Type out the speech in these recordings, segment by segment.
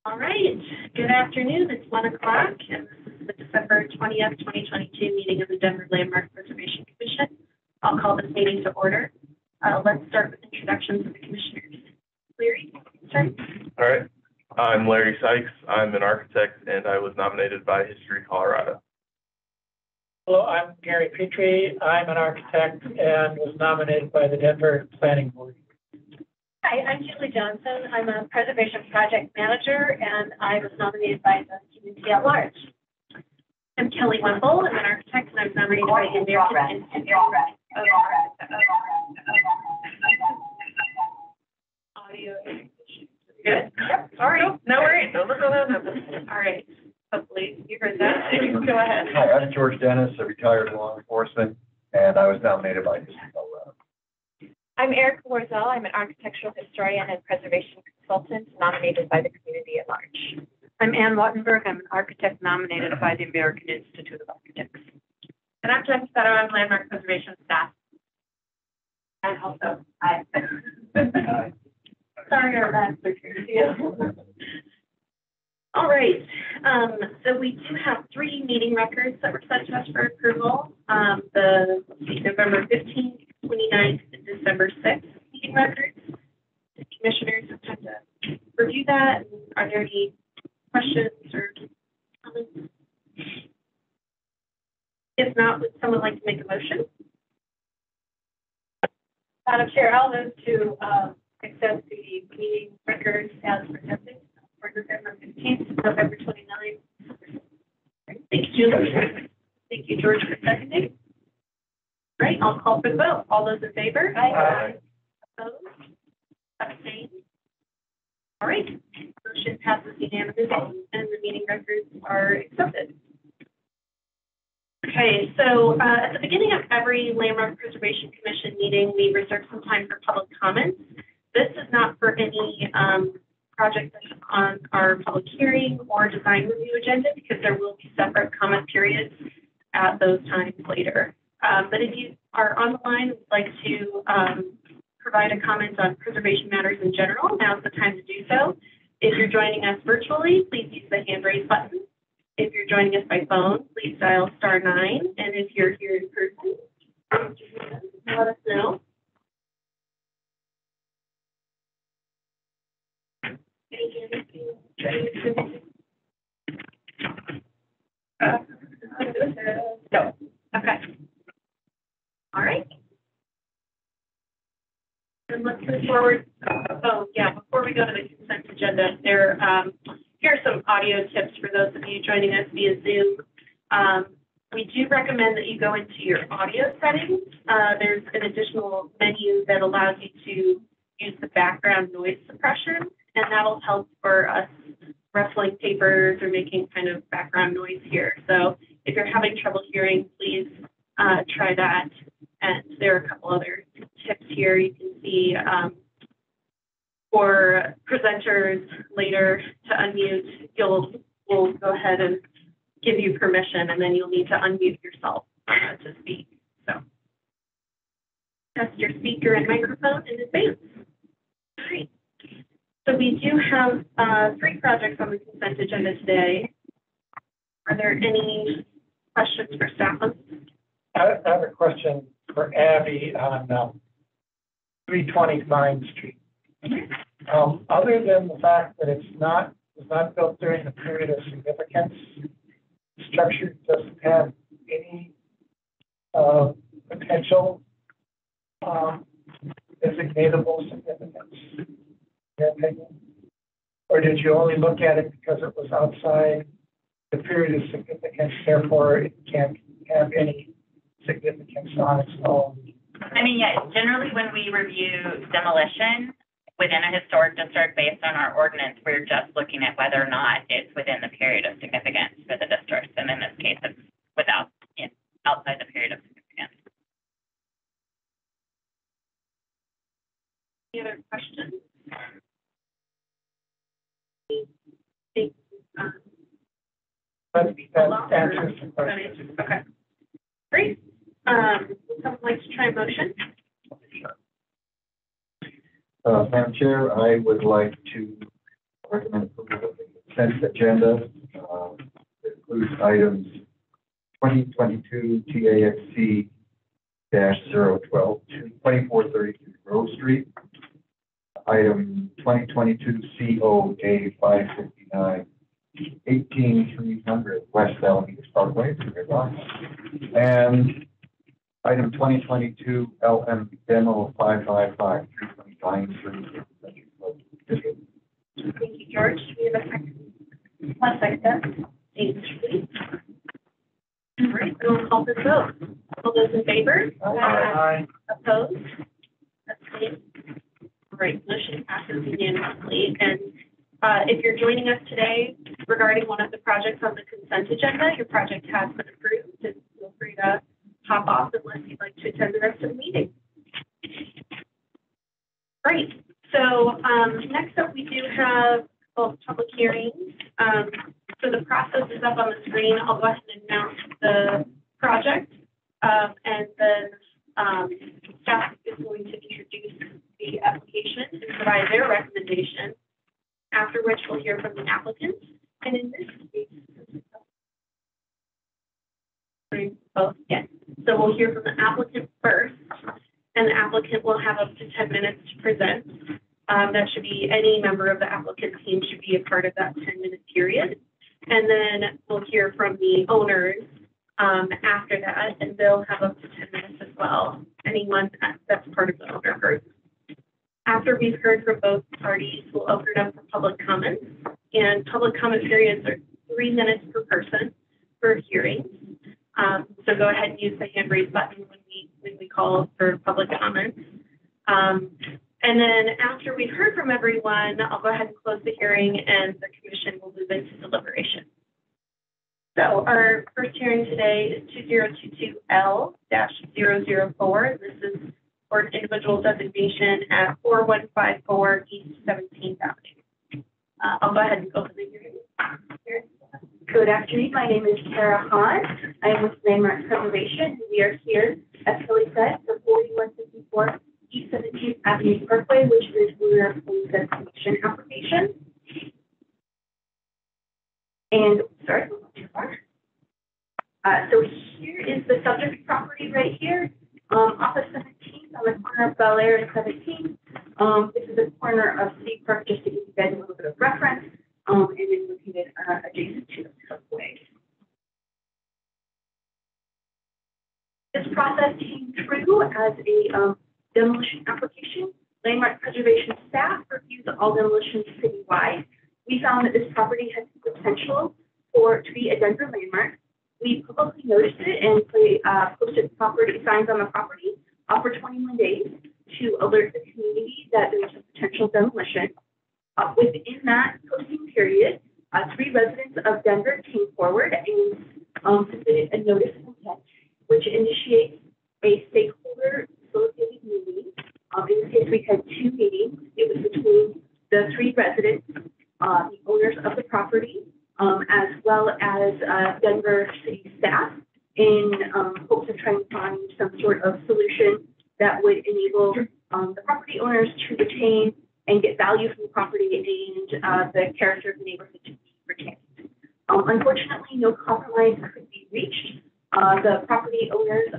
All right, good afternoon. It's 1 o'clock, and this is the December 20th, 2022 meeting of the Denver Landmark Preservation Commission. I'll call this meeting to order. Let's start with introductions of the commissioners. Larry, start. All right. I'm Larry Sykes. I'm an architect, and I was nominated by History Colorado. Hello, I'm Gary Petrie. I'm an architect and was nominated by the Denver Planning Board. Hi, I'm Julie Johnson. I'm a preservation project manager, and I was nominated by the community at large. I'm Kelly Wemble. I'm an architect, and I was nominated by the American Institute. Audio. Good. Sorry. No worries. All right. Hopefully you heard that. Go ahead. Hi, I'm George Dennis, a retired law enforcement, and I was nominated by History Colorado. I'm Erica Warzel. I'm an architectural historian and preservation consultant nominated by the community at large. I'm Ann Wattenberg. I'm an architect nominated by the American Institute of Architects. And I'm Jen Fetter. I'm landmark preservation staff. And also, hi. Sorry, our last picture. All right. So we do have 3 meeting records that were sent to us for approval. The November 15th, 29th, and December 6th meeting records. The commissioners have time to review that. Are there any questions or comments? If not, would someone like to make a motion? Madam Chair, I'll move to accept the meeting records as presented for November 15th, November 29th. Thank you, Julie. Thank you, George, for seconding. Right, I'll call for the vote. All those in favor? Aye. Opposed? Abstained? All right, motion passes unanimously, and the meeting records are accepted. Okay, so at the beginning of every Landmark Preservation Commission meeting, we reserve some time for public comments. This is not for any project that's on our public hearing or design review agenda, because there will be separate comment periods at those times later. But if you are on the line, would like to provide a comment on preservation matters in general, now's the time to do so. If you're joining us virtually, please use the hand raise button. If you're joining us by phone, please dial *9. And if you're here in person, let us know. No. Okay. All right. And let's move forward. Before we go to the consent agenda, here are some audio tips for those of you joining us via Zoom. We do recommend that you go into your audio settings. There's an additional menu that allows you to use the background noise suppression, and that'll help for us rustling papers or making kind of background noise here. So if you're having trouble hearing, please try that. And there are a couple other tips here. You can see for presenters later to unmute, we'll go ahead and give you permission, and then you'll need to unmute yourself to speak. So test your speaker and microphone in advance. All right. So we do have 3 projects on the consent agenda today. Are there any questions for staff? I have a question for Abby on 320 Vine Street. Other than the fact that it was not built during the period of significance, the structure doesn't have any potential designatable significance, in your opinion? Or did you only look at it because it was outside the period of significance, therefore it can't have any significance on its own? I mean, yeah, generally when we review demolition within a historic district based on our ordinance, we're just looking at whether or not it's within the period of significance for the district. And in this case, it's outside the period of significance. Any other questions? That answers the question. Okay, great. Would someone like to try a motion? Madam Chair, I would like to recommend approval of the consent agenda. It includes items 2022 TAXC -012 to 2432 Grove Street. Item 2022 COA 559 18300 West Alameda Parkway, and item 2022 LM Demo 555 329 Street. Thank you, George. Do we have a second? One second. Thanks, Julie. All right, we'll call this vote. All those in favor? Aye. Opposed? Abstained? All right, motion passes unanimously. And if you're joining us today regarding one of the projects on the consent agenda, your project has been approved, and feel free to hop off unless you'd like to attend the rest of the meeting. Great. So next up, we do have both public hearings. So the process is up on the screen. I'll go ahead and announce the project, and then staff is going to introduce the application and provide their recommendation, after which we'll hear from the applicants. And in this case, both, yes. So we'll hear from the applicant first, and the applicant will have up to 10 minutes to present. That should be any member of the applicant team should be a part of that 10-minute period. And then we'll hear from the owners after that, and they'll have up to 10 minutes as well. Anyone that's part of the owner group. After we've heard from both parties, we'll open it up for public comments. And public comment periods are 3 minutes per person for hearings. So go ahead and use the hand raise button when we call for public comments. And then after we've heard from everyone, I'll go ahead and close the hearing, and the commission will move into deliberation. So our first hearing today is 2022L-004. This is for an individual designation at 4154 East 17th Avenue. I'll go ahead and open the hearing. Good afternoon. My name is Tara Hahn. I am with Landmark Preservation. We are here, as Kelly said, for 4154 East 17th Avenue Parkway, which is our full designation application. And sorry, not too far. So here is the subject property right here, off of 17th on the corner of Bel Air and 17th. This is the corner of City Park, just to give you guys a little bit of reference, and then located adjacent to the subway. This process came through as a demolition application. Landmark Preservation staff reviews all demolitions citywide. We found that this property has potential to be a Denver landmark. We publicly noticed it and posted property signs on the property for 21 days to alert the community that there was a potential demolition. Within that posting period, 3 residents of Denver came forward and submitted a notice of intent, which initiates a stakeholder facilitated meeting. In this case, we had 2 meetings. It was between the 3 residents, the owners of the property, as well as Denver city staff, in hopes of trying to find some sort of solution that would enable the property owners to retain and get value from the property and the character of the neighborhood to be retained. Unfortunately, no compromise could be reached. The property owners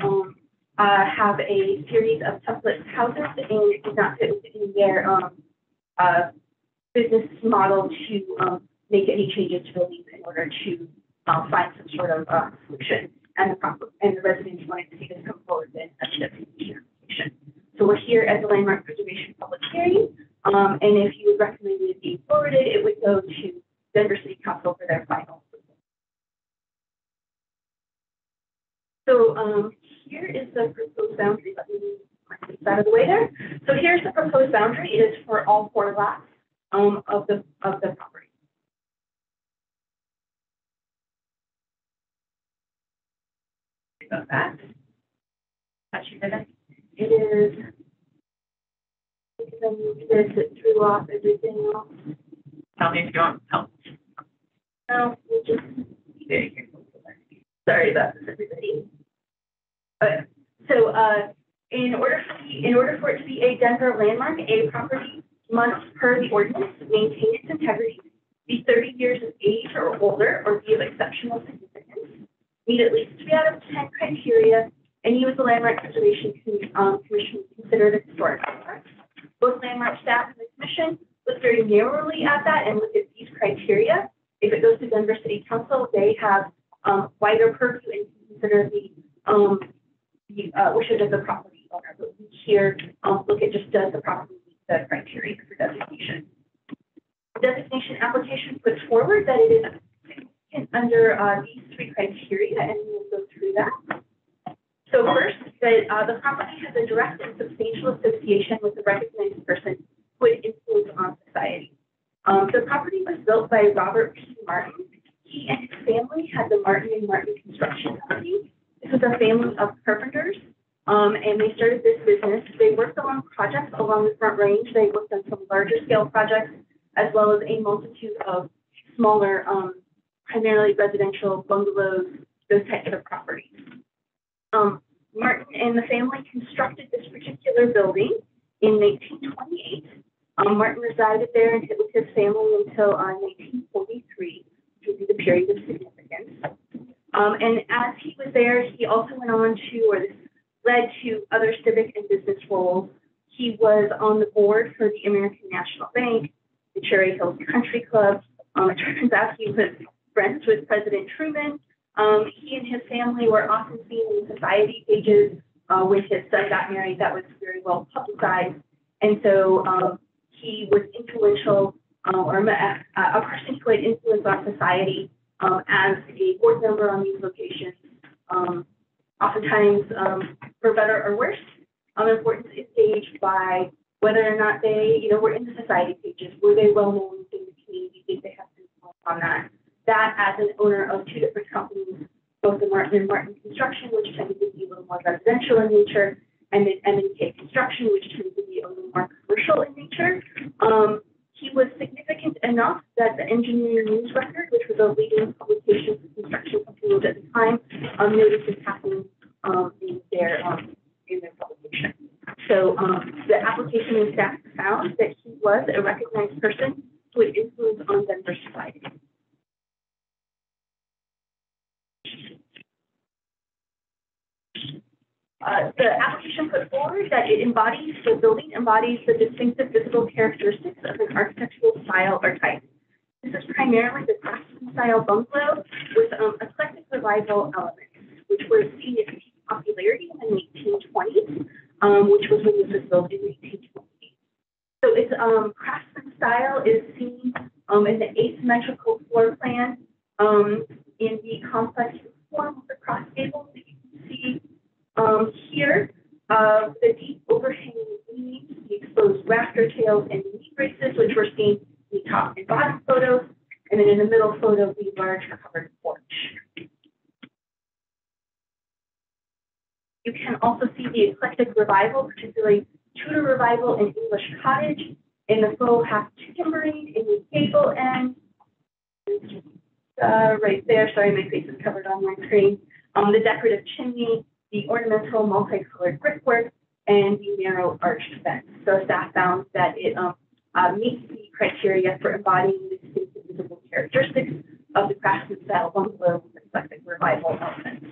have a series of template houses, and it does not fit within their business model to make any changes to the lease in order to find some sort of solution. And the residents wanted to see this come forward in a application. So we're here at the Landmark Preservation Public Hearing, and if you would recommend it be forwarded, it would go to Denver City Council for their final approval. So here is the proposed boundary. Let me get this out of the way there. So here's the proposed boundary. It is for all 4 lots of the property. About that. It is, because I moved this, it threw off everything else. Tell me if you want help. No, we'll just be very careful. Sorry about this, everybody. So, in order for it to be a Denver landmark, a property must, per the ordinance, maintain its integrity be 30 years of age or older, or be of exceptional significance, meet at least 3 out of 10 criteria, and you as the Landmark Preservation Commission consider the historic landmarks. Both landmark staff and the commission look very narrowly at that and look at these criteria. If it goes to Denver City Council, they have wider purview and consider the wishes of the property owner. But we here look at just does the property meet the criteria for designation. The designation application puts forward that it is significant under these 3 criteria, and we'll go through that. So first, that the property has a direct and substantial association with a recognized person who had influence on society. The property was built by Robert P. Martin. He and his family had the Martin & Martin Construction Company. This was a family of carpenters, and they started this business. They worked on projects along the Front Range. They worked on some larger scale projects, as well as a multitude of smaller, primarily residential bungalows, those types of properties. Martin and the family constructed this particular building in 1928. Martin resided there with his family until 1943, which would be the period of significance. And as he was there, he also went on to, or this led to other civic and business roles. He was on the board for the American National Bank, the Cherry Hills Country Club. It turns out he was friends with President Truman. He and his family were often seen in society pages when his son got married. That was very well publicized. And so he was influential, or a person who had influence on society as a board member on these locations. Oftentimes, for better or worse, importance is gauged by whether or not they, were in the society pages. Were they well known in the community? Did they have influence on that? That as an owner of 2 different companies, both the Martin & Martin Construction, which tended to be a little more residential in nature, and the M&K Construction, which tended to be a little more commercial in nature. He was significant enough that the Engineering News Record, which was a leading publication for construction companies at the time, noticed this happening in their publication. So the application and staff found that he was a recognized person who had influence on Denver society. The application put forward that the building embodies the distinctive physical characteristics of an architectural style or type. This is primarily the craftsman style bungalow with eclectic revival elements, which were seen at peak popularity in the 1820s, which was when this was built in 1828. So its craftsman style is seen in the asymmetrical floor plan, in the complex form of the cross gables that you can see here, the deep overhanging beams, the exposed rafter tails, and knee braces, which were seen in the top and bottom photos, and then in the middle photo, the large covered porch. You can also see the eclectic revival, particularly Tudor revival in English cottage, in the faux half timbering in the gable end. Right there, sorry, my face is covered on my screen. The decorative chimney, the ornamental multicolored brickwork, and the narrow arched fence. So staff found that it meets the criteria for embodying the distinctive visible characteristics of the craftsman style bungalow with eclectic revival elements.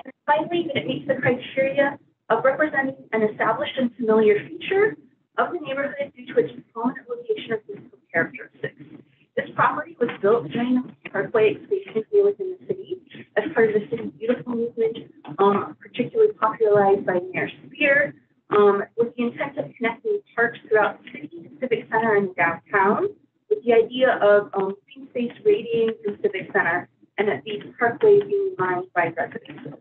And finally, that it meets the criteria of representing an established and familiar feature of the neighborhood due to its prominent location of physical characteristics. This property was built during the Parkway expansion here within the city as part of the City Beautiful movement, particularly popularized by Mayor Spear, with the intent of connecting parks throughout the city, Civic Center, and downtown, with the idea of green space radiating through Civic Center, and that these parkways being lined by residences.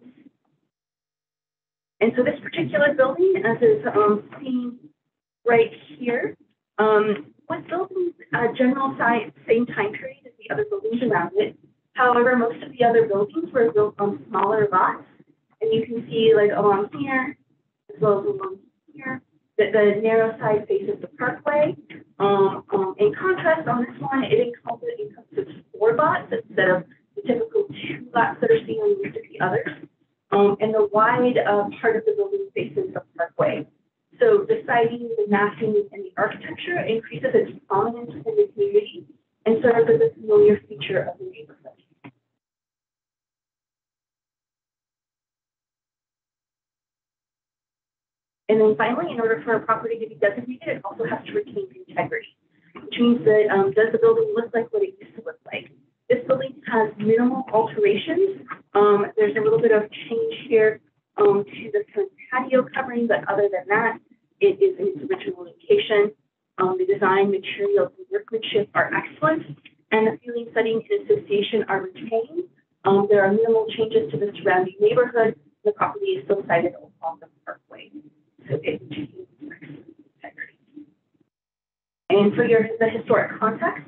And so this particular building, as is seen right here, was built in general size, same time period as the other buildings around it. However, most of the other buildings were built on smaller lots. And you can see, like along here, as well as along here, that the narrow side faces the parkway. In contrast, on this one, it encompasses 4 lots instead of the typical 2 lots that are seen on most of the others. And the wide part of the building faces the parkway. So the siding, the massing, and the architecture increases its prominence in the community and serves as a familiar feature of the neighborhood. And then finally, in order for a property to be designated, it also has to retain integrity, which means that does the building look like what it used to look like? This building has minimal alterations. There's a little bit of change here to the front patio covering, but other than that, it is in its original location. The design, materials, and workmanship are excellent, and the feeling, setting, and association are retained. There are minimal changes to the surrounding neighborhood. The property is still sited along the parkway, so it retains integrity. And for the historic context,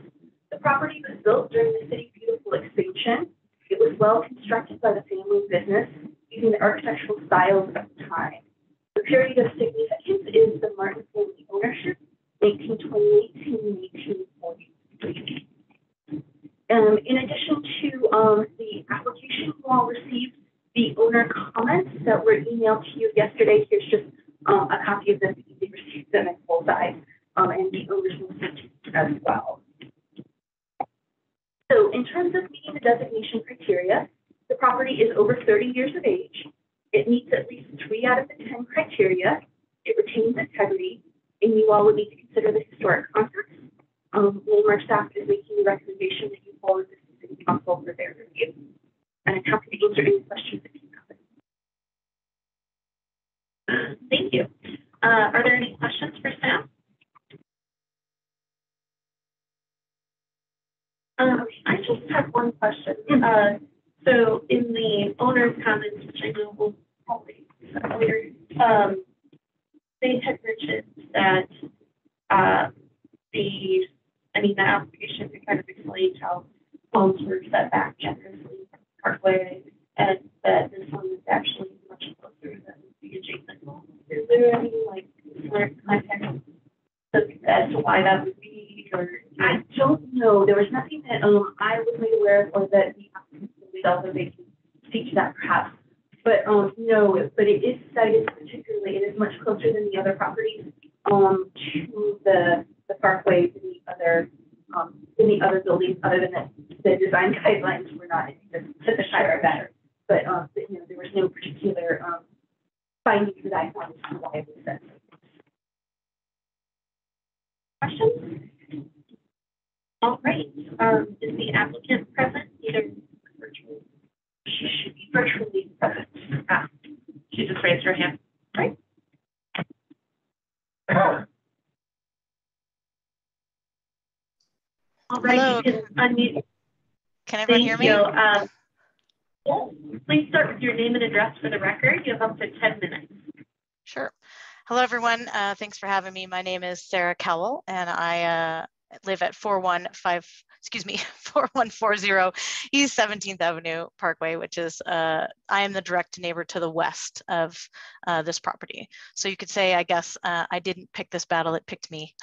the property was built during the City Beautiful expansion. It was well constructed by the family business using the architectural styles of the time. The period of significance is the Martin family ownership, 1828 to 1843. In addition to the application, you all received the owner comments that were emailed to you yesterday. Here's just a copy of them. You received them in full size, and the owners will see as well. So in terms of meeting the designation criteria, the property is over 30 years of age. It meets at least 3 out of the 10 criteria. It retains integrity, and you all would need to consider the historic context. Landmark staff is making the recommendation that you forward this to City Council for their review. And I'm happy to answer any questions that you have. Thank you. Are there any questions for staff? I just have one question. So in the owner's comments, which I know will probably be later, they had mentioned that the application kind of explained how homes were set back generously from the parkway, and that this one is actually much closer than the adjacent home. Is there any context as to why that would be, or? I don't know. There was nothing that I was made aware of, or that the applicant themselves, or they can speak to that perhaps. But no, but it is cited particularly. It is much closer than the other properties to the parkway, to the other buildings, other than the design guidelines were not to the shire better. But there was no particular finding for that as to why it was set. Questions? All right. Is the applicant present, either virtually? She should be virtually present. She just raised her hand. Right. All right. Hello. You can unmute. Can everyone hear me? Thank you. Yes. Please start with your name and address for the record. You have up to 10 minutes. Sure. Hello, everyone. Thanks for having me. My name is Sarah Cowell, and I live at 4140 East 17th Avenue Parkway, which is, I am the direct neighbor to the west of this property. So you could say, I guess, I didn't pick this battle, it picked me.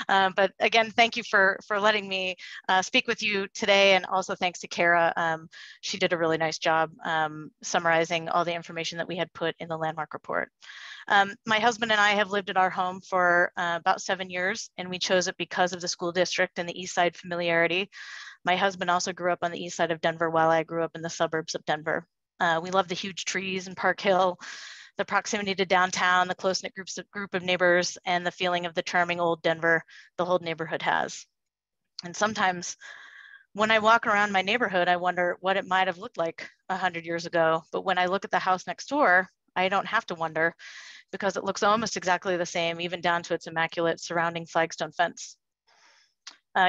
But again, thank you for letting me speak with you today. And also thanks to Kara. She did a really nice job summarizing all the information that we had put in the landmark report. My husband and I have lived in our home for about 7 years, and we chose it because of the school district and the east side familiarity. My husband also grew up on the east side of Denver while I grew up in the suburbs of Denver. We love the huge trees in Park Hill, the proximity to downtown, the close-knit group of neighbors, and the feeling of the charming old Denver the whole neighborhood has. And sometimes when I walk around my neighborhood, I wonder what it might have looked like 100 years ago. But when I look at the house next door, I don't have to wonder, because it looks almost exactly the same, even down to its immaculate surrounding flagstone fence.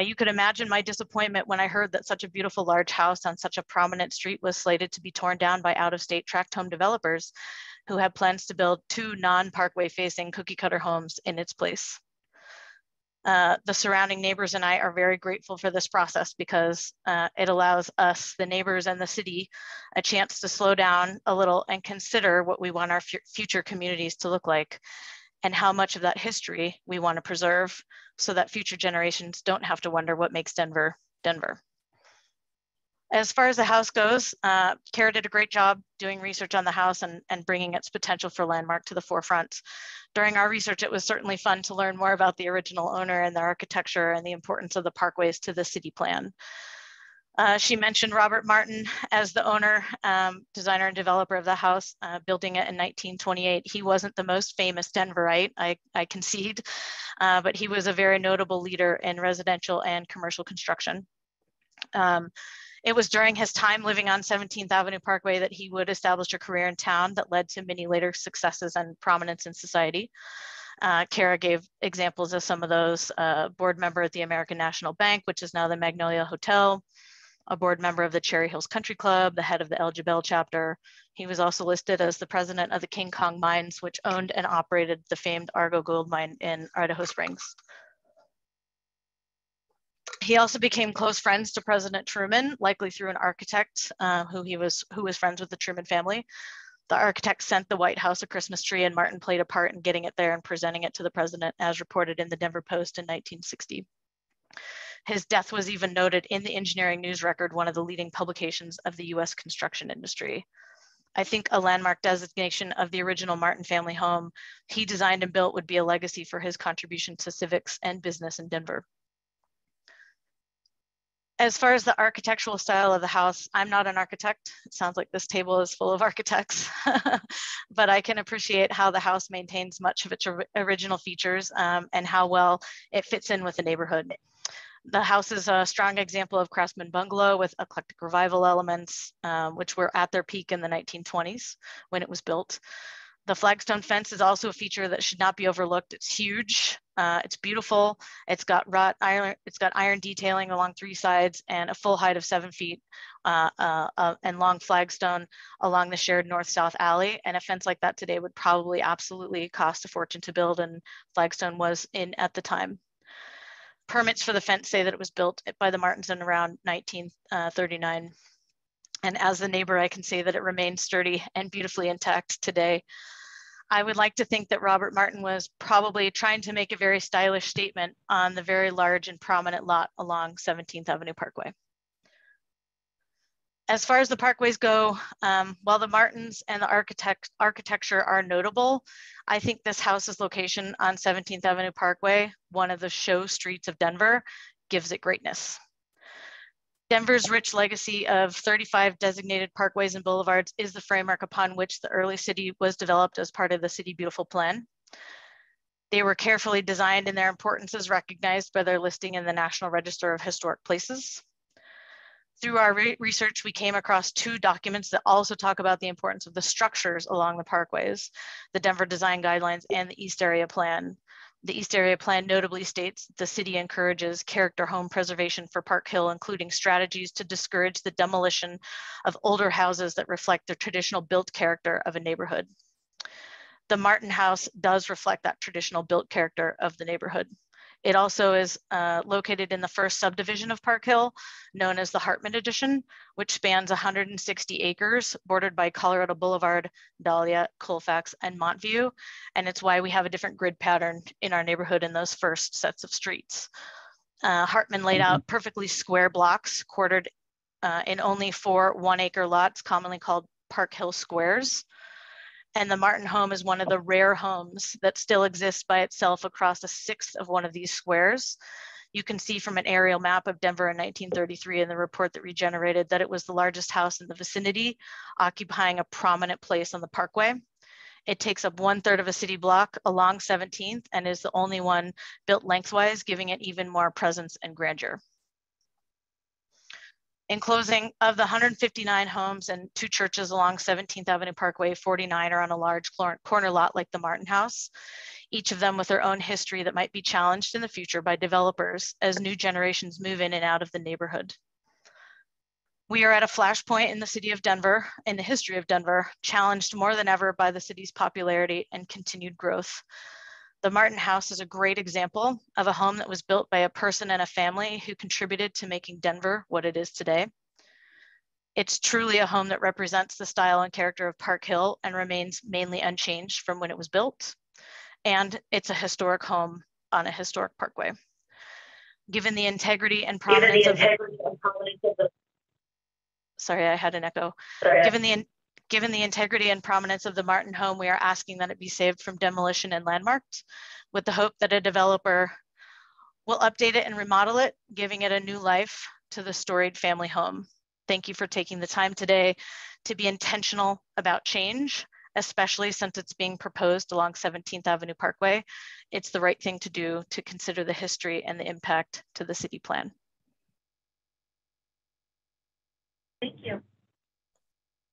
You could imagine my disappointment when I heard that such a beautiful large house on such a prominent street was slated to be torn down by out-of-state tract home developers who have plans to build 2 non-parkway facing cookie cutter homes in its place. The surrounding neighbors and I are very grateful for this process, because it allows us, the neighbors and the city, a chance to slow down a little and consider what we want our future communities to look like, and how much of that history we want to preserve, so that future generations don't have to wonder what makes Denver, Denver. As far as the house goes, Kara did a great job doing research on the house and bringing its potential for landmark to the forefront. During our research, it was certainly fun to learn more about the original owner and the architecture and the importance of the parkways to the city plan. She mentioned Robert Martin as the owner, designer and developer of the house, building it in 1928. He wasn't the most famous Denverite, I concede, but he was a very notable leader in residential and commercial construction. It was during his time living on 17th Avenue Parkway that he would establish a career in town that led to many later successes and prominence in society. Kara gave examples of some of those: board member at the American National Bank, which is now the Magnolia Hotel, a board member of the Cherry Hills Country Club, the head of the El Jebel chapter. He was also listed as the president of the King Kong Mines, which owned and operated the famed Argo Gold Mine in Idaho Springs. He also became close friends to President Truman, likely through an architect who was friends with the Truman family. The architect sent the White House a Christmas tree, and Martin played a part in getting it there and presenting it to the president, as reported in the Denver Post in 1960. His death was even noted in the Engineering News Record, one of the leading publications of the US construction industry. I think a landmark designation of the original Martin family home he designed and built would be a legacy for his contribution to civics and business in Denver. As far as the architectural style of the house, I'm not an architect. It sounds like this table is full of architects, but I can appreciate how the house maintains much of its original features and how well it fits in with the neighborhood. The house is a strong example of craftsman bungalow with eclectic revival elements, which were at their peak in the 1920s when it was built. The flagstone fence is also a feature that should not be overlooked. It's huge, it's beautiful. It's got wrought iron, it's got iron detailing along 3 sides and a full height of 7 feet and long flagstone along the shared north-south alley. And a fence like that today would probably absolutely cost a fortune to build, and flagstone was in at the time. Permits for the fence say that it was built by the Martins in around 1939. And as the neighbor, I can say that it remains sturdy and beautifully intact today. I would like to think that Robert Martin was probably trying to make a very stylish statement on the very large and prominent lot along 17th Avenue Parkway. As far as the parkways go, while the Martins and the architecture are notable, I think this house's location on 17th Avenue Parkway, one of the show streets of Denver, gives it greatness. Denver's rich legacy of 35 designated parkways and boulevards is the framework upon which the early city was developed as part of the City Beautiful Plan. They were carefully designed and their importance is recognized by their listing in the National Register of Historic Places. Through our research, we came across 2 documents that also talk about the importance of the structures along the parkways, the Denver Design Guidelines and the East Area Plan. The East Area Plan notably states the city encourages character home preservation for Park Hill, including strategies to discourage the demolition of older houses that reflect the traditional built character of a neighborhood. The Martin House does reflect that traditional built character of the neighborhood. It also is located in the first subdivision of Park Hill, known as the Hartman Edition, which spans 160 acres, bordered by Colorado Boulevard, Dahlia, Colfax, and Montview. And it's why we have a different grid pattern in our neighborhood in those first sets of streets. Hartman laid out perfectly square blocks, quartered in only 4 1-acre lots, commonly called Park Hill Squares. And the Martin home is one of the rare homes that still exists by itself across 1/6 of one of these squares. You can see from an aerial map of Denver in 1933 in the report that regenerated that it was the largest house in the vicinity, occupying a prominent place on the parkway. It takes up 1/3 of a city block along 17th and is the only one built lengthwise, giving it even more presence and grandeur. In closing, of the 159 homes and 2 churches along 17th Avenue Parkway, 49 are on a large corner lot like the Martin House, each of them with their own history that might be challenged in the future by developers as new generations move in and out of the neighborhood. We are at a flashpoint in the city of Denver, in the history of Denver, challenged more than ever by the city's popularity and continued growth. The Martin House is a great example of a home that was built by a person and a family who contributed to making Denver what it is today. It's truly a home that represents the style and character of Park Hill and remains mainly unchanged from when it was built. And it's a historic home on a historic parkway. Given the integrity and prominence of the sorry, I had an echo. Sorry. Given the integrity and prominence of the Martin home, we are asking that it be saved from demolition and landmarked, with the hope that a developer will update it and remodel it, giving it a new life to the storied family home. Thank you for taking the time today to be intentional about change, especially since it's being proposed along 17th Avenue Parkway. It's the right thing to do to consider the history and the impact to the city plan. Thank you.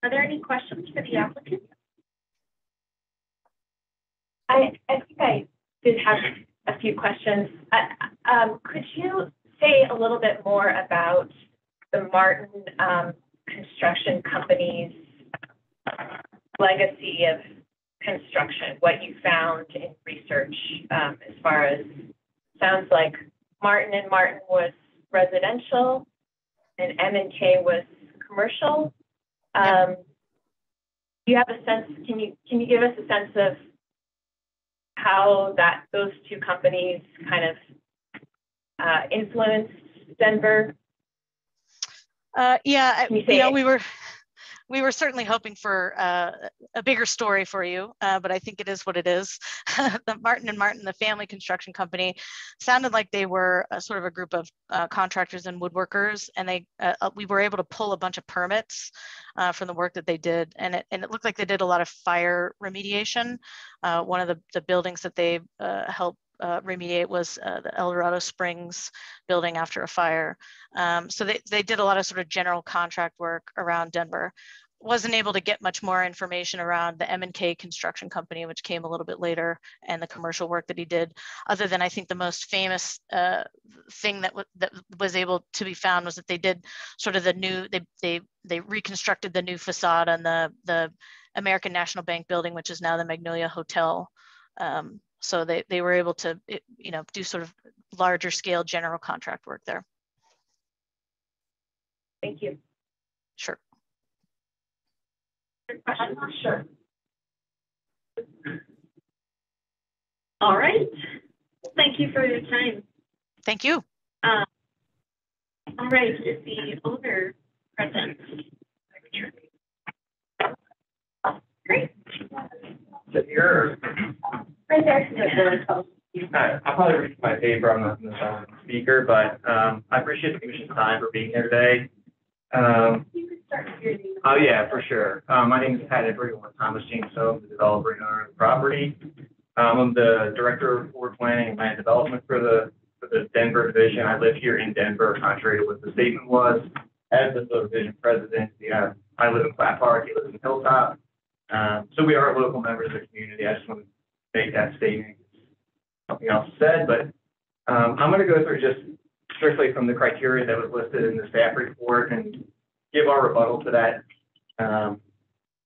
Are there any questions for the applicant? I think I did have a few questions. Could you say a little bit more about the Martin Construction Company's legacy of construction, what you found in research, as far as, sounds like Martin & Martin was residential and M&K was commercial. Do you have a sense, can you give us a sense of how those two companies kind of influenced Denver? Yeah, we were certainly hoping for a bigger story for you, but I think it is what it is. The Martin & Martin, the family construction company, sounded like they were sort of a group of contractors and woodworkers, and we were able to pull a bunch of permits from the work that they did, and it looked like they did a lot of fire remediation. One of the buildings that they helped remediate was the El Dorado Springs building after a fire. So they did a lot of sort of general contract work around Denver. Wasn't able to get much more information around the M&K Construction Company, which came a little bit later, and the commercial work that he did, other than I think the most famous thing that was able to be found was that they did sort of the new, they reconstructed the new facade on the American National Bank building, which is now the Magnolia Hotel. So they were able to, do sort of larger scale general contract work there. Thank you. Sure. Question? Sure. All right. Thank you for your time. Thank you. All right. Is the owner present? Great. Sit here. Right there. I'll probably read my paper. I'm not the speaker, but I appreciate the commission's time for being here today. You could start with your name. Oh, yeah, for sure. My name is Pat Edward. I'm Thomas James Home, the developer and owner of the property. I'm the director of forward planning and land development for the Denver division. I live here in Denver, contrary to what the statement was. As the division president, I live in Platt Park. He lives in Hilltop. So we are local members of the community. I just want to make that statement. Something else said, but I'm going to go through just strictly from the criteria that was listed in the staff report and give our rebuttal to that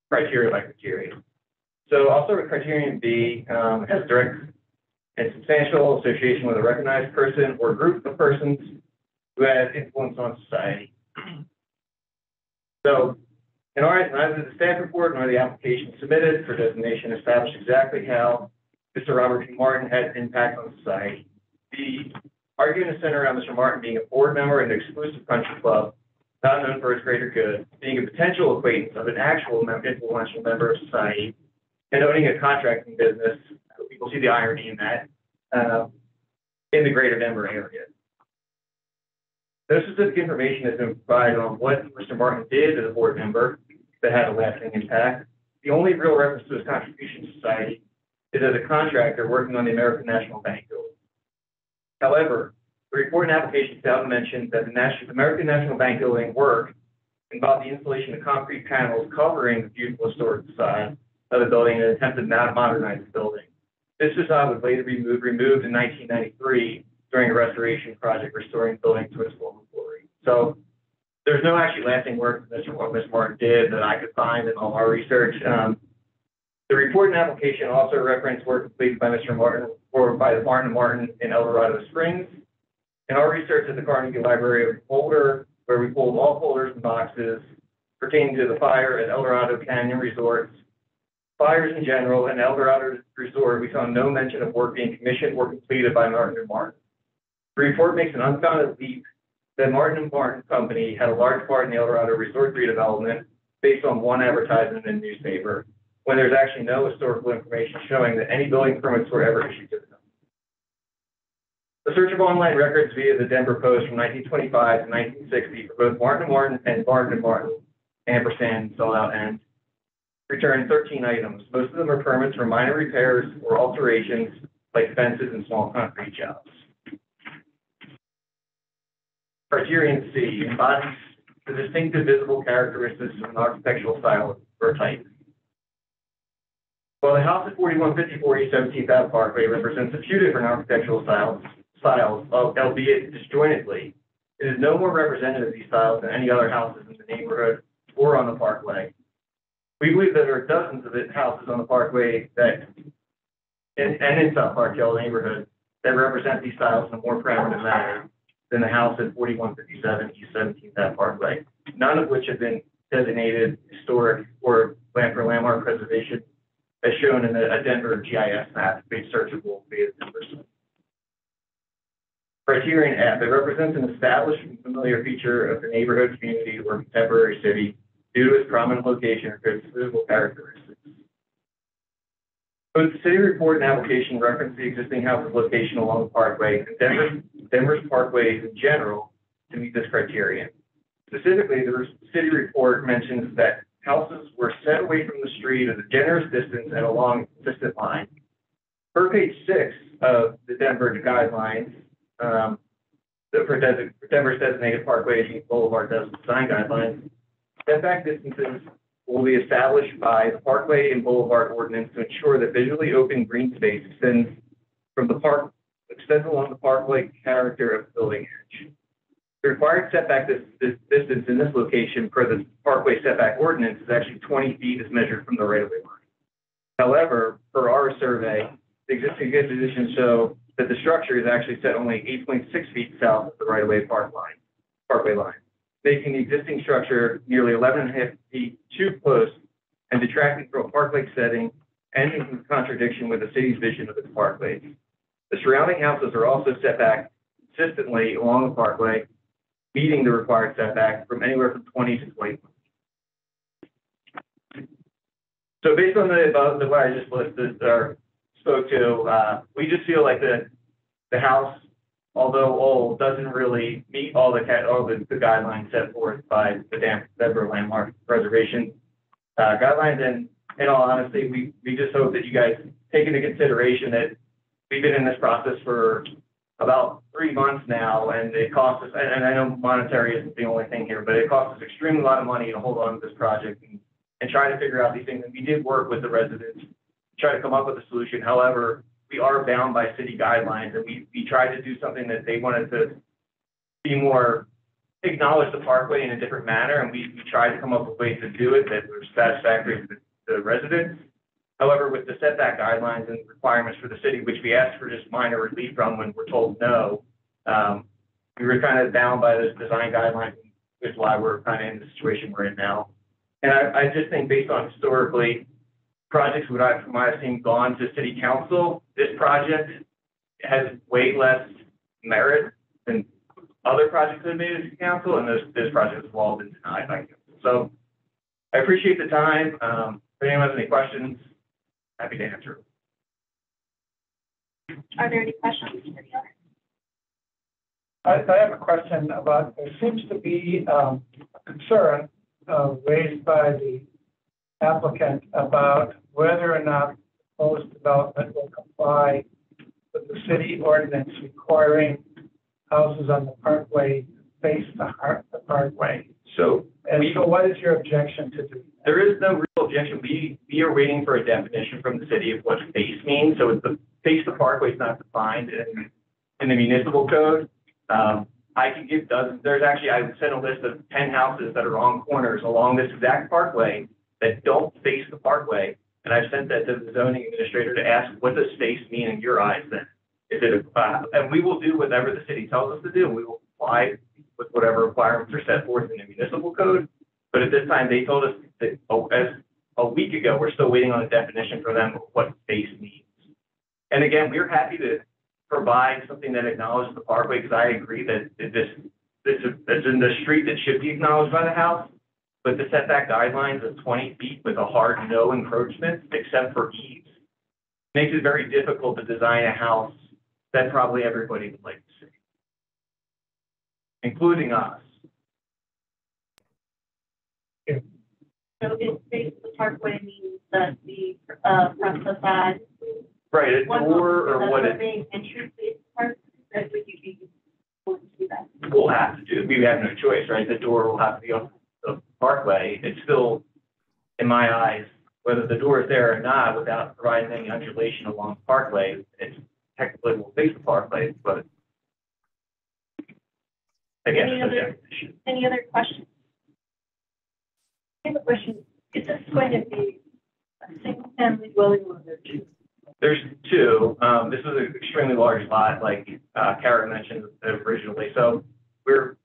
criteria by criteria. So I'll start with criterion B, has direct and substantial association with a recognized person or group of persons who has influence on society. So neither the staff report nor the application submitted for designation established exactly how Mr. Robert P. Martin had impact on society. The argument is centered around Mr. Martin being a board member in an exclusive country club, not known for its greater good, being a potential acquaintance of an actual influential member of society, and owning a contracting business. People see the irony in that, in the greater Denver area. No specific information has been provided on what Mr. Martin did as a board member that had a lasting impact. The only real reference to his contribution to society is as a contractor working on the American National Bank building. However, the report and application failed to mention that the American National Bank building work involved the installation of concrete panels covering the beautiful historic facade of the building in an attempt to modernize the building. This facade was later removed in 1993 during a restoration project restoring the building to its former glory. So there's no actually lasting work that Mr. Martin did that I could find in all our research. The report and application also reference work completed by Mr. Martin or by the Martin & Martin in El Dorado Springs. In our research at the Carnegie Library of folder, where we pulled all folders and boxes pertaining to the fire at El Dorado Canyon Resorts, fires in general, and El Dorado Resort, we saw no mention of work being commissioned or completed by Martin & Martin. The report makes an unfounded leap that Martin and Martin Company had a large part in the El Dorado Resort redevelopment based on one advertisement in the newspaper, when there's actually no historical information showing that any building permits were ever issued to the company. The search of online records via the Denver Post from 1925 to 1960 for both Martin & Martin and Martin & Martin, ampersand, spelled out N, returned 13 items. Most of them are permits for minor repairs or alterations like fences and small concrete jobs. Criterion C embodies the distinctive visible characteristics of an architectural style or type. While the house at 4154 East 17th Ave Parkway represents a few different architectural styles, albeit disjointedly, it is no more representative of these styles than any other houses in the neighborhood or on the parkway. We believe that there are dozens of houses on the parkway that, and in South Park Hill neighborhood, that represent these styles in a more primitive manner than the house at 4157 East 17th Ave Parkway, none of which have been designated historic or land for landmark preservation, as shown in a Denver GIS map made searchable via the Denver site. Criterion F, it represents an established and familiar feature of the neighborhood, community, or contemporary city due to its prominent location or its physical characteristics. Both the city report and application reference the existing house's location along the parkway and Denver's parkways in general to meet this criterion. Specifically, the city report mentions that houses were set away from the street at a generous distance and along a consistent line. Per page 6 of the Denver guidelines, for Denver's designated parkways and boulevard design guidelines, setback distances will be established by the parkway and boulevard ordinance to ensure that visually open green space extends along the parkway character of the building edge. The required setback distance in this location per the parkway setback ordinance is actually 20 feet as measured from the right-of-way line. However, per our survey, the existing conditions show that the structure is actually set only 8.6 feet south of the right-of-way parkway line, making the existing structure nearly 11.5 feet too close and detracting from a park-like setting and in contradiction with the city's vision of its parkways. The surrounding houses are also set back consistently along the parkway, meeting the required setback from anywhere from 20 to 20. So based on the what I just listed or spoke to, we just feel like the house, although old, doesn't really meet all the guidelines set forth by the Denver Landmark Preservation guidelines. And in all honesty, we just hope that you guys take into consideration that we've been in this process for about 3 months now, and it costs us, and I know monetary isn't the only thing here, but it costs us extremely a lot of money to hold on to this project and try to figure out these things. And we did work with the residents to try to come up with a solution. However, we are bound by city guidelines, and we tried to do something that they wanted to be more, acknowledge the parkway in a different manner, and we tried to come up with ways to do it that were satisfactory to the residents. However, with the setback guidelines and requirements for the city, which we asked for just minor relief from when we're told no, we were kind of bound by those design guidelines, which is why we're kind of in the situation we're in now. And I just think based on historically, projects might have seemed gone to city council, this project has way less merit than other projects that have made it to council, and this project has all been denied by council. So I appreciate the time. If anyone has any questions, happy to answer. Are there any questions for the other? I have a question about, there seems to be a concern raised by the applicant about whether or not proposed development will comply with the city ordinance requiring houses on the parkway face the parkway. So what is your objection to do? There is no real objection. We are waiting for a definition from the city of what face means. So the face the parkway is not defined in the municipal code. I can give dozens. There's actually, I would send a list of 10 houses that are on corners along this exact parkway that don't face the parkway. And I've sent that to the zoning administrator to ask, what does face mean in your eyes then? Is it and we will do whatever the city tells us to do. We will comply with whatever requirements are set forth in the municipal code. But at this time, they told us that as a week ago, we're still waiting on a definition from them of what face means. And again, we're happy to provide something that acknowledges the parkway, because I agree that this it's in the street that should be acknowledged by the house, but the setback guidelines of 20 feet with a hard no encroachment, except for eaves, makes it very difficult to design a house that probably everybody would like to see, including us. So it's basically Parkway means that the front facade. Right, a door or what it Being entrance to park, that's what you be going to do that. we'll have to do. We have no choice, right? The door will have to be off the parkway. It's still, in my eyes, whether the door is there or not, without providing any undulation along the parkway, it's technically will face the parkway, but again, Any it's a other- definition. Any other questions? I have a question. Is this going to be a single family dwelling or there two? There's two. This is an extremely large lot, like Kara mentioned originally. So we're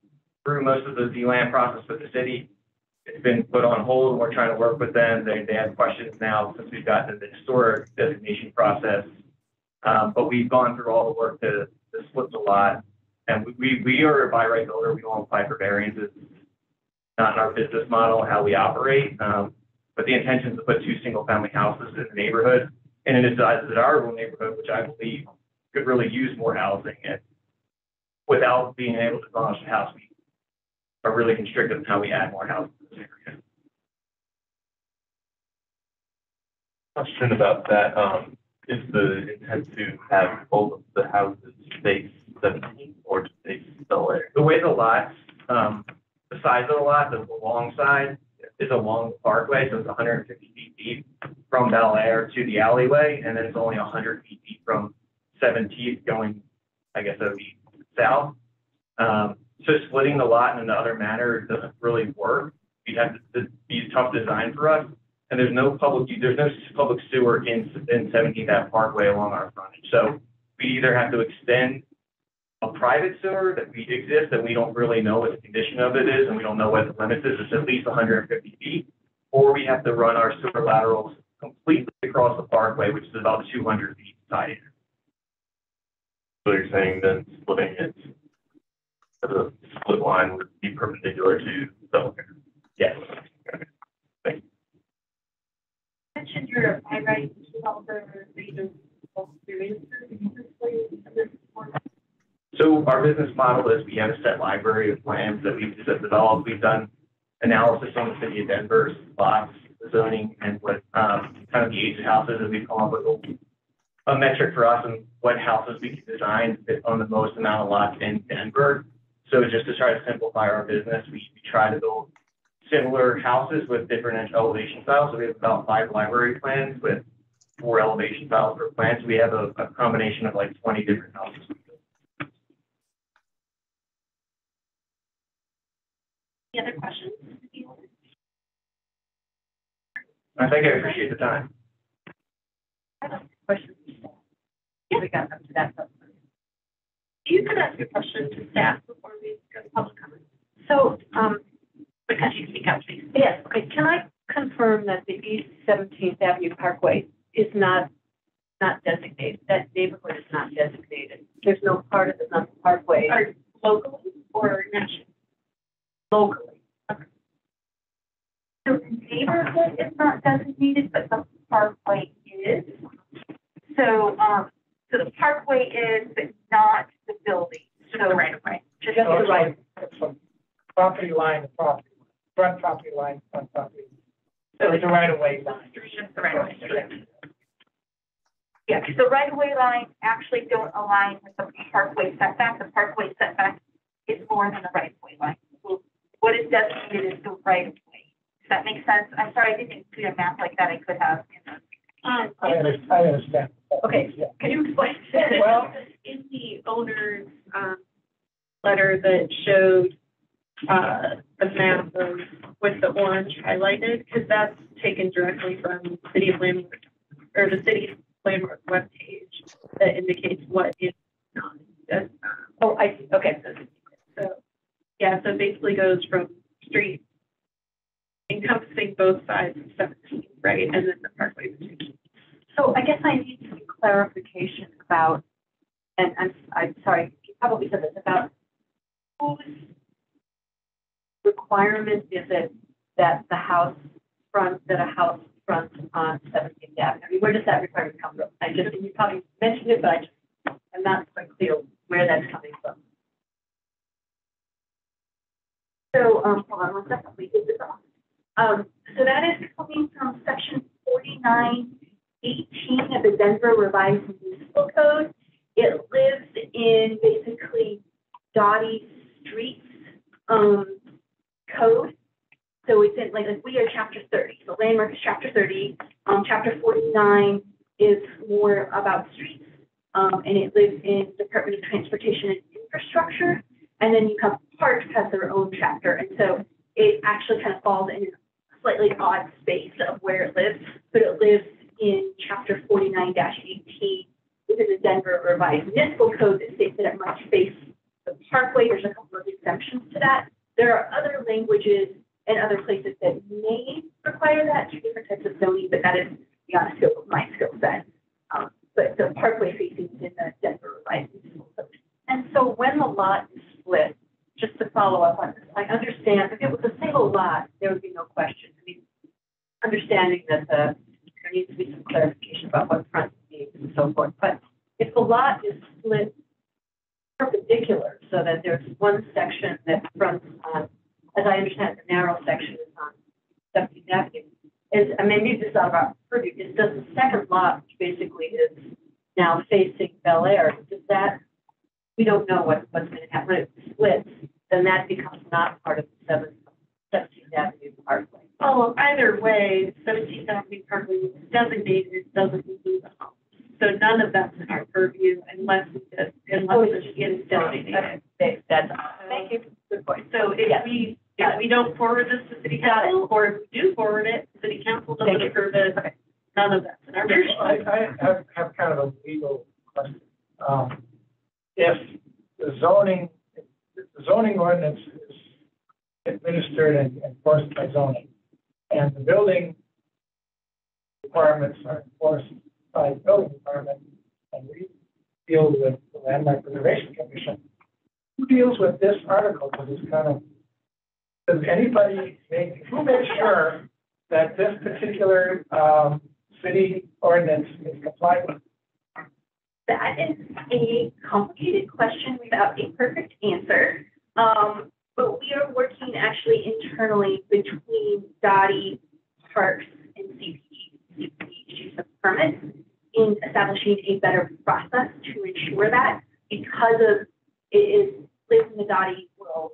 through most of the DLAM process with the city. It's been put on hold, and we're trying to work with them. They have questions now since we've gotten the historic designation process. But we've gone through all the work to split the lot. And we are a by right builder. We don't apply for variances. Not in our business model, how we operate. But the intention is to put two single-family houses in the neighborhood in a desirable neighborhood, which I believe could really use more housing. And without being able to demolish the house, we are really constricted in how we add more houses in this area. Question about that, is the intent to have both of the houses face 17 or to face Bel Air? The way the lots, the size of the lot, the long side is along the parkway, so it's 150 feet deep from Bel Air to the alleyway, and then it's only 100 feet deep from 17th going, I guess that would be south. So splitting the lot in another manner doesn't really work. You'd have to be a tough design for us, and there's no public sewer in 17th Ave Parkway along our frontage. So we either have to extend a private sewer that we exist that we don't really know what the condition of it is, and we don't know what the limits is. It's at least 150 feet, or we have to run our sewer laterals completely across the parkway, which is about 200 feet tied in. So you're saying then splitting it, the split line would be perpendicular to Bel Air? Yes. You mentioned you're a by right developer, you So our business model is we have a set library of plans that we've just developed. We've done analysis on the city of Denver's lots, zoning, and what kind of the age of houses, and we've come up with a metric for us and what houses we can design fit on the most amount of lots in Denver. So just to try to simplify our business, we try to build similar houses with different elevation styles. So we have about 5 library plans with 4 elevation styles per plan. So we have a combination of like 20 different houses. Any other questions? I think I appreciate the time. Question. Yeah. We got up to that. You could ask a question to staff before we go to public comment. So, Because you speak out, please. yes, okay, can I confirm that the East 17th Avenue Parkway is not designated? That neighborhood is not designated. There's no part of the parkway Or locally or nationally? locally. So the neighborhood is not designated, but the parkway is. So, so the parkway is, but not the building. So right away. just So the it's right. like, it's from property line to property, front property line, front property. So it's a right of way line. Just the right away. Yeah, because the right-of-way lines actually don't align with the parkway setback. The parkway setback is more than the right-of-way line. So what is designated is the right-of-way. Does that make sense? I'm sorry, I didn't do a map like that. I could have. I understand. Okay, Yeah. can you explain? Well, in the owner's letter that showed the map of with the orange highlighted, because that's taken directly from City of Landmark, or the City of Landmark webpage that indicates what is not. Oh, I see. Okay. So, yeah, so it basically goes from street encompassing both sides of 17, right, and then the parkway between. So I guess I need some clarification about, and I'm sorry, you probably said this, about whose requirement is it that a house fronts on 17th Avenue? I mean, where does that requirement come from? You probably mentioned it, but I'm not quite clear where that's coming from. So, hold on one second, we did this off. So that is coming from section 4918 of the Denver Revised Municipal Code. It lives in basically Dottie Streets, code. So it's in, like we are chapter 30, so landmark is chapter 30. Chapter 49 is more about streets, and it lives in Department of Transportation and Infrastructure. And then you have parks has their own chapter, and so it actually kind of falls in a slightly odd space of where it lives, but it lives in chapter 49-18 within the Denver Revised Municipal Code that states that it must face the parkway. There's a couple of exemptions to that. There are other languages and other places that may require that through different types of zoning, but that is beyond the scope of my skill set. But the parkway facing is in the Denver Revised Municipal Code. And so when the lot is split, just to follow up on this, I understand if it was a single lot, there would be no question. I mean, understanding that there needs to be some clarification about what front means and so forth. But if the lot is split perpendicular, so that there's one section that fronts on, as I understand, the narrow section is on 17th Avenue, and maybe this is out of our purview, is does the second lot, which basically is now facing Bel Air, does that, we don't know what's going to happen. When it splits, then that becomes not part of the 17th Avenue Parkway. Oh, either way, 17th Avenue Parkway is designated, doesn't include the homes. So none of that's in our purview unless it's designated. That's, thank you. Good point. So if we don't forward this to city council, or if we do forward it, city council doesn't approve it, none of that's in our purview. I have kind of a legal question. If the zoning ordinance is administered and enforced by zoning, and the building requirements are enforced by the building department, and we deal with the Landmark Preservation Commission, who deals with this article? Because it's kind of, who makes sure that this particular city ordinance is complied with? That is a complicated question without a perfect answer. But we are working actually internally between Dottie, Parks, and CPE issues of permits in establishing a better process to ensure that, because of it lives in the Dottie world,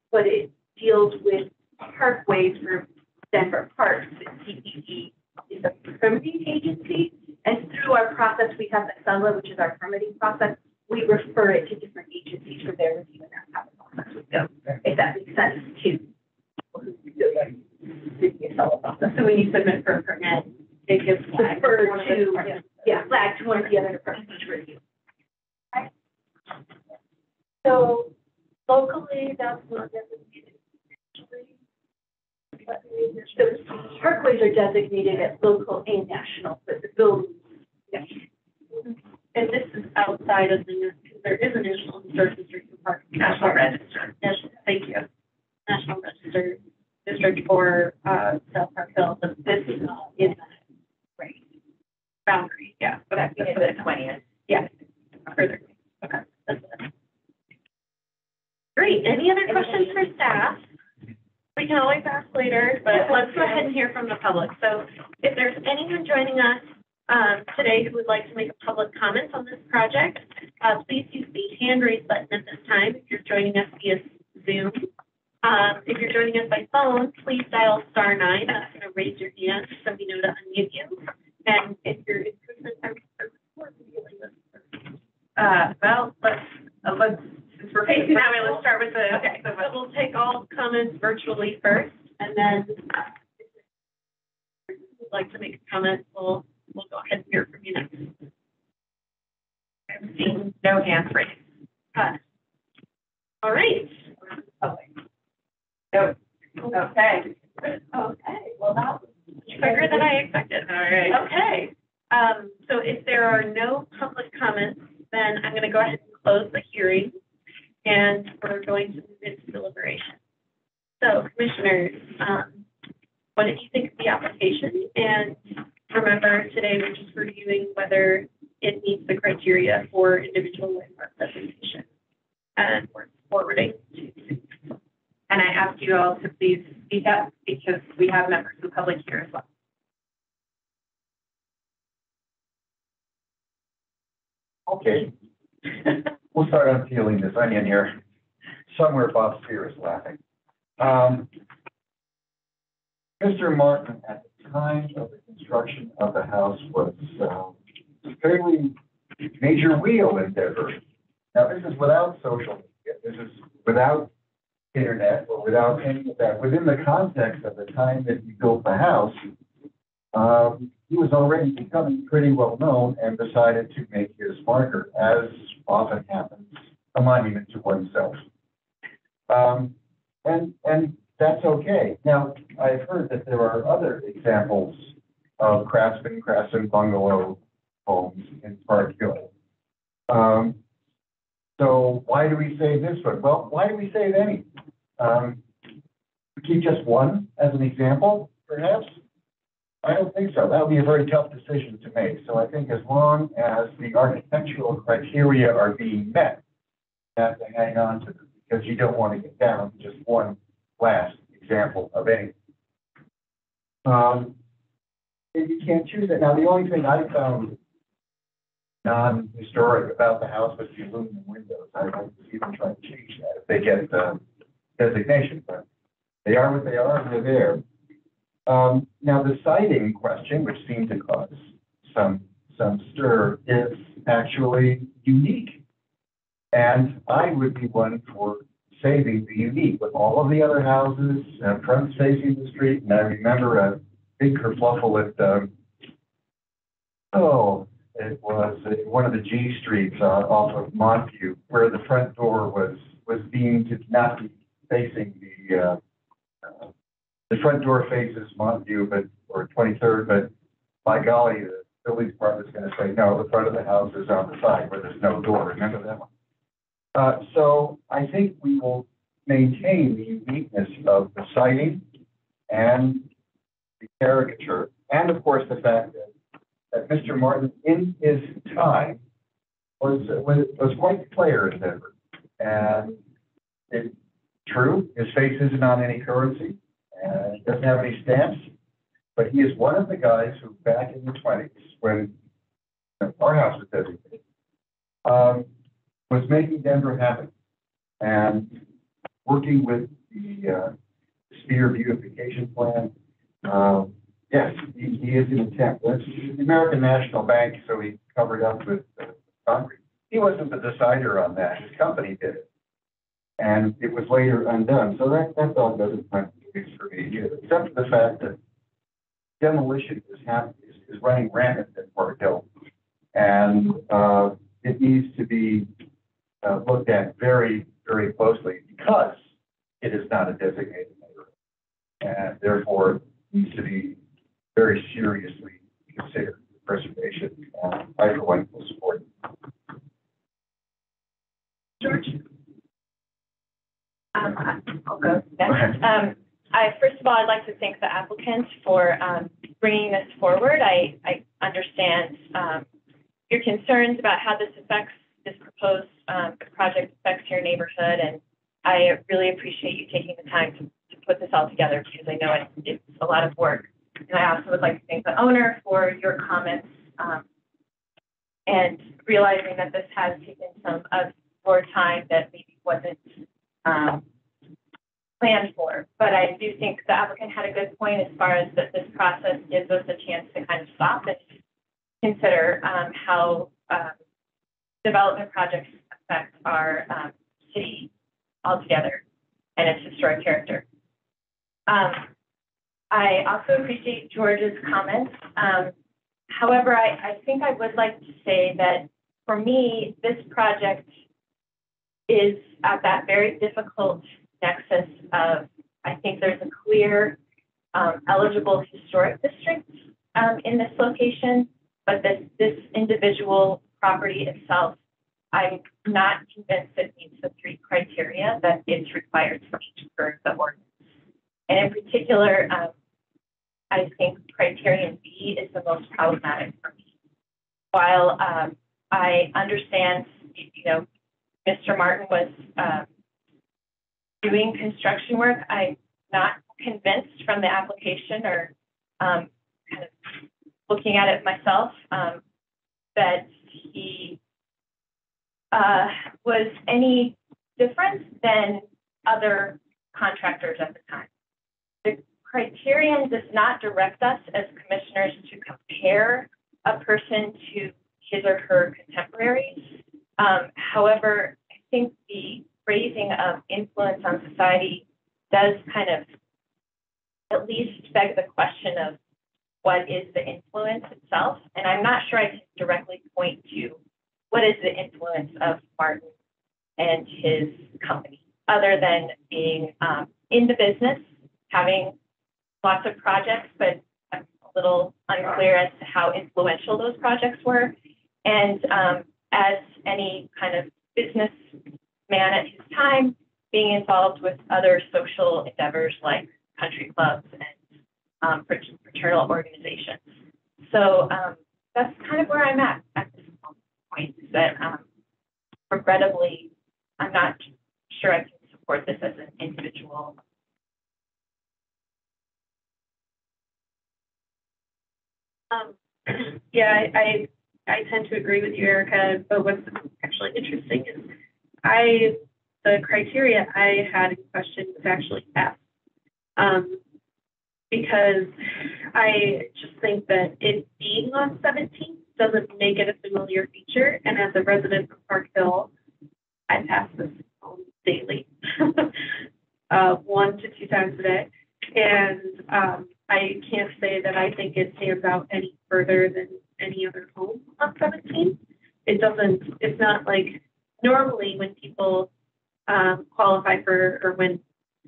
but it deals with parkways for Denver Parks. CPE is a permitting agency. And through our process, we have Excella, which is our permitting process. We refer it to different agencies for their review, and that's how the process would go. If that makes sense to the Excella process. So when you submit for a permit, it gets flagged Refer one of the to, departments. flag to one of the other departments to review. So locally, that's not designated. The parkways are designated as local and national, but the buildings, And this is outside of there is a National Historic District for Park. National Register. Thank you. National Register District for, South Park Hill, but this is not in that boundary, yeah. Okay, it's the 20th. Yeah, further, okay. That's it. Great, any other questions for staff? We can always ask later, but let's go ahead and hear from the public. So if there's anyone joining us today who would like to make a public comment on this project, please use the hand raise button at this time if you're joining us via Zoom. If you're joining us by phone, please dial *9. That's going to raise your hand so we know to unmute you. And if you're in person, since we're facing that way, let's start with the, okay, so we'll take all comments virtually first, and then if you would like to make a comment, we'll go ahead and hear from you next. I'm seeing no hands raised. All right. No. Okay. Okay, well, that was quicker than I expected. All right. Okay, so if there are no public comments, then I'm going to go ahead and close the hearing, and we're going to move into deliberation. So commissioners, what did you think of the application? And remember, today we're just reviewing whether it meets the criteria for individual landmark presentation. And we're forwarding to. And I ask you all to please speak up because we have members of the public here as well. Okay. We'll start unpeeling this onion here. Somewhere Bob Spear is laughing. Mr. Martin, at the time of the construction of the house, was a fairly major wheel endeavor. Now, this is without social media. This is without internet or without any of that. Within the context of the time that he built the house, he was already becoming pretty well known and decided to make his marker, as often happens, a monument to oneself. And that's okay. Now, I've heard that there are other examples of craftsman bungalow homes in Park Hill. So why do we save this one? Well, why do we save any? We keep just one as an example, perhaps? I don't think so. That would be a very tough decision to make. So I think as long as the architectural criteria are being met, you have to hang on to them because you don't want to get down to just one last example of any. You can't choose it. Now, the only thing I found non-historic about the house was the aluminum windows. I'd like to see them try to change that if they get the designation, but they are what they are and they're there. Now, the siding question, which seemed to cause some stir, is actually unique. And I would be one for saving the unique with all of the other houses, front facing the street. And I remember a big kerfluffle at, it was one of the G streets off of Montview, where the front door was deemed to not be facing the front door faces Montview, or 23rd, but by golly, the building department's going to say, no, the front of the house is on the side where there's no door. Remember that one? So I think we will maintain the uniqueness of the siding and the caricature, and of course the fact that Mr. Martin, in his time, was quite the player in Denver. And it's true, his face isn't on any currency, and he doesn't have any stamps, but he is one of the guys who, back in the 20s, when our house was designated, was making Denver happen and working with the Spear Beautification Plan. Yes, he is an attempt. That's the American National Bank, so he covered up with concrete. He wasn't the decider on that. His company did it. And it was later undone. So that dog doesn't find use for me either, except for the fact that demolition is running rampant at Park Hill. And it needs to be looked at very, very closely because it is not a designated neighborhood. And therefore, needs to be very seriously considered for preservation. I, for one, will support it. George? I'll go next. First of all, I'd like to thank the applicant for bringing this forward. I understand your concerns about how this proposed project affects your neighborhood, and I really appreciate you taking the time to put this all together because I know it's a lot of work. And I also would like to thank the owner for your comments and realizing that this has taken some of your time that maybe wasn't planned for. But I do think the applicant had a good point as far as that this process gives us a chance to kind of stop and consider how development projects affect our city altogether and its historic character. I also appreciate George's comments. However, I think I would like to say that for me, this project is at that very difficult nexus of, I think there's a clear eligible historic district in this location, but this individual property itself, I'm not convinced it meets the 3 criteria that it's required to meet for the ordinance. And in particular, I think criterion B is the most problematic for me. While I understand, Mr. Martin was doing construction work, I'm not convinced from the application or kind of looking at it myself that he was any different than other contractors at the time. The criterion does not direct us as commissioners to compare a person to his or her contemporaries. However, I think the phrasing of influence on society does kind of at least beg the question of what is the influence itself. And I'm not sure I can directly point to what is the influence of Martin and his company, other than being in the business, having lots of projects, but I'm a little unclear as to how influential those projects were. And as any kind of businessman at his time, being involved with other social endeavors like country clubs and fraternal organizations. So that's kind of where I'm at this point, is that regrettably, I'm not sure I can support this as an individual. Yeah, I tend to agree with you, Erica, but what's actually interesting is the criteria I had in question was actually F. Because I just think that it being on 17th doesn't make it a familiar feature. And as a resident of Park Hill, I pass this home daily, 1 to 2 times a day. And I can't say that I think it stands out any further than any other home on 17th. It's not like normally when people qualify for, or when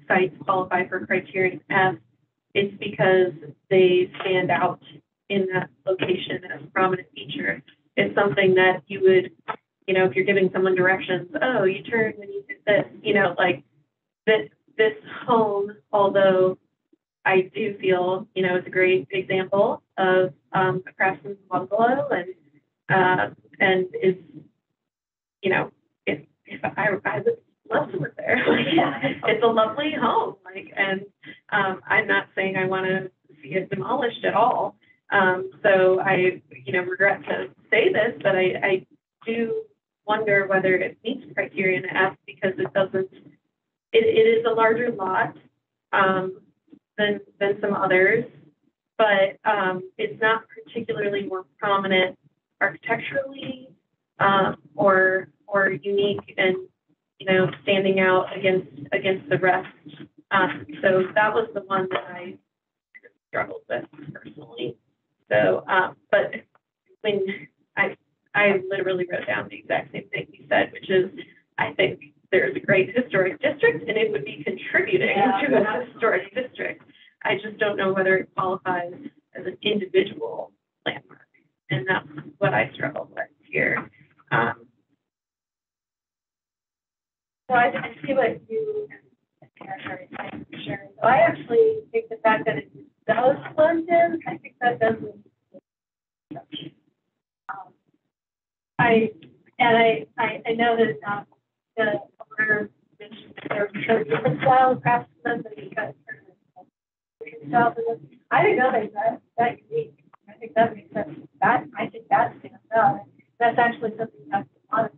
sites qualify for criterion F, it's because they stand out in that location as a prominent feature. It's something that you would, if you're giving someone directions, oh, you turn when you did this, like this home, although I do feel, it's a great example of a craftsman's bungalow and is, if I would love to live there. It's a lovely home, and I'm not saying I want to see it demolished at all. So I, regret to say this, but I do wonder whether it meets criterion F because it doesn't. It is a larger lot than some others, but it's not particularly more prominent architecturally or unique and standing out against the rest. So that was the one that I struggled with personally. So, but when I literally wrote down the exact same thing you said, which is I think there's a great historic district and it would be contributing to a historic district. I just don't know whether it qualifies as an individual landmark, and that's what I struggled with here. So I see what you and Karen are saying, Sharon. So I actually think the fact that it does blend in, I think that doesn't. I know that the owner mentioned there are different style of craftsmen that you got himself. I didn't know that unique. I think that makes sense. I think that stands out. That's actually something that's a lot of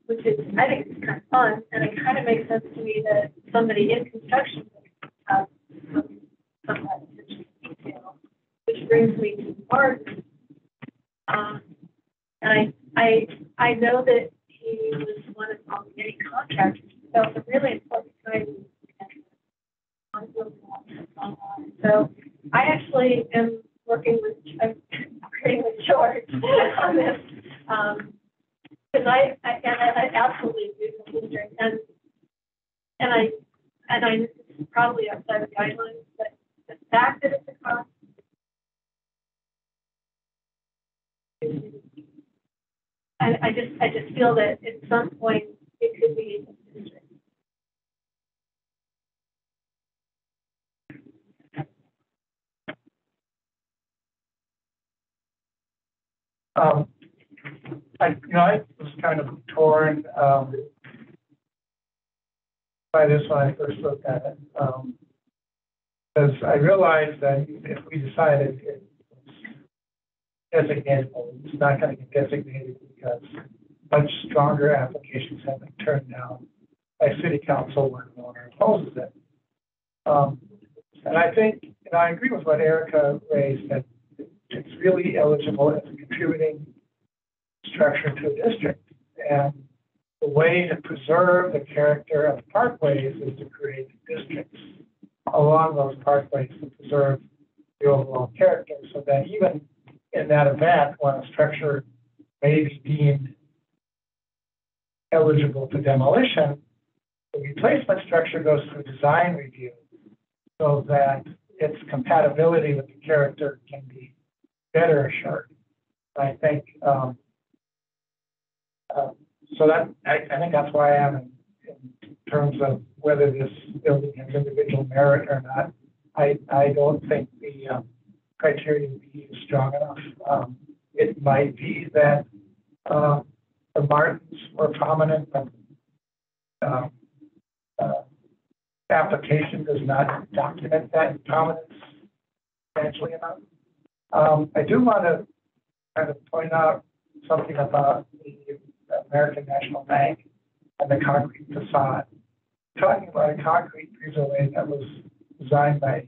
which is, I think it's kind of fun, and it kind of makes sense to me that somebody in construction would have some of that attention to detail, which brings me to Martin. And I know that he was one of many contractors. That was a really important time on building online. So I actually am working with George on this. Because I absolutely agree with history, and I probably outside of guidelines, but the fact that it's a cost, I just feel that at some point it could be a district. I was kind of torn, by this when I first looked at it. Because I realized that if we decided it was designatable, it's not going to get designated because much stronger applications have been turned down by city council when the owner opposes it. And I think, I agree with what Erica raised, that it's really eligible as a contributing structure to a district. And the way to preserve the character of parkways is to create districts along those parkways to preserve the overall character, so that even in that event, when a structure may be deemed eligible for demolition, the replacement structure goes through design review so that its compatibility with the character can be better assured. I think, so that, I think that's why I am in terms of whether this building has individual merit or not. I don't think the criteria B is strong enough. It might be that the Martins were prominent, but application does not document that prominence substantially enough. I do want to kind of point out something about the American National Bank and the concrete facade. Talking about a concrete breezeway that was designed by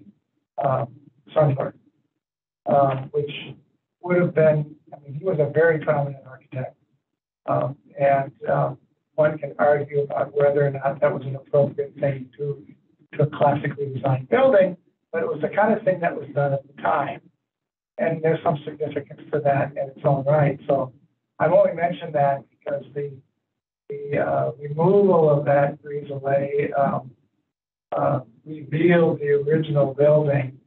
Sundberg, which would have been, he was a very prominent architect. One can argue about whether or not that was an appropriate thing to a classically designed building, but it was the kind of thing that was done at the time. And there's some significance to that in its own right. So I've only mentioned that because the removal of that breezeway revealed the original building.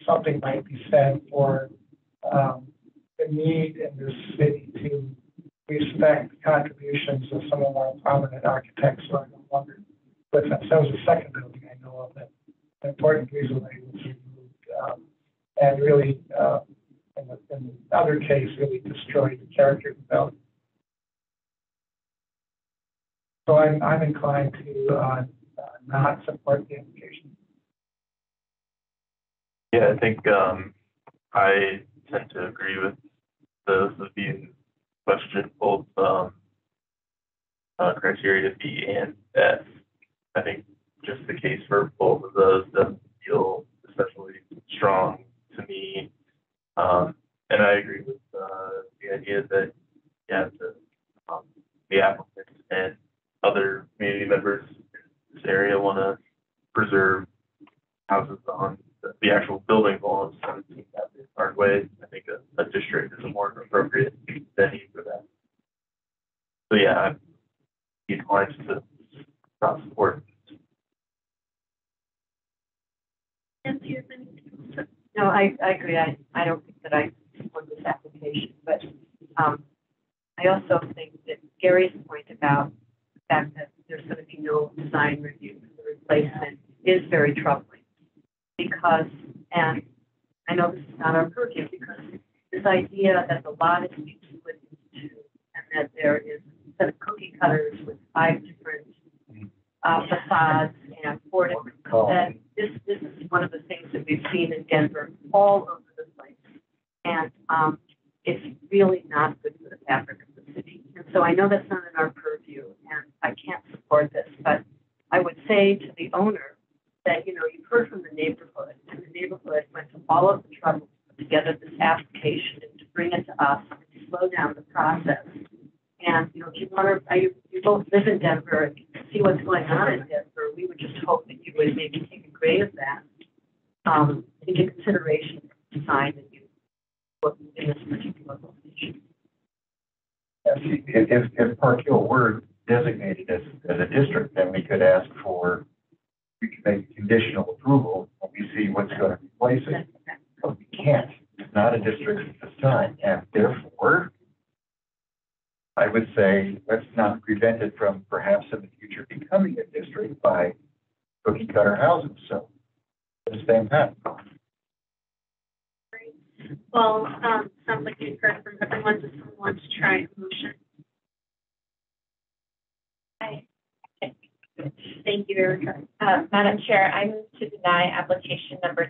Something might be said for the need in this city to respect the contributions of some of our prominent architects who are no longer with us. That was the second building I know of that important breezeway was removed, and really, in the other case, really destroyed the character of the building. So I'm inclined to not support the application. Yeah, I think I tend to agree with those of you question both criteria B and F. I think just the case for both of those doesn't feel especially strong to me. And I agree with the idea that, yeah, the applicants and other community members in this area want to preserve houses on the actual building on 17th Avenue Parkway. I think a district is a more appropriate venue for that. So yeah, I'm inclined to not support. No, I agree. I don't think that I support this application, but I also think that Gary's point about the fact that there's going to be no design review for the replacement is very troubling, because, and I know this is not our purview, because this idea that the lot is being split into two and that there is a set of cookie cutters with 5 different facades and 4 different, and this is one of the things that we've seen in Denver all over the place. And it's really not good for the fabric of the city. And so I know that's not in our purview, and I can't support this, but I would say to the owner that, you've heard from the neighborhood, and the neighborhood went to all of the trouble to put together this application and to bring it to us and to slow down the process. And, if you want to, you both live in Denver and see what's going on in Denver, we would just hope that you would maybe take a grade of that into consideration for the design that you look in this particular location. If Park Hill were designated as a district, then we could make conditional approval when we see what's going to replace it. But we can't. It's not a district at this time, and therefore, I would say let's not prevent it from perhaps in the future becoming a district by cookie cutter houses. So, the same path. Well, sounds like you've heard from everyone. Just Erica? Madam Chair, I move to deny application number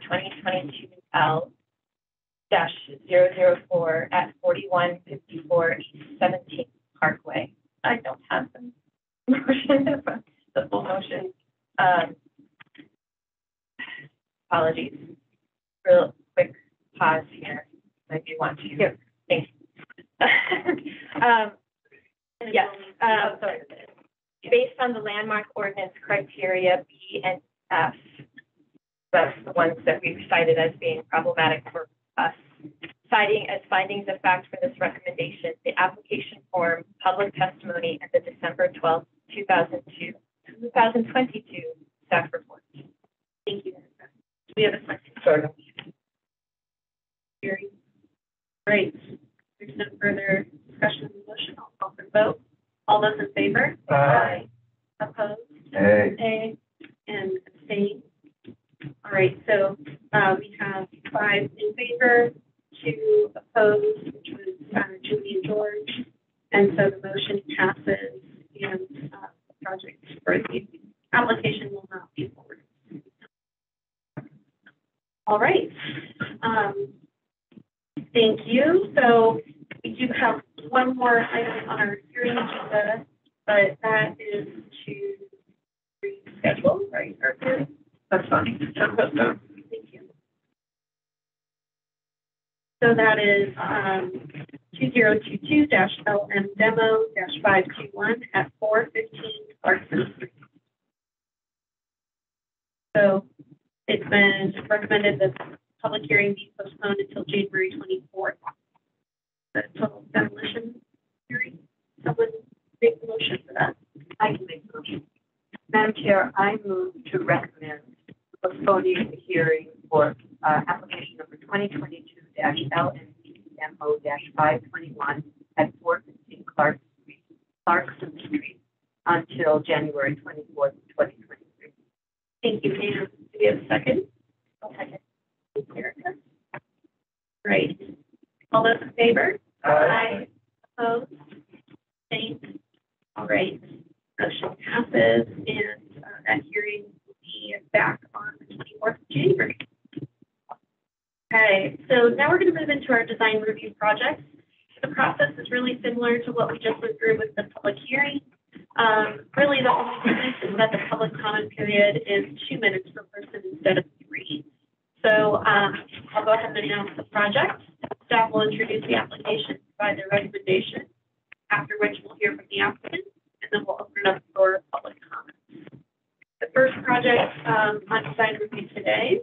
2022L-004 at 4154 East 17th Parkway. I don't have the motion, the full motion. Apologies. Real quick pause here. I do want to. Yep. Thank you. Yes. Sorry. Based on the landmark ordinance criteria B and F, that's the ones that we've cited as being problematic for us. Citing as findings of fact for this recommendation, the application form, public testimony, and the December 12th, 2022 staff report. Thank you. Do we have a second? Second. Hearing. Great. There's no further discussion of the motion. I'll call for the vote. All those in favor? Aye. Opposed? Hey. Nay. And abstain. All right, so we have 5 in favor, 2 opposed, which was Julie and George. And so the motion passes and the project for the application will not be forwarded. All right. Thank you. So we do have one more item on our hearing agenda, but that is to reschedule, right? Or, that's fine. Thank you. So that is 2022-LM Demo-521 at 415 Clarkson Street. So it's been recommended that the public hearing be postponed until January 24th. The total demolition hearing. Someone make the motion for that. I can make the motion. Madam Chair, I move to recommend postponing the hearing for application number 2022-LNDMO-521 at 415 Clarkson Street until January 24th, 2023. Thank you, Pam. Do we have a second? I'll second. Erica. Great. All those in favor? Aye. Opposed? Thanks. All right. Motion passes, and that hearing will be back on the 24th of January. Okay, so now we're going to move into our design review project. The process is really similar to what we just went through with the public hearing. Really, the only difference is that the public comment period is 2 minutes per person instead of 3. So I'll go ahead and announce the project. Staff will introduce the application, provide their recommendation, after which we'll hear from the applicant, and then we'll open it up for public comments. The first project on design review today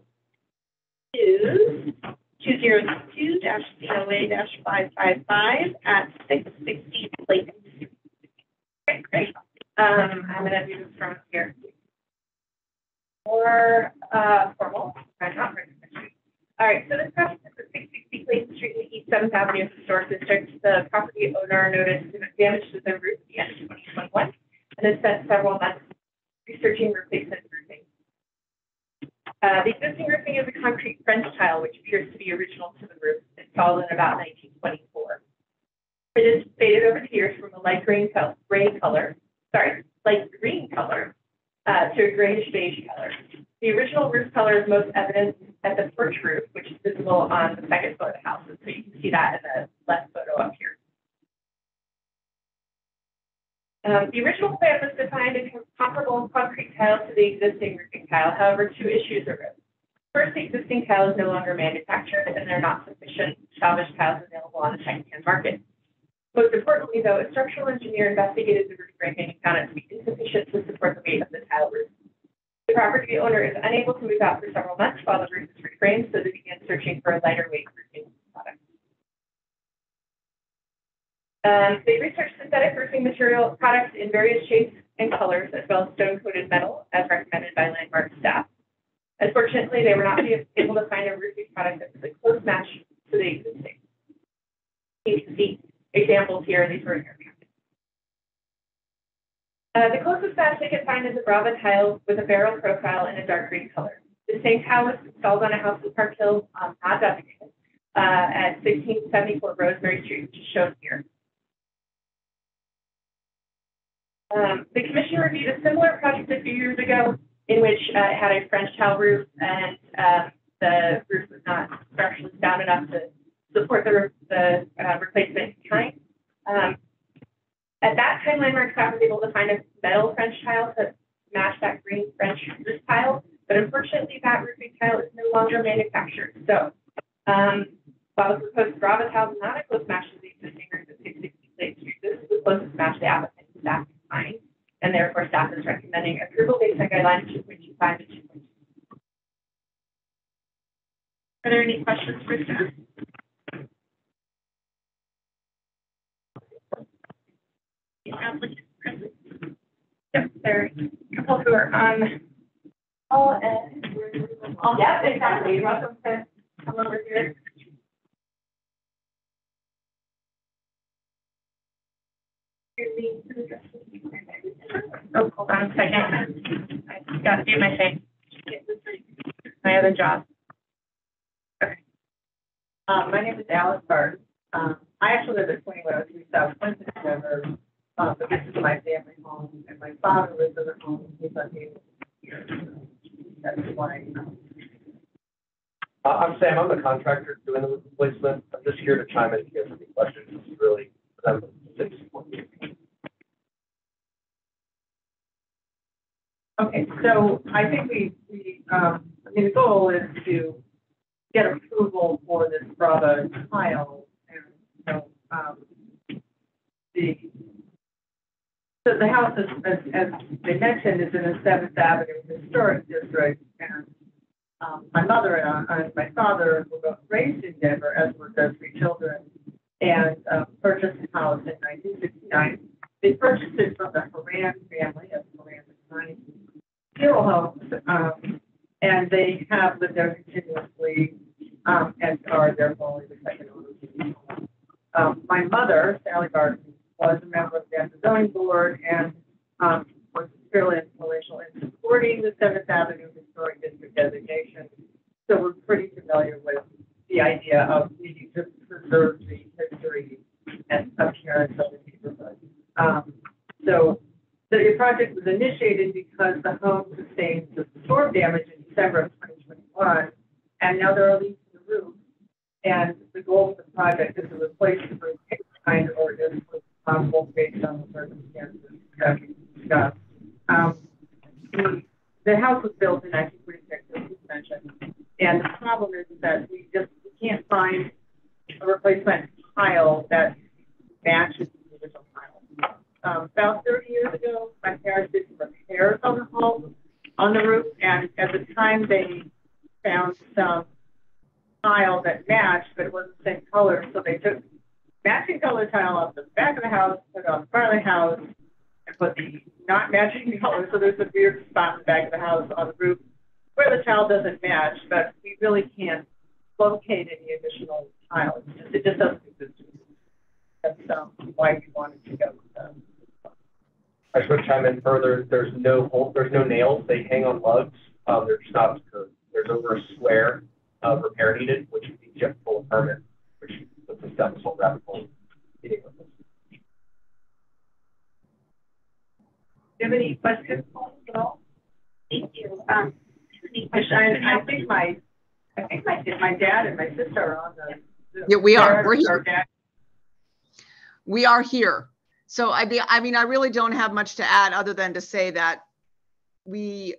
is 2022-COA-555 at 660 Clayton Street. Okay, great. I'm going to do this from here. More formal, not very special. All right, so this project is at 660 Clayton Street in the East 7th Avenue Historic District. The property owner noticed damage to the roof at the end of 2021 and has spent several months researching replacement roofing. The existing roofing is a concrete French tile, which appears to be original to the roof, installed in about 1924. It is faded over the years from a light green color to a grayish beige color. The original roof color is most evident at the perch roof, which is visible on the second floor of the house. So you can see that in the left photo up here. The original plan was designed a comparable concrete tile to the existing roofing tile. However, 2 issues arose. First, the existing tile is no longer manufactured, and there are not sufficient salvage tiles available on the secondhand market. Most importantly, though, a structural engineer investigated the roof framing and found it to be insufficient to support the weight of the tile roof. The property owner is unable to move out for several months while the roof is reframed, so they began searching for a lighter weight roofing product. They researched synthetic roofing material products in various shapes and colors, as well as stone-coated metal, as recommended by Landmark staff. Unfortunately, they were not able to find a roofing product that was a close match to the existing. You can see examples here. These were in your packet. The closest match they could find is a Brava tile with a barrel profile in a dark green color. The same tile was installed on a house in Park Hill, not designated, at 1674 Rosemary Street, which is shown here. The commission reviewed a similar project a few years ago in which it had a French tile roof, and the roof was not structurally sound enough to support the replacement in kind. At that time, Landmark staff was able to find a metal French tile to match that green French roof tile, but unfortunately, that roofing tile is no longer manufactured. So, while the proposed Brava tile is not a close match to the existing roof at 660 Lake Street, this is the closest match the applicant staff can find, and therefore staff is recommending approval based on guidelines 2.25 and 2.2. Are there any questions for staff? Yep, there are a couple who are on. Oh, yeah, exactly. You're welcome to come over here. Oh, hold on a second. I got to do my thing. My other job. Okay. My name is Alice Barton. I actually live at 2103 South Clinton, Denver. But this is my family home, and my father lives in the home. He's unable here. That's why. I'm Sam. I'm the contractor doing the replacement. I'm just here to chime in if you have any questions. This is really Okay, so I think I mean, the goal is to get approval for this Brava tile, and so the house is, as they mentioned, is in the 7th Avenue Historic District, and my mother and my father were both raised in Denver, as were their 3 children, and purchased the house in 1969. They purchased it from the Horan family of Horan and funeral homes, and they have lived there continuously, and are therefore the second owners. My mother, Sally Barton, was a member of the zoning board and was fairly influential in supporting the 7th Avenue Historic District designation. So we're pretty familiar with the idea of needing to preserve the history and appearance of the neighborhood. So the project was initiated because the home sustained the storm damage in December of 2021, and now there are leaks in the roof. And the goal of the project is to replace the roof kind or as possible based on the circumstances that we discussed. The house was built in 1946, as you mentioned, and the problem is that we can't find a replacement tile that matches the original tile. About 30 years ago, my parents did some repairs on the home, on the roof, and at the time they found some tile that matched, but it wasn't the same color, so they took matching color tile off the back of the house, put it on the front of the house, and put the not matching color, so there's a weird spot in the back of the house on the roof where the tile doesn't match, but we really can't locate any additional tile. It just doesn't exist. That's why we wanted to go with them. I just want to chime in further. There's no nails. They hang on lugs. They're just not good. There's over a square of repair needed, which would be just full of permit, which puts us down this whole rabbit hole. Do you have any questions at all? Thank you. I think my dad and my sister are on the. Yeah, we are. We're here. We are here. So I mean, I really don't have much to add other than to say that we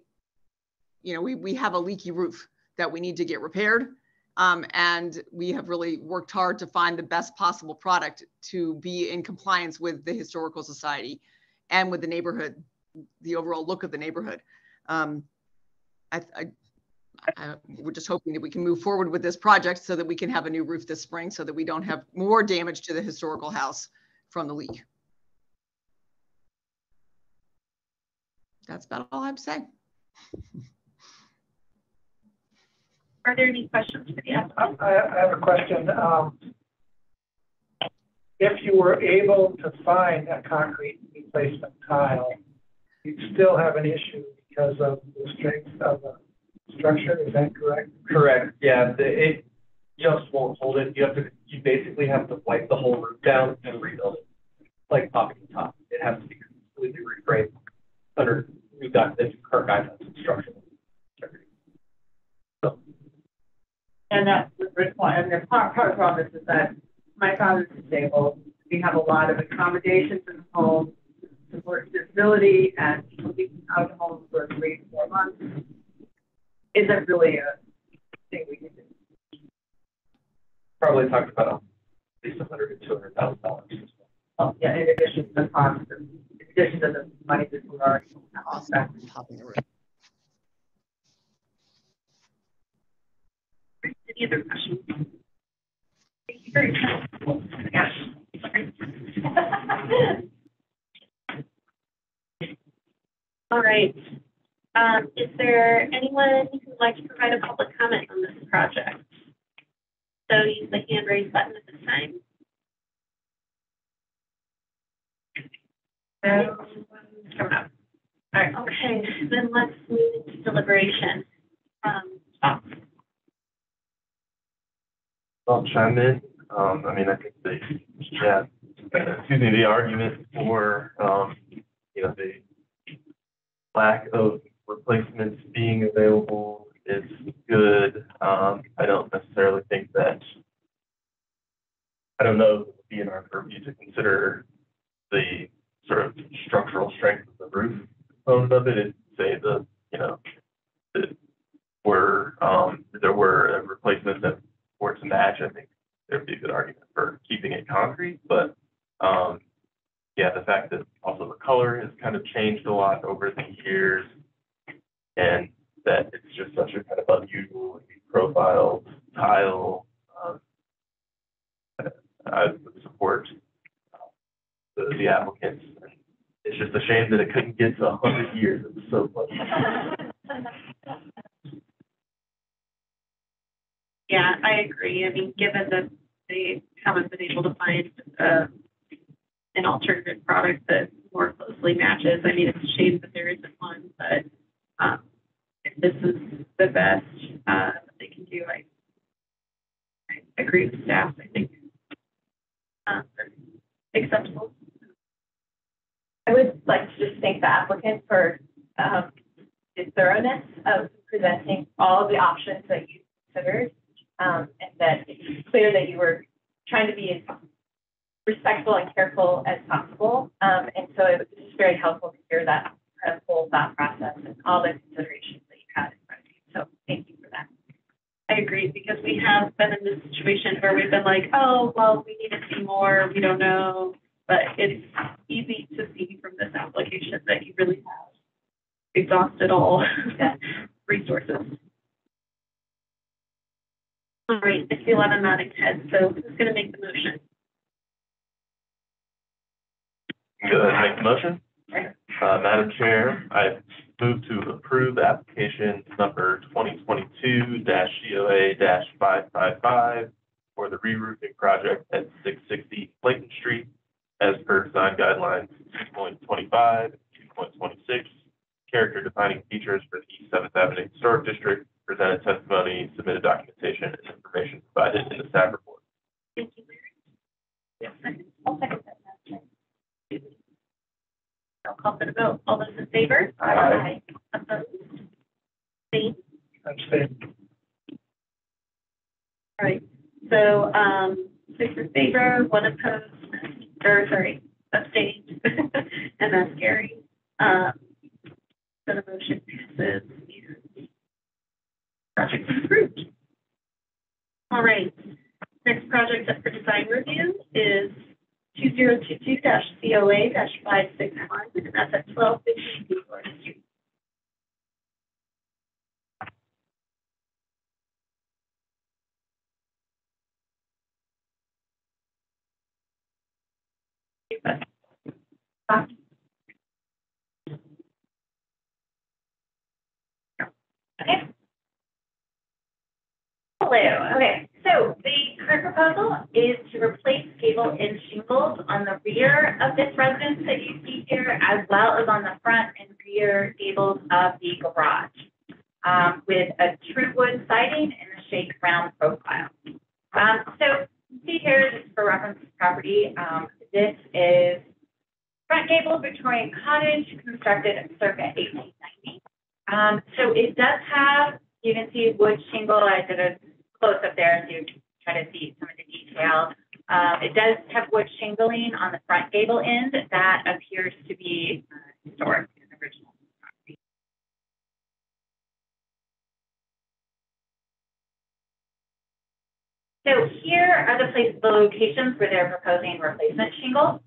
have a leaky roof that we need to get repaired. And we have really worked hard to find the best possible product to be in compliance with the Historical Society and with the neighborhood, the overall look of the neighborhood. We're just hoping that we can move forward with this project so that we can have a new roof this spring so that we don't have more damage to the historical house from the leak. That's about all I have to say. Are there any questions for the applicant? I have a question. If you were able to find a concrete replacement tile, you'd still have an issue because of the strength of the structure. Is that correct? Correct. Yeah. It just won't hold it. You basically have to wipe the whole roof down and rebuild it, like top to top. It has to be completely rebuilt. frame under new current guidelines of structural integrity. So, And that's the first one, and the part of this is that my father's disabled. We have a lot of accommodations in the home, support disability, and leaving out of home for 3 to 4 months isn't really a thing we can do. probably talked about at least $100,000 to $200,000. Yeah, in addition to the cost, in addition to the money that we're already back. Any other questions? Thank you very much. Gosh, sorry. All right. Is there anyone who would like to provide a public comment on this project? So use the hand raise button at this time. Coming up. All right. Okay. Then let's move into deliberation. I'll chime in. I mean, I think the argument for, the lack of replacements being available is good. I don't necessarily think that, I don't know, it would be in our purview to consider the sort of structural strength of the roof component of it and say that, there were replacements that were to match. I think there'd be a good argument for keeping it concrete, but the fact that also the color has kind of changed a lot over the years and that it's just such a kind of unusual profile tile, I would support the applicants. It's just a shame that it couldn't get to 100 years. It was so close. Yeah, I agree. I mean, given that they haven't been able to find an alternative product that more closely matches, I mean, it's a shame that there isn't one, but if this is the best that they can do, I agree with staff. I think acceptable. I would like to just thank the applicant for the thoroughness of presenting all of the options that you considered, and that it's clear that you were trying to be as respectful and careful as possible. And so it was just very helpful to hear that whole thought process and all the considerations that you had in front of you. So thank you for that. I agree, because we have been in this situation where we've been like, oh, well, we need to see more, we don't know. But it's easy to see from this application that you really have exhausted all resources. All right, I see a lot of nodding heads, so who's going to make the motion? Go ahead and make the motion. Madam Chair, I move to approve application number 2022-COA-555 for the re-roofing project at 660 Clayton Street as per design guidelines 2.25, 2.26, character defining features for the East 7th Avenue Historic District, presented testimony, submitted documentation, and information provided in the staff report. Thank you, Larry. I'll second that. I'll call for the vote. All those in favor? Aye. Opposed? Abstained? Abstain. All right. So 6 in favor, 1 opposed, abstained, and that's Gary. So the motion passes. Project is approved. All right. Next project up for design review is 2022-COA-561, and that's at 1250 Florida Street. Okay. Hello. Okay. So the current proposal is to replace gable and shingles on the rear of this residence that you see here, as well as on the front and rear gables of the garage, with a true wood siding and a shake round profile. So you see here, just for reference property, this is Front gable Victorian cottage constructed circa 1890. So it does have, you can see wood shingle. I did a close up there so you can try to see some of the detail. It does have wood shingling on the front gable end. That appears to be historic and original. So here are the locations where they're proposing replacement shingle.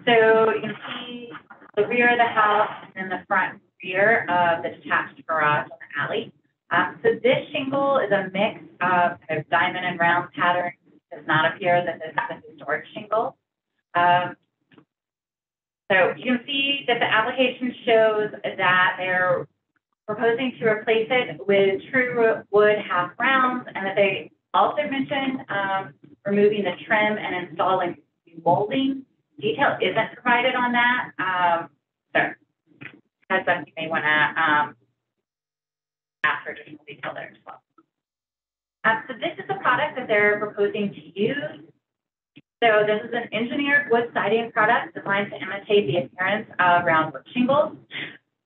So you can see the rear of the house and the front rear of the detached garage on the alley. So this shingle is a mix of kind of diamond and round pattern. It does not appear that this is a historic shingle. So you can see that the application shows that they're proposing to replace it with true wood half rounds, and that they also mention removing the trim and installing molding. Detail isn't provided on that. So that's something you may want to ask for additional detail there as well. So this is the product that they're proposing to use. So this is an engineered wood siding product designed to imitate the appearance of round wood shingles.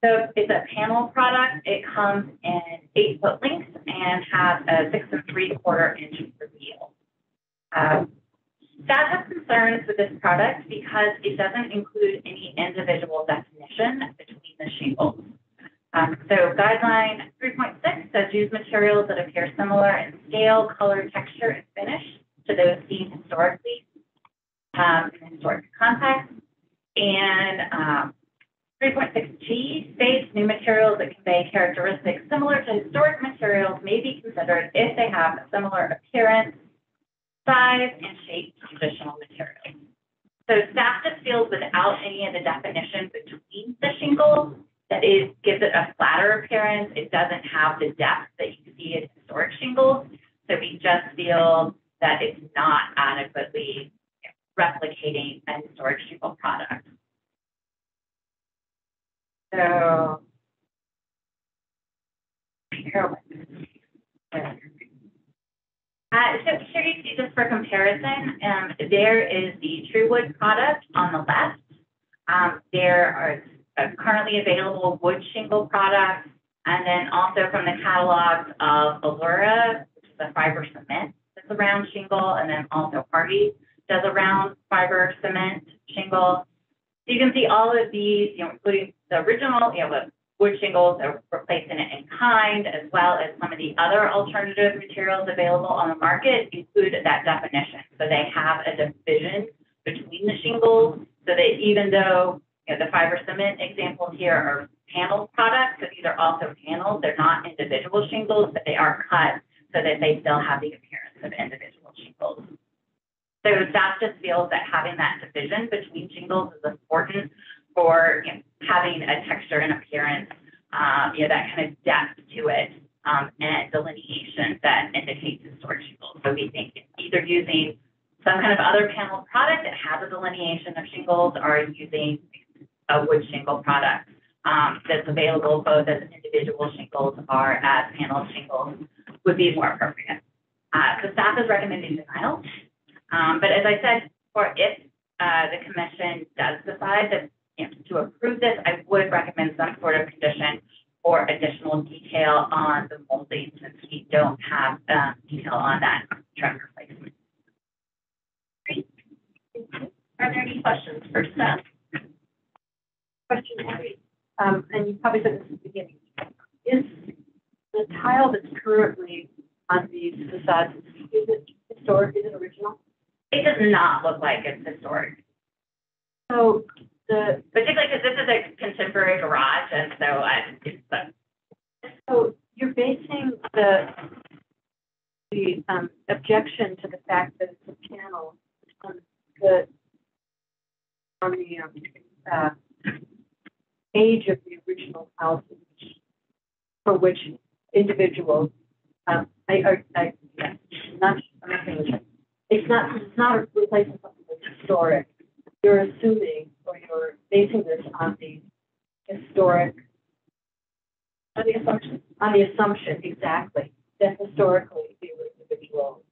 So it's a panel product. It comes in 8-foot lengths and has a 6 3/4 inch reveal. Staff has concerns with this product because it doesn't include any individual definition between the shingles. So guideline 3.6 says use materials that appear similar in scale, color, texture, and finish to those seen historically in historic context. And 3.6G states new materials that convey characteristics similar to historic materials may be considered if they have a similar appearance, size, and shape to traditional materials. So staff just feels without any of the definition between the shingles that it gives it a flatter appearance. It doesn't have the depth that you see in historic shingles. So we just feel that it's not adequately replicating a historic shingle product. So here you see, just for comparison, there is the True Wood product on the left. There are currently available wood shingle products, and then also from the catalogs of Allura, which is a fiber cement that's a round shingle, and then also Hardy does a round fiber cement shingle. So you can see all of these, including the original, the wood shingles are replacing it in kind, as well as some of the other alternative materials available on the market include that definition. So they have a division between the shingles, so that even though the fiber cement examples here are panel products, so these are also panels, they're not individual shingles, but they are cut so that they still have the appearance of individual shingles. So staff just feels that having that division between shingles is important for having a texture and appearance, that kind of depth to it, and delineation that indicates historic shingles. So we think either using some kind of other panel product that has a delineation of shingles, or using a wood shingle product that's available both as individual shingles or as panel shingles would be more appropriate. So staff is recommending denial. But as I said, if the commission does decide that to approve this, I would recommend some sort of condition or additional detail on the molding, since we don't have detail on that trim replacement. Great. Are there any questions for staff? Question, and you probably said this at the beginning. Is the tile that's currently on these facades, is it historic, is it original? It does not look like it's historic. So particularly because this is a contemporary garage, and so so you're basing the objection to the fact that it's a panel on the age of the original house, for which individuals, I'm not saying it's not replacing something that's historic. You're assuming, or you're basing this on the historic, on the assumption, exactly, that historically they were individuals.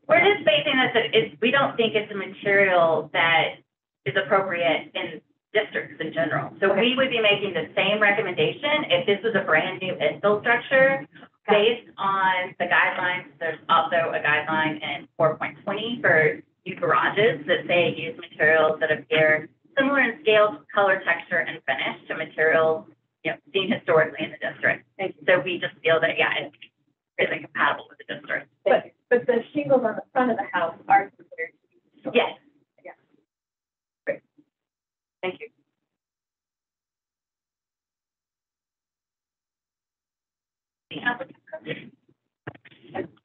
we're just basing this. We don't think it's a material that is appropriate in districts in general. So we would be making the same recommendation if this was a brand new infill structure based on the guidelines. There's also a guideline in 4.20 for new garages that say use materials that appear similar in scale, color, texture, and finish to materials, you know, seen historically in the district. So we just feel that, yeah, it's really compatible with the district. But the shingles on the front of the house are considered to be historic. Yes. Yeah. Great. Thank you. The applicant.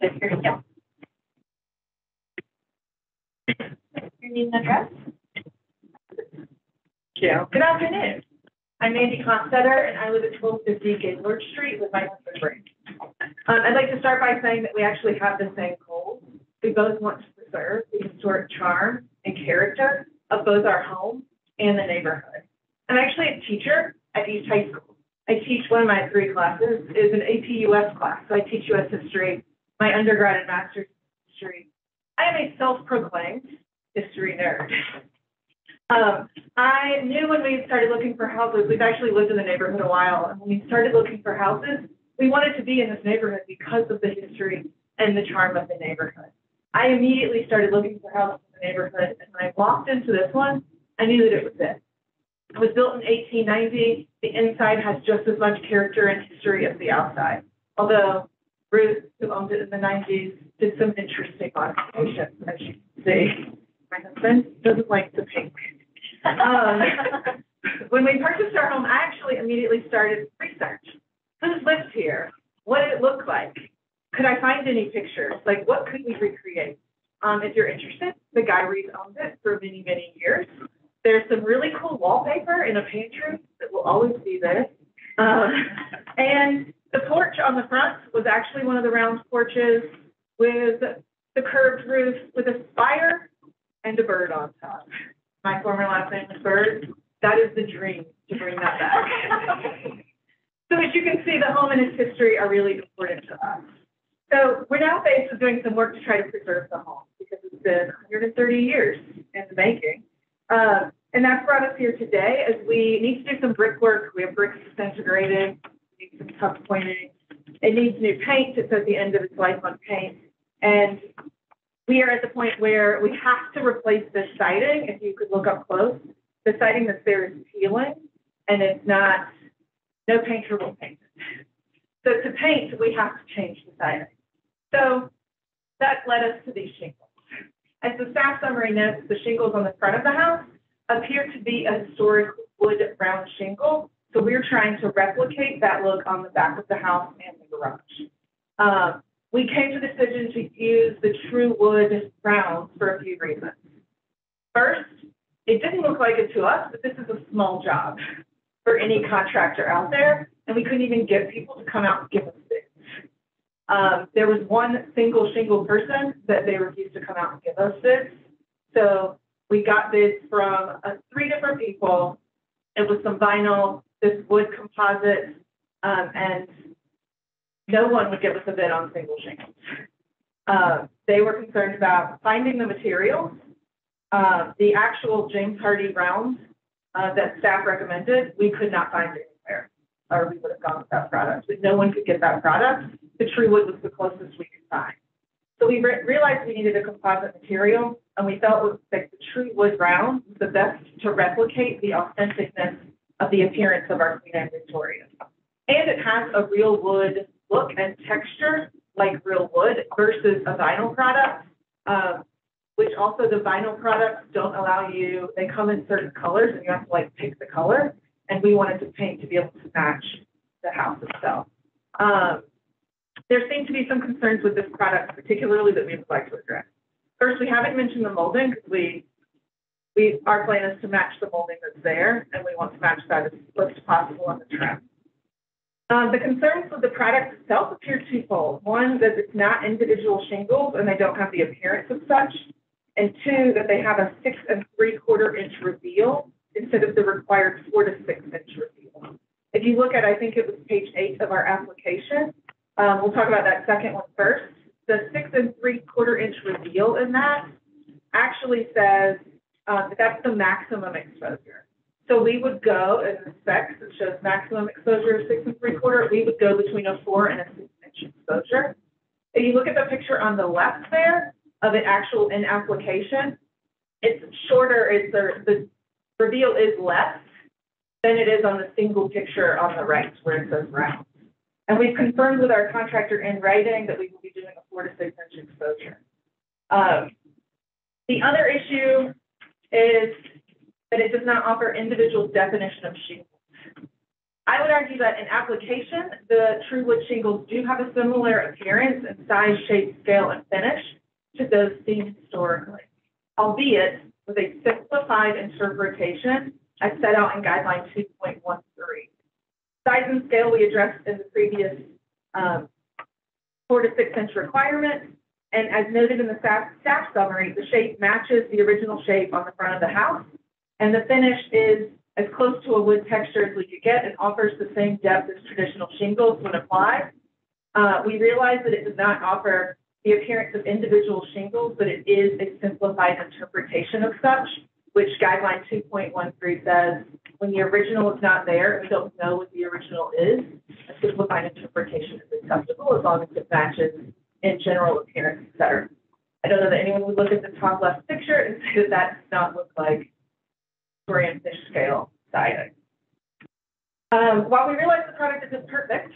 Here we go. Your name and address? Good afternoon. I'm Mandy Constetter, and I live at 1250 Gaylord Street with my husband, Brent. I'd like to start by saying that we actually have the same goals. We both want to preserve the historic charm and character of both our home and the neighborhood. I'm actually a teacher at East High School. I teach one of my 3 classes is an AP US class, so I teach US history, my undergrad and master's history. I am a self-proclaimed history nerd. I knew when we started looking for houses, we've actually lived in the neighborhood a while, and when we started looking for houses, we wanted to be in this neighborhood because of the history and the charm of the neighborhood. I immediately started looking for houses in the neighborhood, and when I walked into this one, I knew that it was it. It was built in 1890. The inside has just as much character and history as the outside, although Ruth, who owned it in the 90s, did some interesting modifications, as you can see. My husband doesn't like the pink. When we purchased our home, I actually immediately started research. Who's lived here? What did it look like? Could I find any pictures? Like, what could we recreate? If you're interested, the guy Reed owned it for many, many years. There's some really cool wallpaper in a pantry that will always be there. And the porch on the front was actually one of the round porches with the curved roof with a spire and a bird on top. My former last name is Bird. That is the dream, to bring that back. So as you can see, the home and its history are really important to us. So we're now faced with doing some work to try to preserve the home because it's been 130 years in the making. And that's brought us here today as we need to do some brickwork. We have bricks disintegrated, we need some tuck pointing. It needs new paint. It's at the end of its life on paint. And we are at the point where we have to replace this siding. If you could look up close, the siding that's there is peeling and it's not, no painter will paint it. So to paint, we have to change the siding. So that led us to these shingles. As the staff summary notes, the shingles on the front of the house appear to be a historic wood round shingle. So we're trying to replicate that look on the back of the house and the garage. We came to the decision to use the true wood rounds for a few reasons. First, it didn't look like it to us, but this is a small job for any contractor out there, and we couldn't even get people to come out and give us bids. There was one single shingle person that they refused to come out and give us bids. So we got bids from 3 different people. It was some vinyl, this wood composite, and no one would give us a bid on single shingles. They were concerned about finding the materials. The actual James Hardy rounds that staff recommended, we could not find anywhere, or we would have gone with that product. But no one could get that product. The tree wood was the closest we could find. So we realized we needed a composite material, and we felt that the tree wood round was the best to replicate the authenticness of the appearance of our Queen Anne Victoria. And it has a real wood look and texture like real wood versus a vinyl product, which also the vinyl products don't allow you, they come in certain colors and you have to like pick the color. And we wanted to paint to be able to match the house itself. There seem to be some concerns with this product, particularly that we would like to address. First, we haven't mentioned the molding because our plan is to match the molding that's there, and we want to match that as close as possible on the trim. The concerns with the product itself appear twofold. One, that it's not individual shingles and they don't have the appearance of such. And 2, that they have a 6 3/4 inch reveal instead of the required 4 to 6 inch reveal. If you look at, I think it was page 8 of our application, we'll talk about that second one first. The 6 3/4 inch reveal in that actually says That's the maximum exposure. So we would go, in the specs, it shows maximum exposure of 6 3/4. We would go between a 4 and a 6 inch exposure. If you look at the picture on the left there of it actual in application, it's shorter, the reveal is less than it is on the single picture on the right where it says round. And we've confirmed with our contractor in writing that we will be doing a 4 to 6 inch exposure. The other issue is that it does not offer individual definition of shingles. I would argue that in application, the true wood shingles do have a similar appearance in size, shape, scale, and finish to those seen historically, albeit with a simplified interpretation as set out in guideline 2.13. Size and scale we addressed in the previous 4 to 6 inch requirement. And as noted in the staff summary, the shape matches the original shape on the front of the house. And the finish is as close to a wood texture as we could get and offers the same depth as traditional shingles when applied. We realize that it does not offer the appearance of individual shingles, but it is a simplified interpretation of such, which guideline 2.13 says when the original is not there, we don't know what the original is. A simplified interpretation is acceptable as long as it matches in general appearance, et cetera. I don't know that anyone would look at the top left picture and say that that does not look like Victorian fish scale siding. While we realize the product isn't perfect,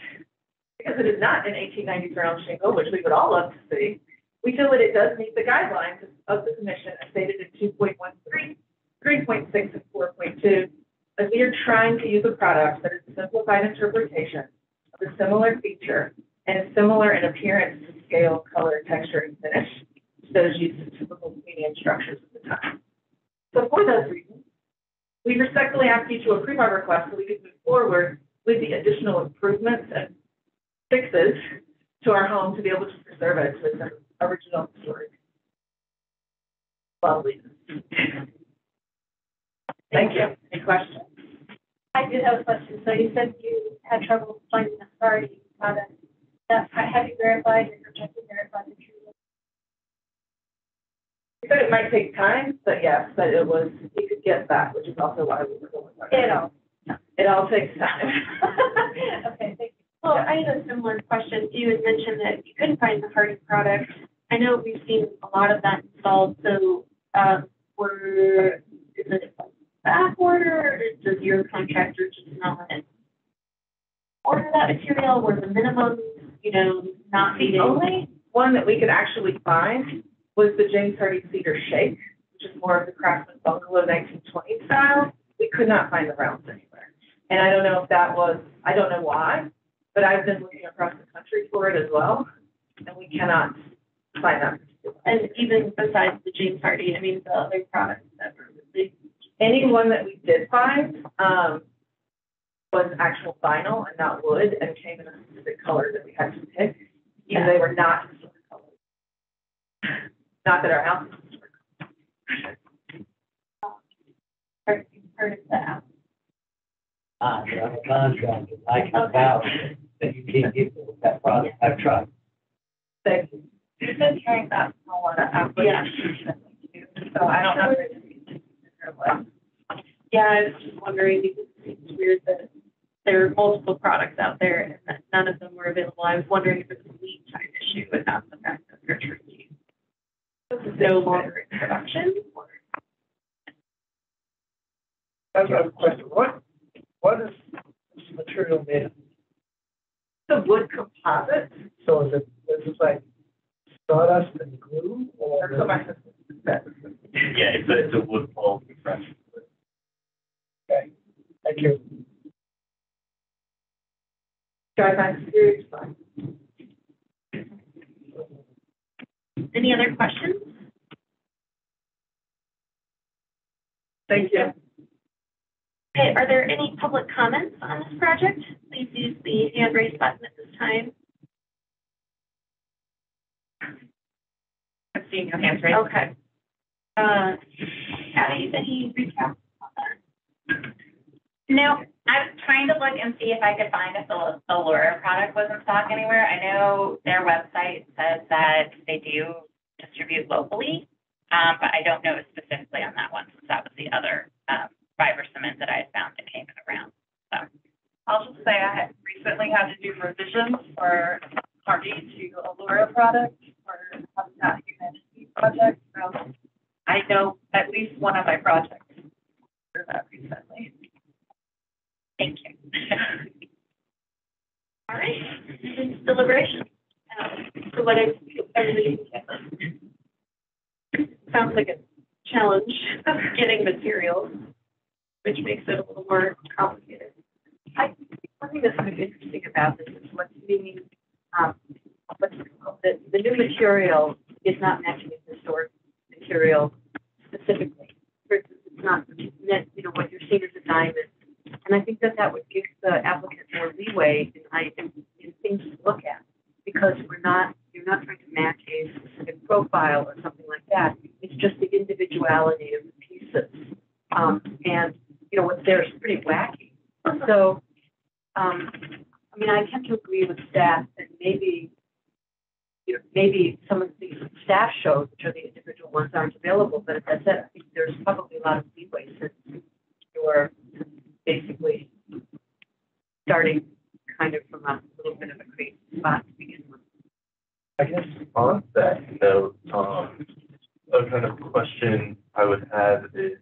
because it is not an 1890s round shingle, which we would all love to see, we feel that it does meet the guidelines of the commission as stated in 2.13, 3.6, and 4.2, as we are trying to use a product that is a simplified interpretation of a similar feature and is similar in appearance to scale, color, texture, and finish to those used in typical median structures at the time. So for those reasons, we respectfully ask you to approve our request so we can move forward with the additional improvements and fixes to our home to be able to preserve it with the original historic loveliness. Thank you. Any questions? I did have a question. So you said you had trouble finding the authority product. Have you verified or checked to verify the true? We said it might take time, but yes, but it was, you could get that, which is also why we were going with it. It all takes time. Okay, thank you. Well, I had a similar question. You had mentioned that you couldn't find the Hardy product. I know we've seen a lot of that installed, so is it back order, or does your contractor just not order that material? Were the minimums, not The meeting? only one that we could actually find was the James Hardy Cedar Shake, which is more of the Craftsman Bungalow 1920s style. We could not find the rounds anywhere. And I don't know if that was, I don't know why, but I've been looking across the country for it as well, and we cannot find that. And even besides the James Hardy, I mean, the other products that were really. Any one that we did find was actual vinyl and not wood, and came in a specific color that we had to pick. And they were not historic colors. Not that our house is historic. Heard of that. I'm a contractor. I can vouch that you can't get that product. I've tried. Thank you. You've been hearing that from a lot of applications. So I don't know. Yeah, I was just wondering, because it seems weird that there are multiple products out there and that none of them were available. I was wondering if it's a lead time issue and not the fact that they're tricky. No longer in production. I have a question. What is this material made of? The wood composite. So is it like sawdust and glue or? That's what my husband said. Yeah, it's a wood pulp compression. Okay, thank you. Guys, I'm serious. Any other questions? Thank you. Okay, are there any public comments on this project? Please use the hand raise button at this time. I've seen your hands raised. Okay. Abby, any recap on that? No, I was trying to look and see if I could find if the Allura product was in stock anywhere. I know their website says that they do distribute locally, but I don't know specifically specifically on that one, since that was the other fiber cement that I had found that came in around. So I'll just say I had recently had to do revisions for party to Allura product for Habitat Humanity project. So I know at least one of my projects for that recently. thank you. All right, deliberation. So what is everybody? Sounds like a challenge of getting materials, which makes it a little more complicated. I think one thing that's kind of interesting about this is what's being, the new material is not matching a historic material specifically. For instance, it's not meant, what you're seeing is a diamond. And I think that that would give the applicant more leeway in things to look at, because you're not trying to match a specific profile or something like that. It's just the individuality of the pieces. And, what's there is pretty wacky. So, I tend to agree with staff that maybe some of the staff shows, which are the individual ones, aren't available. But as I said, I think there's probably a lot of leeway since you're basically starting kind of from a little bit of a crazy spot to begin with. I guess on that note, a kind of question I would have is,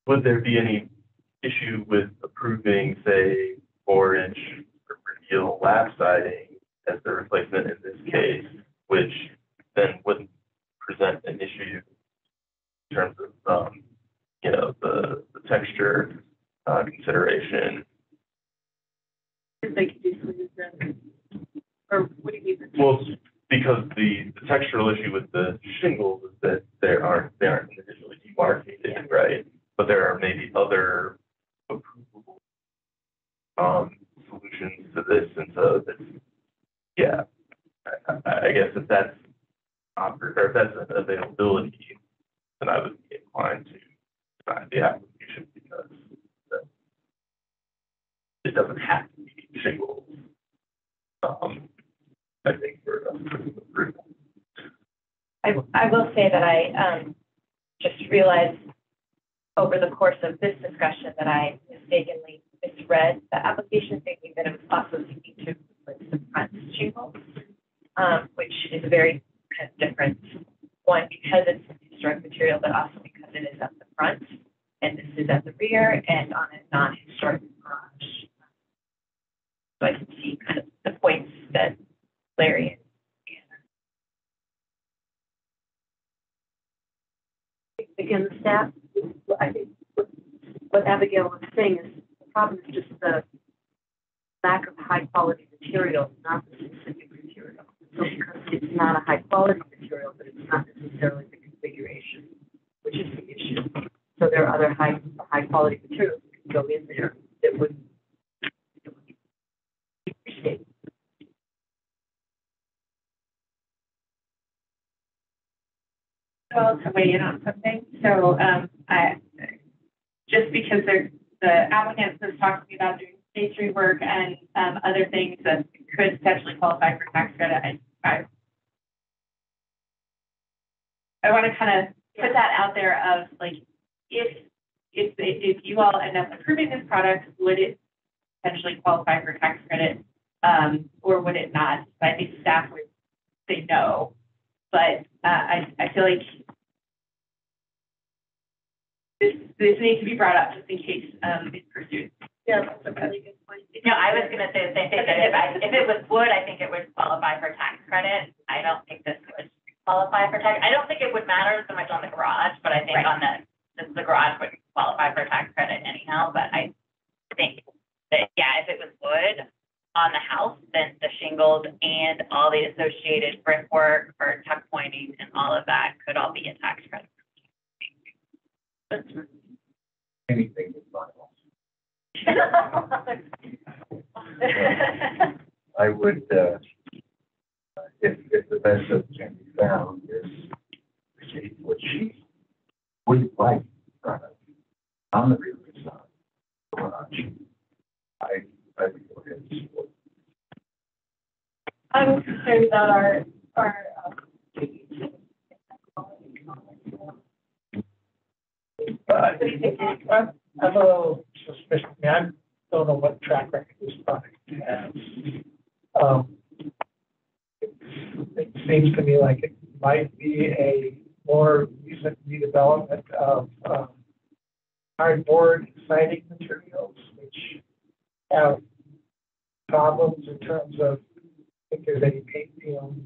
would there be any issue with approving, say, 4-inch radial lap siding as the replacement in this case, which then wouldn't present an issue in terms of, the texture consideration? Or what do you mean? Well, because the textural issue with the shingles is that they aren't individually demarcated, right? But there are maybe other approvable solutions to this, and so that's, yeah, I guess if that's offered, or if that's an availability, then I would be inclined to sign the application, because it doesn't have to be shingles. I think for approval. I will say that I just realized over the course of this discussion that I mistakenly misread the application, thinking that it was also seeking to replace the front shingles, which is a very kind of different one, because it's historic material, but also because it is at the front and this is at the rear and on a non-historic garage. So I can see kind of the points that Larry and Again, the staff, I think what Abigail was saying is the problem is just the lack of high quality material, not the specific material. So because it's not a high quality material, but it's not necessarily the configuration, which is the issue. So there are other high quality materials that can go in there that would appreciate. Well, to weigh in on something. So, just because the applicant was talking to me about doing masonry work and other things that could potentially qualify for tax credit, I want to kind of put that out there of like, if you all end up approving this product, would it potentially qualify for tax credit, or would it not? I think staff would say no, but I feel like this needs to be brought up just in case it's pursued. Yeah, that's a really good point. No, I was going to say the same thing, that if it was wood, I think it would qualify for tax credit. I don't think this would qualify for tax. I don't think it would matter so much on the garage, but I think on the garage would qualify for tax credit anyhow. But I think that, yeah, if it was wood on the house, then the shingles and all the associated brickwork or tuck pointing and all of that could all be a tax credit. Anything is vinyl. I would, if the best that can be found is what she would like on the rear side garage, I would go ahead and support. I'm concerned about our I'm a little suspicious. I mean, I don't know what track record this product has. It seems to me like it might be a more recent redevelopment of hardboard siding materials, which have problems in terms of if there's any paint,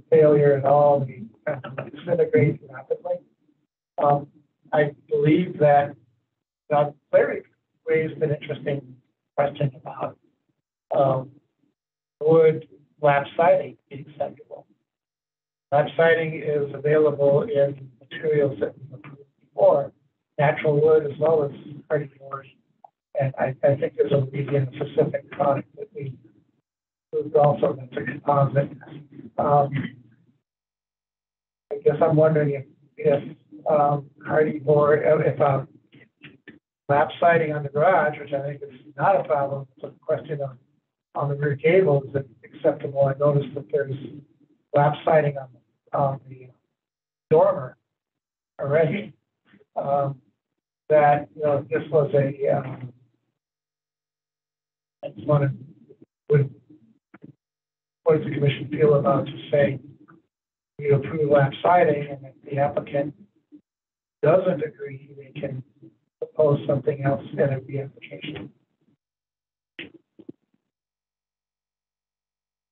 failure at all, they kind of disintegrate rapidly. I believe that Larry raised an interesting question about would lap siding be acceptable? Lap siding is available in materials that we've approved before, natural wood as well as hardy board. And I think there's a Louisiana specific product that we moved also that's a composite. I guess I'm wondering if hardy board, if lap siding on the garage, which I think is not a problem, it's a question of on the rear gable, is it acceptable? I noticed that there's lap siding on the dormer already. That, you know, this was a, I just wanted, what does the commission feel about just saying we approve lap siding, and if the applicant doesn't agree, they can propose something else in a reapplication?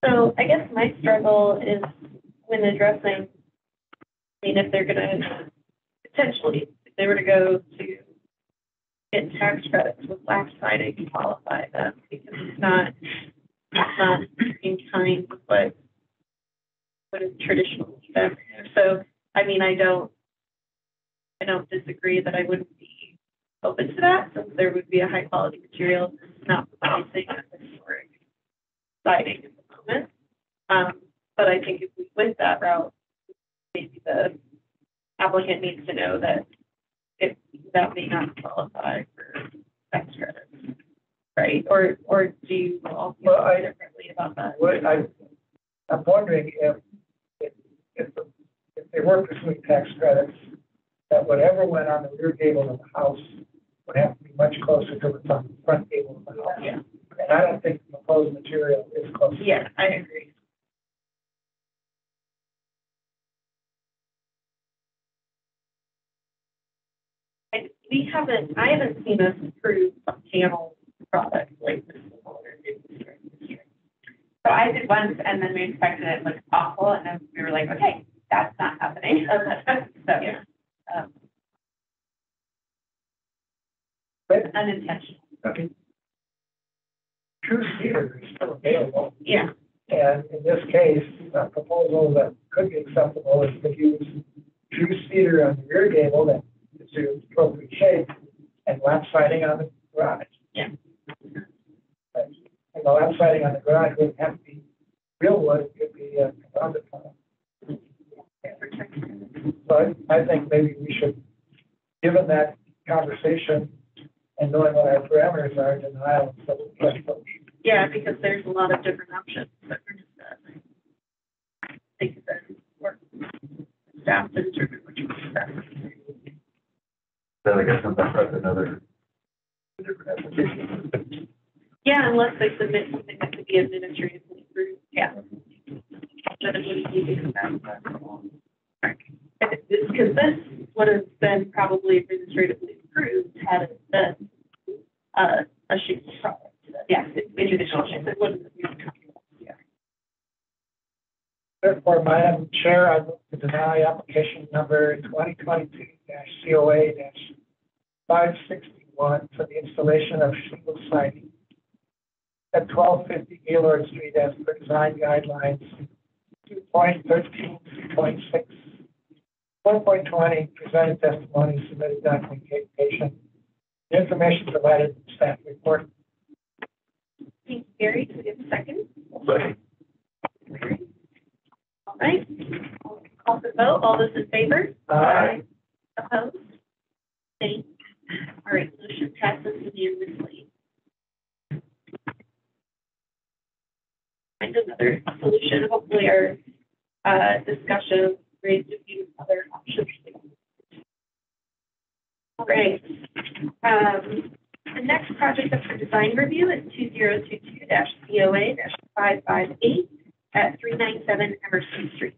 So I guess my struggle is when addressing, I mean, if they're going to potentially, if they were to go to get tax credits with lap siding, qualify them because it's not in kind with what is traditional. So I mean, I don't disagree that I wouldn't be open to that, since there would be a high quality material that's not replacing historic siding at the moment. But I think if we went that route, maybe the applicant needs to know that that may not qualify for tax credits, right? Or do you all feel differently about that? I'm wondering if they were pursuing tax credits, that whatever went on the rear gable of the house would have to be much closer to what's on the front gable of the house. Yeah. And I don't think the proposed material is close. Yeah, I agree. I haven't seen us approve a panel product like this before. So I did once, and then we expected it looked awful, and then we were like, okay, that's not happening. So yeah, unintentional. Okay. True cedar is still available. Yeah. And in this case, a proposal that could be acceptable is to use true cedar on the rear gable that is to appropriate shape and lap siding on the garage. Yeah. And the lap siding on the garage wouldn't have to be real wood, it could be a composite panel. So I think maybe we should, given that conversation and knowing what our parameters are, denial instead of flexibility. Yeah, because there's a lot of different options that we're discussing. I think that we're staff to determine which one's best. Then I guess that's another different application. Yeah, unless they submit something that could be administratively approved. Yeah. Then it wouldn't be because this would have been probably administratively approved had it been a sheet product. Yes, individual shape. It wouldn't have been. Yeah. Therefore, Madam Chair, I move to deny application number 2022-COA-561 for the installation of shingle siding at 1250 Gaylord Street as per design guidelines 2.13, 2.6, 1.20, presented testimony, submitted documentation, the information provided in the staff report. Thank you, Gary. Do we have a second? Second. All right. Call for vote. All those in favor? Aye. Opposed? Abstained? All right, motion passes unanimously. Find another solution. Hopefully our discussion raised a few other options. All right. The next project up for design review is 2022-COA-558 at 397 Emerson Street.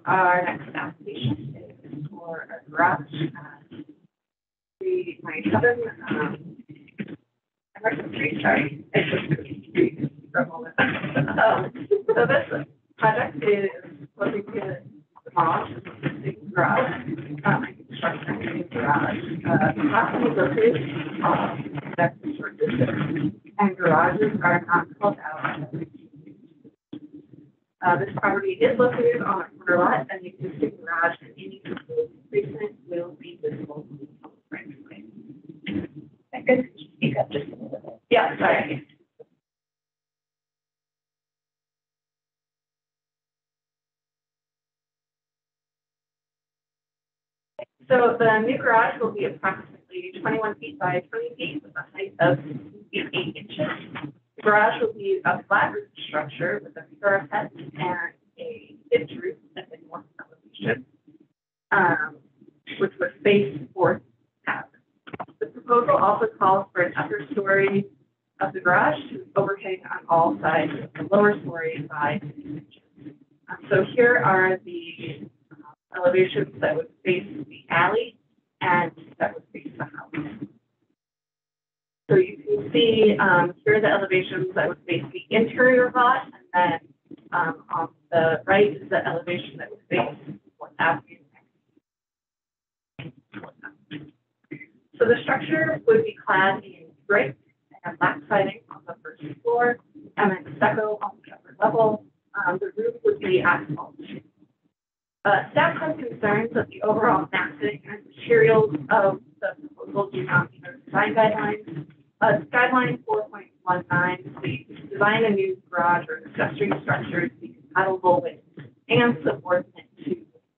Our next application is for a garage at 397 Emerson Street, sorry. It's just for a moment. So this project is looking to demolish the existing garage, construct a new garage. The property is located that's a short distance, and garages are not called out. This property is located on a corner lot, and the existing garage and any proposed replacement will be visible from the public right of way. I could speak up just a little bit. Yeah, sorry. So the new garage will be approximately 21 feet by 20 feet with a height of 8 inches. The garage will be a flat roof structure with a parapet and a pitched roof at the north elevation, which would face fourth half. The proposal also calls for an upper story of the garage to overhang on all sides of the lower story by 6 inches. So here are the elevations that would face the alley and that would face the house. So you can see here are the elevations that would face the interior lot, and then on the right is the elevation that would face Fourth Avenue. So the structure would be clad in brick and black siding on the first floor, and then stucco on the upper level. The roof would be asphalt. Staff has concerns that the overall massing and materials of the proposal do not meet our design guidelines. Guideline 4.19 states design a new garage or accessory structure to be compatible with and subordinate to the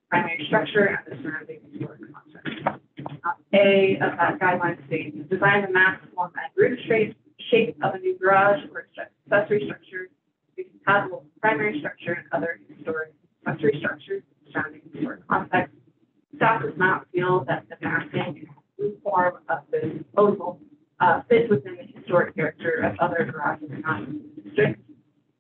primary structure and the surrounding historic context. A of that guideline states design the mass, form, and roof shape of a new garage or accessory structure to be compatible with the primary structure and other historic accessory structures surrounding historic context. Staff does not feel that the massing and roof form of this proposal fit within the historic character of other garages in the district.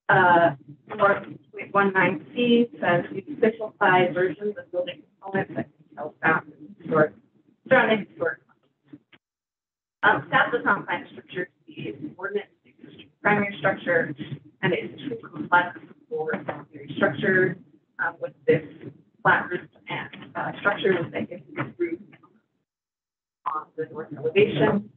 4.19C says we specify versions of building components that can tell staff in historic surrounding historic context. Staff does not find the structure to be subordinate to the existing primary structure, and it is too complex for secondary structure with this flat roof and structure with a roof on the north elevation.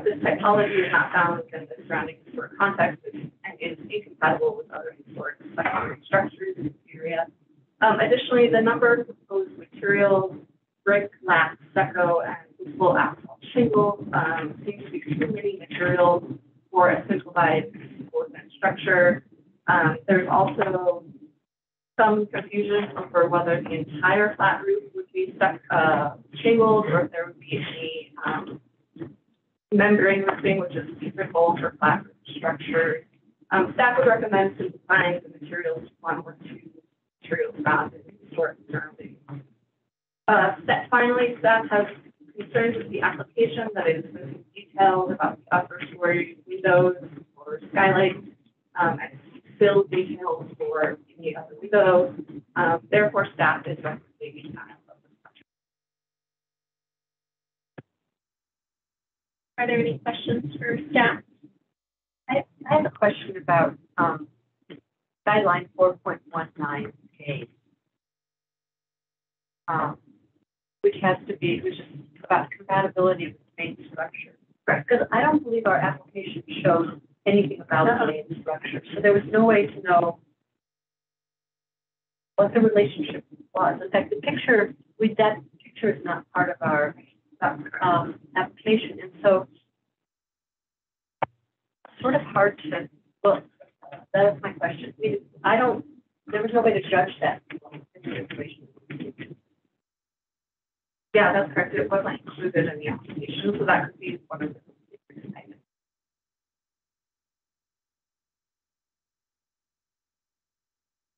This typology is not found within the surrounding historic context and is incompatible with other historic secondary structures in the area. Additionally, the number of proposed materials, brick, lath, stucco, and visible asphalt shingles seems to be too many materials for a simplified subordinate structure. There's also some confusion over whether the entire flat roof would be shingles or if there would be any membrane roofing, which is typical for flat roof structures. Staff would recommend simplifying the materials to one or two materials found in historic surroundings. Finally, staff has concerns with the application that is missing details about the upper story windows or skylights and fill details for any other windows. Therefore, staff is recommending denial of this project. Are there any questions for staff? I have a question about guideline 4.19A, which is about compatibility with the main structure. Right, because I don't believe our application shows anything about the main structure, so there was no way to know what the relationship was. In fact, that picture is not part of our application, and so it's sort of hard to look. That is my question. There was no way to judge that information. Yeah, that's correct. It wasn't included in the application, so that could be one of the.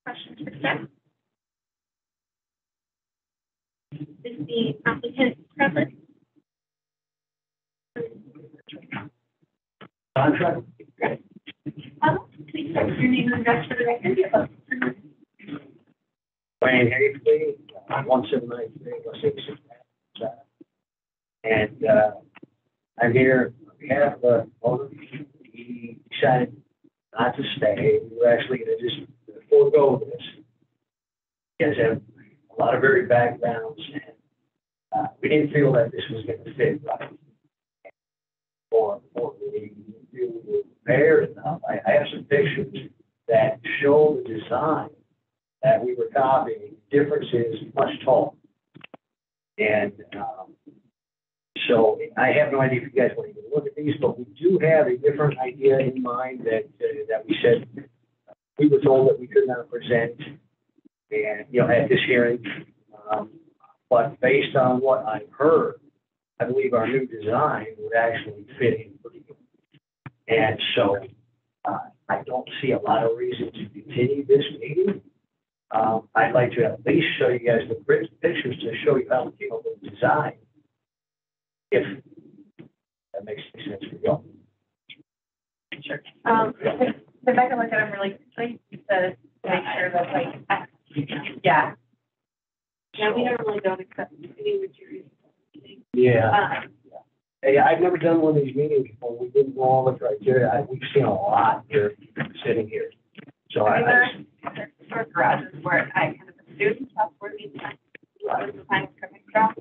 Questions for staff? Is the applicant present? Contract? Please state your name and address for the record. Brian Hayfley, 1793 West 86th. And I'm here on behalf of the owner. He decided not to stay. We were actually going to just forego this. He has a lot of varied backgrounds, and we didn't feel that this was going to fit right. More importantly, we were prepared enough. I have some pictures that show the design that we were copying. The difference is much taller. And so I have no idea if you guys want to even look at these, but we do have a different idea in mind that we said we were told that we could not present and, you know, at this hearing. But based on what I've heard, I believe our new design would actually fit in pretty good. And so I don't see a lot of reason to continue this meeting. I'd like to at least show you guys the pictures to show you how we came up with the design. If that makes any sense for you. Sure. If I can look at them really quickly to make sure that like, yeah. Yeah, we normally don't accept any materials. Yeah. Hey, I've never done one of these meetings before. We didn't know all the criteria. We've seen a lot here, sitting here. So there's sort of garages where I kind of assumed that's where these a lot of the times coming from,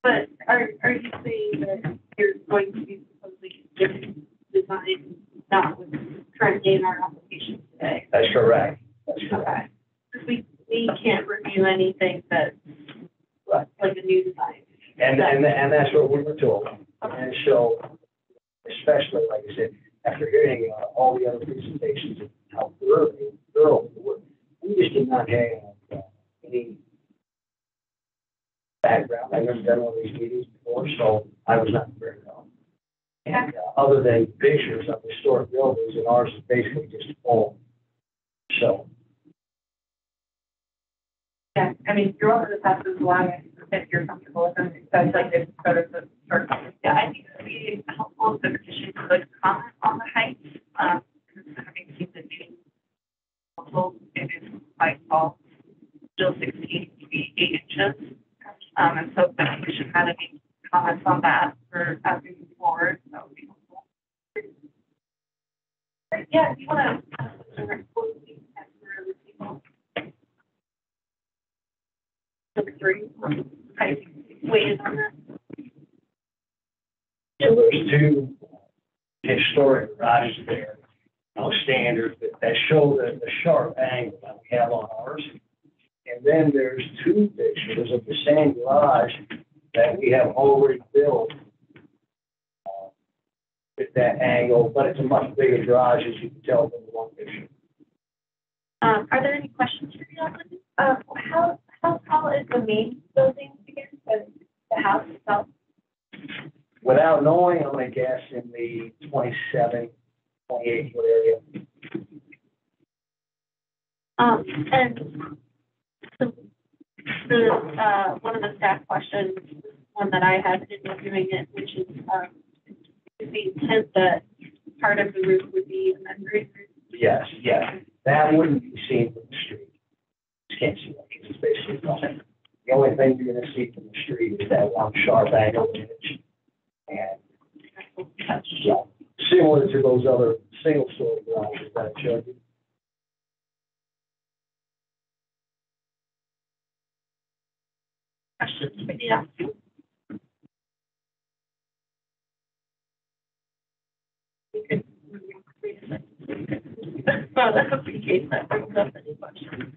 but are you saying that you're going to be supposedly different design not with currently in our application today? That's correct. That's correct. Okay. Because we can't review anything that's Right. like a new design. And that's what we were told. And so, especially, like I said, after hearing all the other presentations and how thorough they were, we just did not have any background. I've never done one of these meetings before, so I was not prepared at all. And other than pictures of historic buildings, and ours is basically just full. So. Yeah, I mean, you're welcome to pass this along if you're comfortable with them. It sounds like it's sort of the short. Yeah, I think it would be helpful if the petition could comment on the height, having seen the new proposal, it is quite tall, still 16 feet 8 inches. And so if the petition had any comments on that for as we move forward, that would be helpful. Yeah, if you want to pass this around, please, as for other people. Number 3, height weighted on that. So there's two historic garages there, no standard, that show the sharp angle that we have on ours. And then there's two pictures of the same garage that we have already built with that angle, but it's a much bigger garage, as you can tell from the one picture. Are there any questions for the applicant? How tall is the main building again, the house itself? Without knowing, I'm going to guess in the 27, 28 foot area. And the one of the staff questions, one that I had in reviewing it, which is the intent that part of the roof would be a membrane roof. Yes, yeah. That wouldn't be seen from the street. You can't see that because it's basically nothing. The only thing you're going to see from the street is that one sharp angle image. And yeah, similar to those other single story garages that I showed you. Questions for the applicant? You could read it. Well, that's a pretty case that brings up any questions.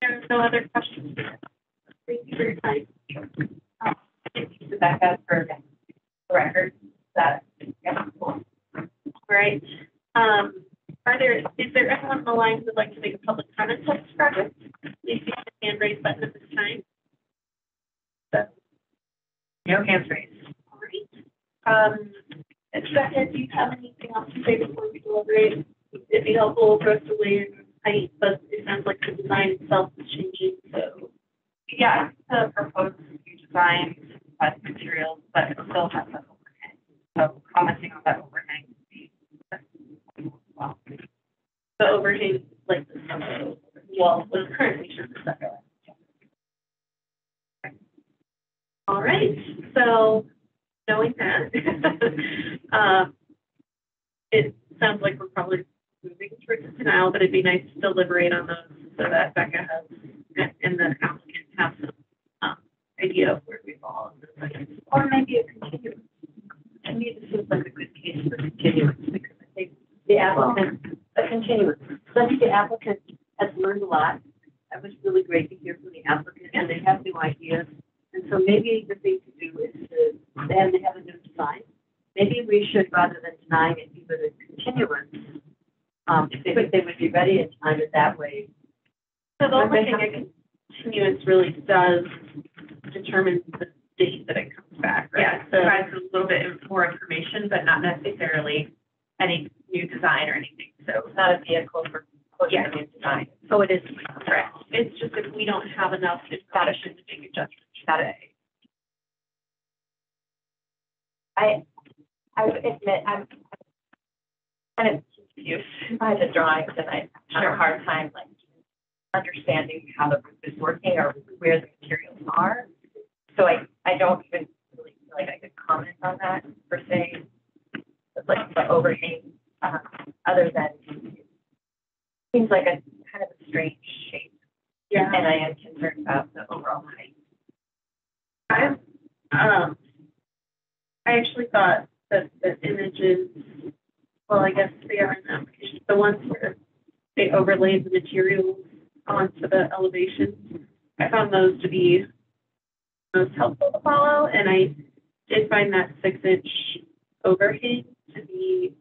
There's no other questions. Thank you for your time. Rebecca, for the record, that, yeah, cool. Right. Is there anyone on the line who would like to make a public comment on this project? Please use the hand raise button at this time. No hands raised. All right. Rebecca, do you have anything else to say before we deliberate? It'd be helpful for us to weigh in height, but it sounds like the design itself is changing, so. Yeah, the proposed new design has materials, but it still has that overhang. So commenting on that overhang would be well. The overhang, like the stucco, wall was currently shown the stucco. All right, so knowing that, it sounds like we're probably moving towards denial, but it'd be nice to deliberate on those so that Becca has and the applicant have some idea of where we fall. Or maybe a continuance. To me, this seems like a good case for continuance because I think the applicant, a continuance. So I think the applicant has learned a lot. That was really great to hear from the applicant, and they have new ideas. And so maybe the thing to do is to, and they have a new design. Maybe we should, rather than denying it, give it a continuance. If they would be ready in time, and that way. So the only thing a continuance really does determine the date that it comes back, right? Yeah, it provides a little bit more information, but not necessarily any new design or anything. So it's not a vehicle for pushing a new design. So it is correct. It's just if we don't have enough information to make a judgment today. I would admit I'm kind of confused by the drawings, and I have a hard time like understanding how the roof is working or where the materials are. So I don't even really feel like I could comment on that per se, like the overhang, other than it seems like a kind of a strange shape. Yeah. And I am concerned about the overall height. I actually thought that the images, well, I guess they are in the application, the ones where they overlaid the materials onto the elevations, I found those to be most helpful to follow, and I did find that 6-inch overhang to be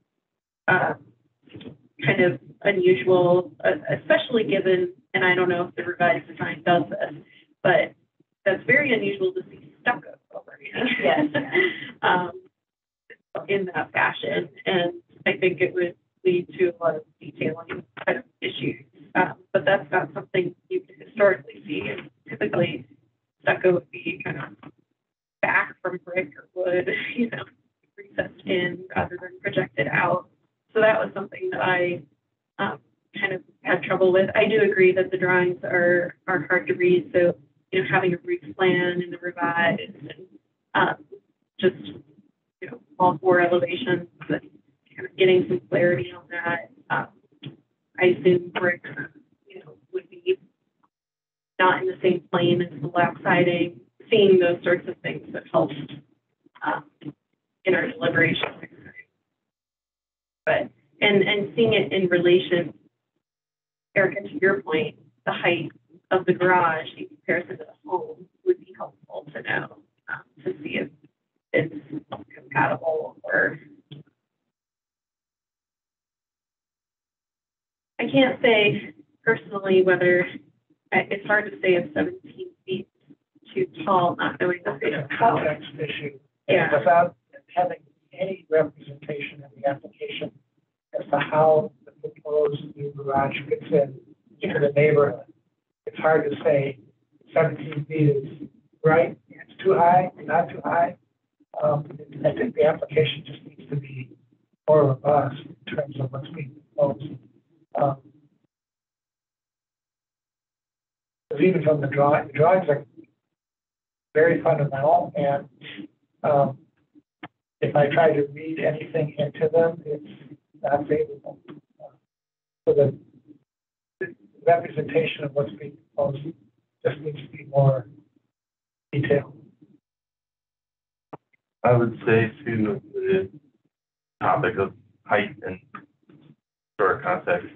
kind of unusual, especially given, and I don't know if the revised design does this, but that's very unusual to see stucco overhang. Yes. In that fashion, and I think it would lead to a lot of detailing kind of issues. But that's not something you can historically see. And typically, stucco would be kind of back from brick or wood, recessed in rather than projected out. So that was something that I kind of had trouble with. I do agree that the drawings are hard to read. So, having a roof plan in the revised and just all 4 elevations, but kind of getting some clarity on that. I assume brick, would be not in the same plane as the lap siding. Seeing those sorts of things that helped in our deliberations. But and seeing it in relation, Erica, to your point, the height of the garage in comparison to the home would be helpful to know to see if it's compatible or I can't say personally whether it's hard to say if 17 feet too tall, not knowing the It's a context issue. Yeah. Without having any representation in the application as to how the proposed new garage fits into the neighborhood. It's hard to say 17 feet is right, it's too high, not too high. I think the application just needs to be more robust in terms of what's being proposed. Because even from the drawings are very fundamental, and if I try to read anything into them, it's not favorable. So the representation of what's being proposed just needs to be more detailed. I would say to the topic of height and historic context,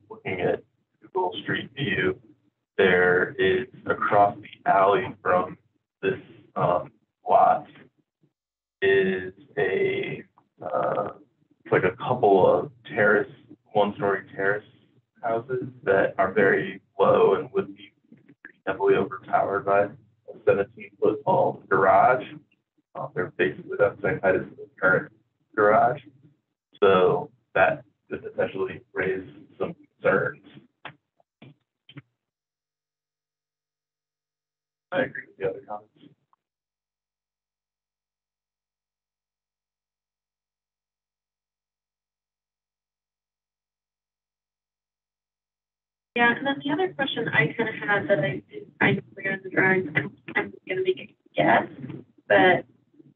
looking at Google Street View, there is across the alley from this lot is it's like a couple of one-story terrace houses that are very low and would be heavily overpowered by a 17-foot tall garage. They're basically the same height as the current garage. So that could potentially raise some concerns. I agree with the other comments. Yeah, and then the other question I kind of had that I didn't find clear in the drawings, I'm gonna make a guess, but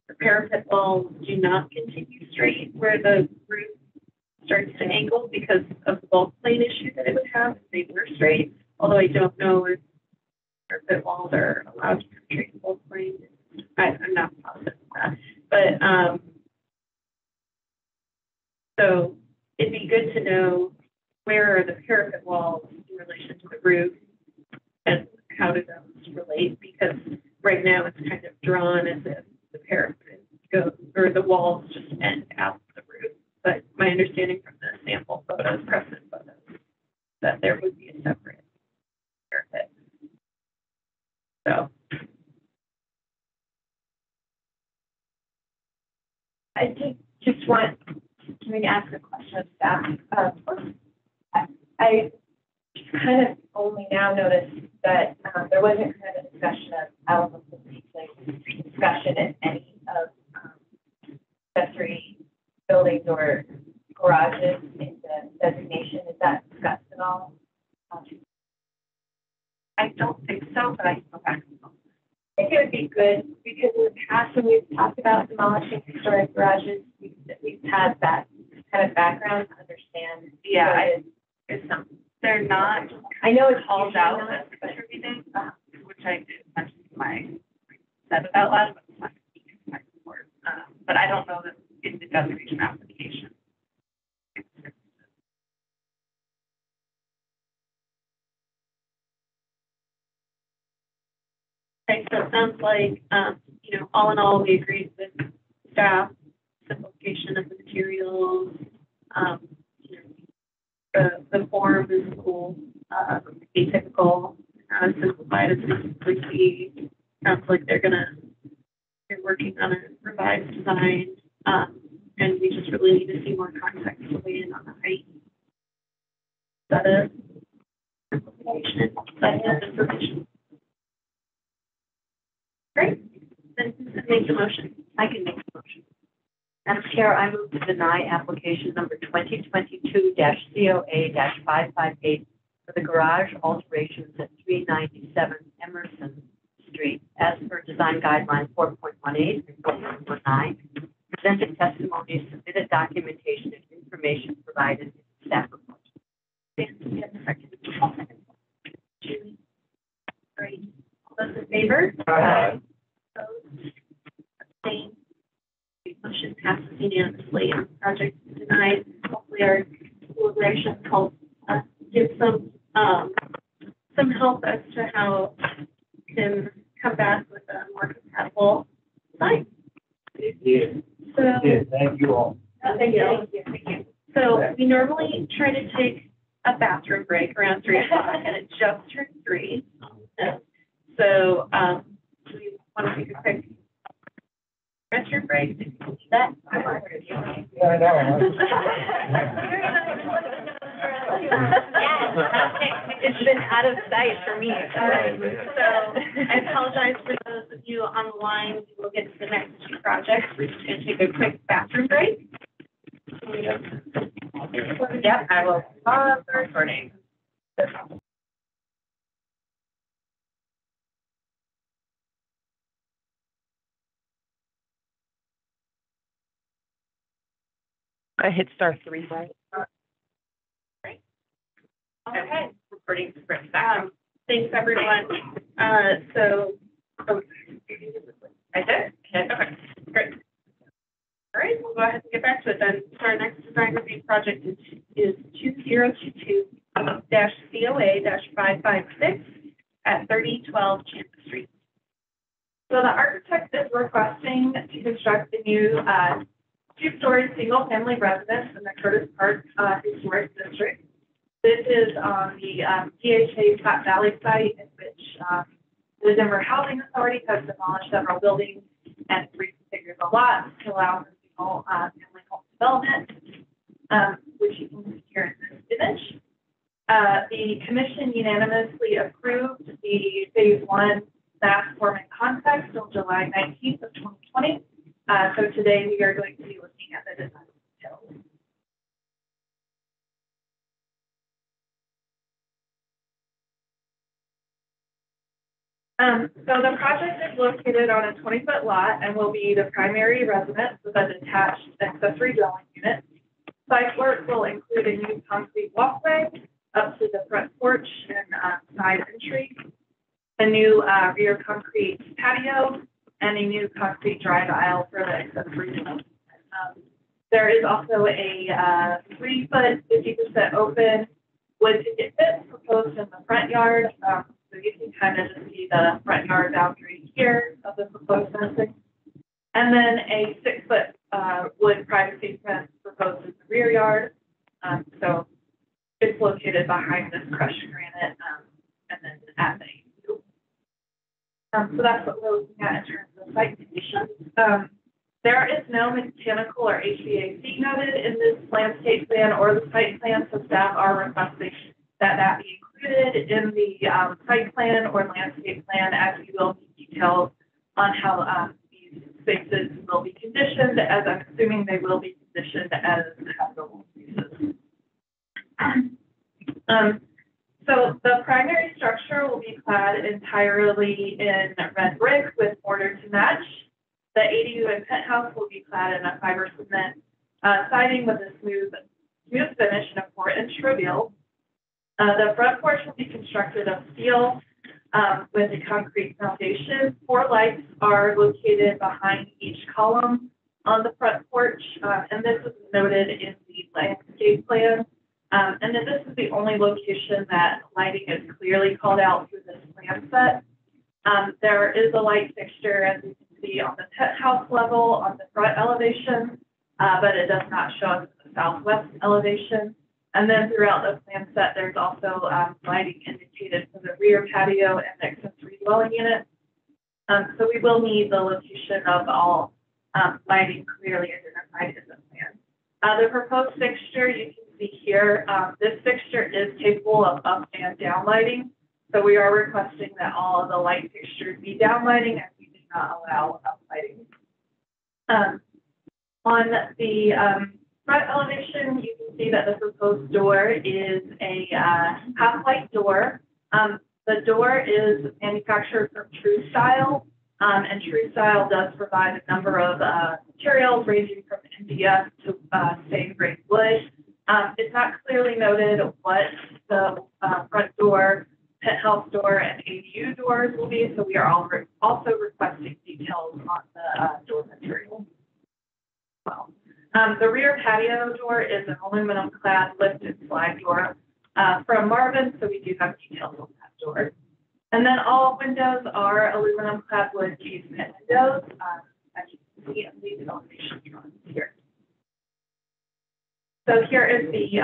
the parapet walls do not continue straight where the roof starts to angle because of the bulk plane issue that it would have if they were straight, although I don't know if parapet walls are allowed to penetrate the bulk plane. I'm not positive of that, but so it'd be good to know where are the parapet walls in relation to the roof and how do those relate? Because right now it's kind of drawn as if the parapet goes, or the walls just end out the roof. But my understanding from the sample photos, precedent photos, that there would be a separate parapet. So. I did just want to ask a question of staff. I kind of only now noticed that there wasn't kind of a discussion of elemental replacement discussion in any of accessory buildings or garages in the designation. Is that discussed at all? I don't think so, but I can go back and look. I think it would be good because in the past when we've talked about demolishing historic garages, we've had that kind of background to understand. Yeah, it's something. They're not. I know it's called out as contributing, which I did mention in my said it out loud, but it's not my report. But I don't know that in the designation application. Okay, so it sounds like, all in all, we agreed with staff, simplification of the materials, the form is cool, atypical, simplified as it could be. Sounds like they're working on a revised design, and we just really need to see more context to weigh in on the height. Is that a simplification? Is that enough information? Great. Then make the motion. I can make the motion. Madam Chair, I move to deny application number 2022-COA-558 for the garage alterations at 397 Emerson Street as per design guideline 4.18 and 4.19. Presented testimony, submitted documentation, and information provided in the staff report. Julie. Great. All those in favor? Aye. Opposed? Abstained? Motion passes unanimously. Project denied. Hopefully our deliberation helps give some help as to how we can come back with a more compatible design. Yeah. So, Thank you all. thank you. So we normally try to take a bathroom break around 3 o'clock, and it just turned 3. So do we want to take a quick restroom break? Did you do that? I know. It's been out of sight for me. So I apologize for those of you on the line. We will get to the next 2 projects. We're just going to take a quick bathroom break. Yep, I will pause the recording. I hit star 3, right? Okay, recording back. Thanks, everyone. I did? Okay, great. All right, we'll go ahead and get back to it then. So our next design review project is 2022-COA-556 12 Champion Street. So the architect is requesting to construct a new two-story single-family residence in the Curtis Park Historic District. This is on the DHA Platte Valley site, in which the Denver Housing Authority has demolished several buildings and reconfigured the lot to allow for single-family home development, which you can see here in this image. The commission unanimously approved the phase 1 staff forming context on July 19th of 2020. So today we are going to be looking at the design details. So the project is located on a 20-foot lot and will be the primary residence with a detached accessory dwelling unit. Site work will include a new concrete walkway up to the front porch and side entry, a new rear concrete patio, and a new concrete drive aisle for the accessory dwelling. There is also a 3-foot, 50% open wood picket fence proposed in the front yard. So you can kind of just see the front yard boundary here of the proposed fencing. And then a 6-foot wood privacy fence proposed in the rear yard. So it's located behind this crushed granite and then at the so that's what we're looking at in terms of site conditions. There is no mechanical or HVAC noted in this landscape plan or the site plan, so staff are requesting that that be included in the site plan or landscape plan, as we will need details on how these spaces will be conditioned, as I'm assuming they will be conditioned as habitable spaces. So the primary structure will be clad entirely in red brick with mortar to match. The ADU and penthouse will be clad in a fiber cement siding with a smooth finish and a 4-inch reveal. The front porch will be constructed of steel with a concrete foundation. 4 lights are located behind each column on the front porch, and this is noted in the landscape plan. And then this is the only location that lighting is clearly called out through this plan set. There is a light fixture, as you can see, on the penthouse level on the front elevation, but it does not show up in the southwest elevation. And then throughout the plan set, there's also lighting indicated for the rear patio and the accessory dwelling unit. So we will need the location of all lighting clearly identified in the plan. The proposed fixture, you can see here, this fixture is capable of up and down lighting. So we are requesting that all of the light fixtures be down lighting, and we do not allow up lighting. On the front elevation, you can see that the proposed door is a half-light door. The door is manufactured from True Style, and True Style does provide a number of materials ranging from MDF to stained grade wood. It's not clearly noted what the front door, penthouse door, and ADU doors will be, so we are also requesting details on the door material as well. The rear patio door is an aluminum clad lift and slide door from Marvin, so we do have details on that door. And then all windows are aluminum clad wood casement windows, as you can see in these elevation drawings here. So here is the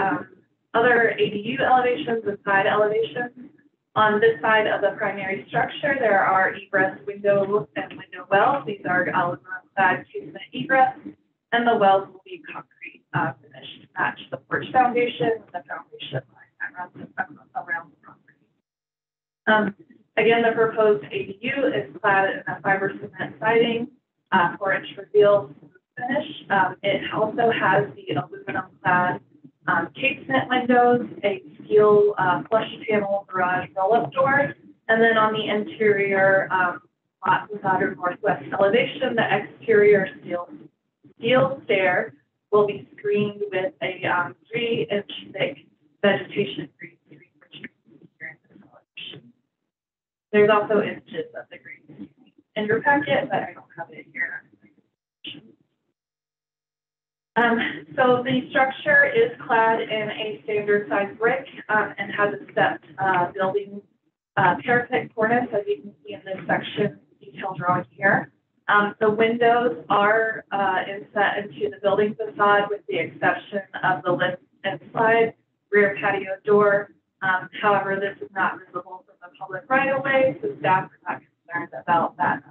other ADU elevations and side elevations. On this side of the primary structure, there are egress windows and window wells. These are aluminum clad casement egress, and the wells will be concrete finished to match the porch foundation with the foundation line that runs around the property. Again, the proposed ADU is clad in a fiber cement siding, 4-inch reveal finish. It also has the aluminum clad casement windows, a steel flush panel garage roll-up door, and then on the interior lot facade or northwest elevation, the exterior steel stair will be screened with a 3-inch thick vegetation green screen, which you can see here in this elevation. There's also images of the green in your packet, but I don't have it here. So the structure is clad in a standard size brick and has a stepped building parapet cornice, as you can see in this section detail drawing here. The windows are inset into the building facade with the exception of the lift inside, rear patio door. However, this is not visible from the public right of way, so staff are not concerned about that.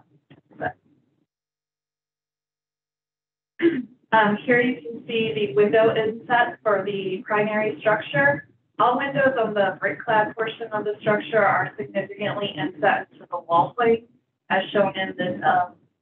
Here you can see the window inset for the primary structure. All windows on the brick-clad portion of the structure are significantly inset into the wall plate, as shown in this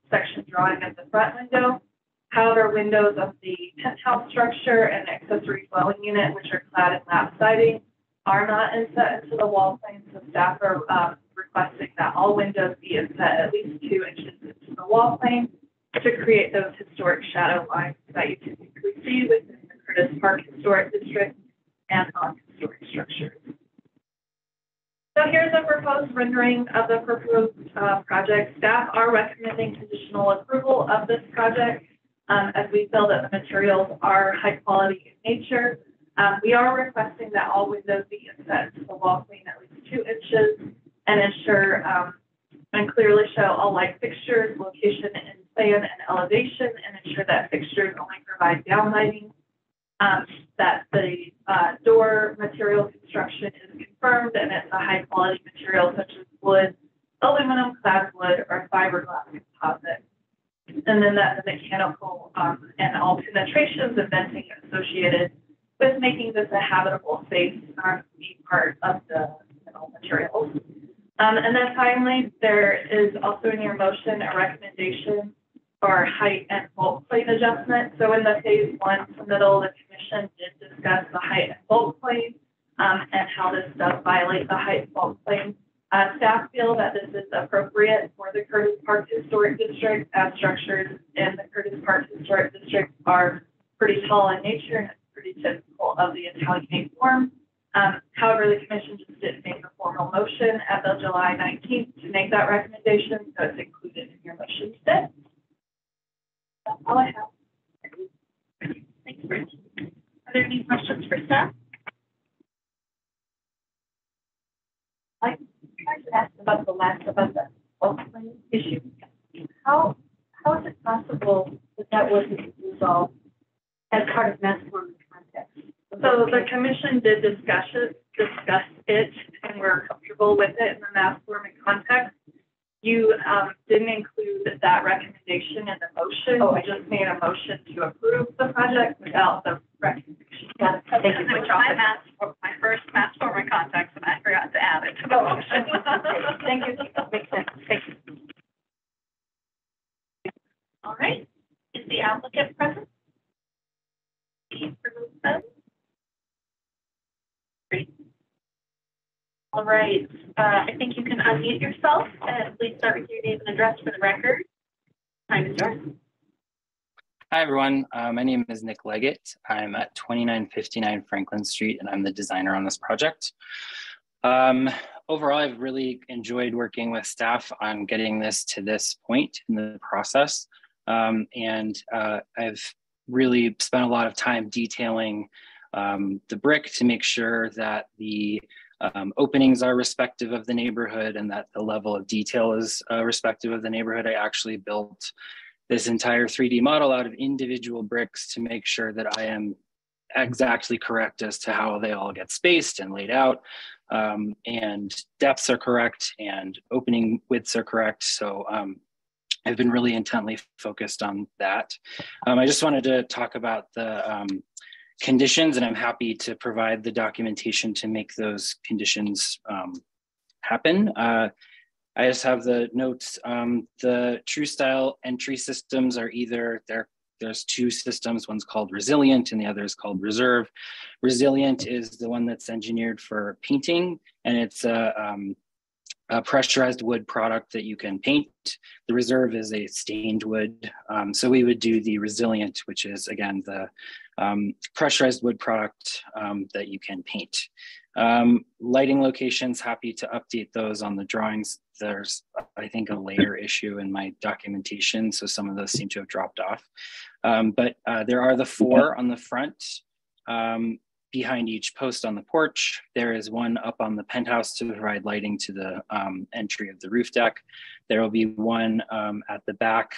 section drawing of the front window. However, windows of the penthouse structure and accessory dwelling unit, which are clad in lap siding, are not inset into the wall plane, so staff are requesting that all windows be inset at least 2 inches into the wall plane to create those historic shadow lines that you typically see within the Curtis Park Historic District and on historic structures. So here's a proposed rendering of the proposed project. Staff are recommending conditional approval of this project as we feel that the materials are high quality in nature. We are requesting that all windows be inset into the wall plane at least 2 inches and ensure and clearly show all light fixtures, location and plan and elevation, and ensure that fixtures only provide downlighting. That the door material construction is confirmed and it's a high quality material such as wood, aluminum clad wood, or fiberglass composite. And then that the mechanical and all penetrations and venting associated with making this a habitable space are be part of the metal materials. And then finally, there is also in your motion a recommendation for height and bulk plane adjustment. So in the phase 1 submittal, the commission did discuss the height and bulk plane and how this does violate the height and bulk plane. Staff feel that this is appropriate for the Curtis Park Historic District, as structures in the Curtis Park Historic District are pretty tall in nature and it's pretty typical of the Italianate form. However, the commission just didn't make a formal motion at the July 19th to make that recommendation, so it's included in your motion today. That's all I have. Thanks, Rich. Are there any questions for staff? I should ask about the bulk plane issue. How is it possible that that wasn't resolved as part of mass form context? So the commission did discuss it, and we're comfortable with it in the mass forming context. You didn't include that recommendation in the motion. Oh, we just made a motion to approve the project without the recommendation. Got it. Thank you. My first mass forming context, and I forgot to add it to the motion. Thank you. Makes sense. Thank you. All right. Is the applicant present? Great. All right. I think you can unmute yourself and please start with your name and address for the record. Time is yours. Hi, everyone. My name is Nick Leggett. I'm at 2959 Franklin Street, and I'm the designer on this project. Overall, I've really enjoyed working with staff on getting this to this point in the process. I've really spent a lot of time detailing the brick to make sure that the openings are respective of the neighborhood and that the level of detail is respective of the neighborhood. I actually built this entire 3D model out of individual bricks to make sure that I am exactly correct as to how they all get spaced and laid out, and depths are correct and opening widths are correct. So I've been really intently focused on that. I just wanted to talk about the conditions, and I'm happy to provide the documentation to make those conditions happen. I just have the notes. The TruStyle entry systems are either, there's 2 systems, one's called Resilient and the other is called Reserve. Resilient is the one that's engineered for painting, and it's a pressurized wood product that you can paint. The Reserve is a stained wood. So we would do the Resilient, which is again, the pressurized wood product that you can paint. Lighting locations, happy to update those on the drawings. There's, I think, a layer issue in my documentation, so some of those seem to have dropped off. But there are the 4 on the front. behind each post on the porch. There is one up on the penthouse to provide lighting to the entry of the roof deck. There will be one at the back,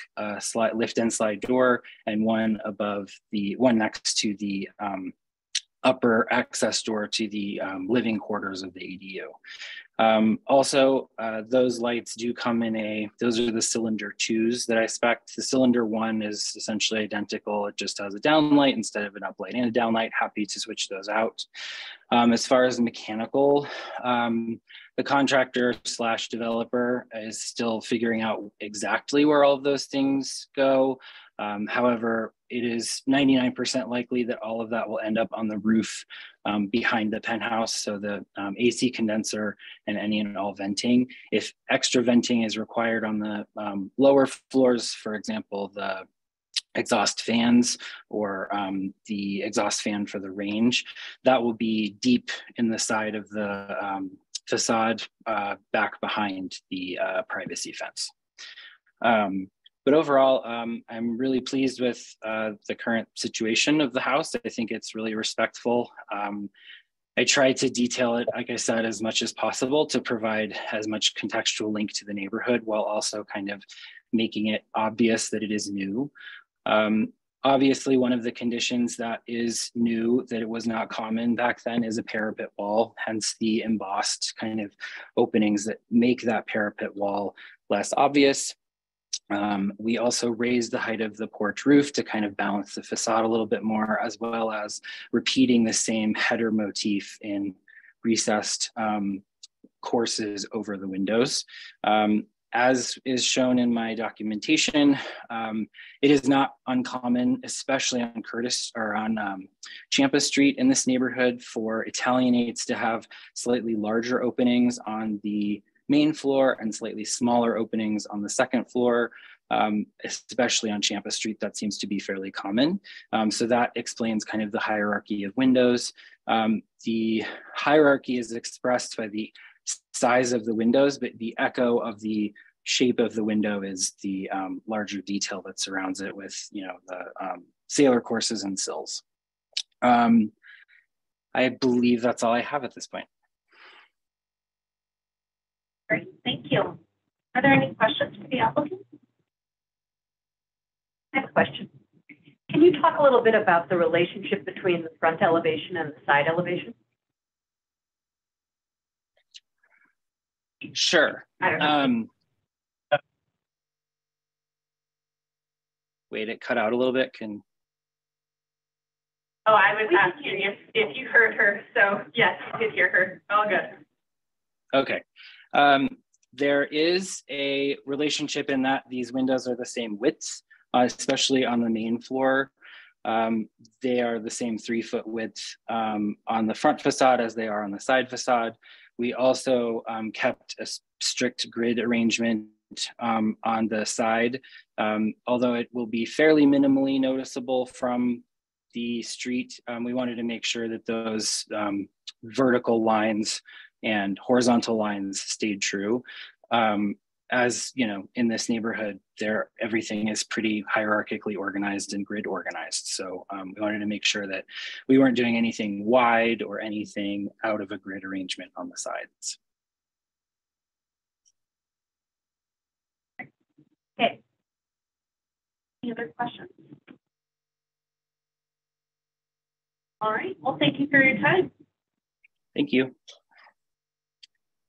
lift and slide door, and one above the one next to the upper access door to the living quarters of the ADU. Also, those lights do come in those are the cylinder 2s that I spec'd. The cylinder 1 is essentially identical. It just has a downlight instead of an uplight and a downlight. Happy to switch those out. As far as mechanical, the contractor / developer is still figuring out exactly where all of those things go. However, it is 99% likely that all of that will end up on the roof behind the penthouse. So the AC condenser and any and all venting. If extra venting is required on the lower floors, for example, the exhaust fans or the exhaust fan for the range, that will be deep in the side of the facade back behind the privacy fence. But overall, I'm really pleased with the current situation of the house. I think it's really respectful. I tried to detail it, like I said, as much as possible to provide as much contextual link to the neighborhood while also kind of making it obvious that it is new. Obviously, one of the conditions that is new that it was not common back then is a parapet wall, hence the embossed kind of openings that make that parapet wall less obvious. We also raised the height of the porch roof to kind of balance the facade a little bit more, as well as repeating the same header motif in recessed courses over the windows. As is shown in my documentation, it is not uncommon, especially on Curtis or on Champa Street in this neighborhood, for Italianates to have slightly larger openings on the main floor and slightly smaller openings on the second floor, especially on Champa Street. That seems to be fairly common. So that explains kind of the hierarchy of windows. The hierarchy is expressed by the size of the windows, but the echo of the shape of the window is the larger detail that surrounds it with, you know, the sailor courses and sills. I believe that's all I have at this point. Great, thank you. Are there any questions for the applicant? I have a question. Can you talk a little bit about the relationship between the front elevation and the side elevation? Sure. I don't know. Wait, it cut out a little bit. Oh, I was asking if you heard her. So yes, you did hear her. All good. Okay. There is a relationship in that these windows are the same widths, especially on the main floor. They are the same 3-foot width on the front facade as they are on the side facade. We also kept a strict grid arrangement on the side, although it will be fairly minimally noticeable from the street. We wanted to make sure that those vertical lines and horizontal lines stayed true. As you know, in this neighborhood, everything is pretty hierarchically organized and grid organized. So we wanted to make sure that we weren't doing anything wide or anything out of a grid arrangement on the sides. Okay. Any other questions? All right, well, thank you for your time. Thank you.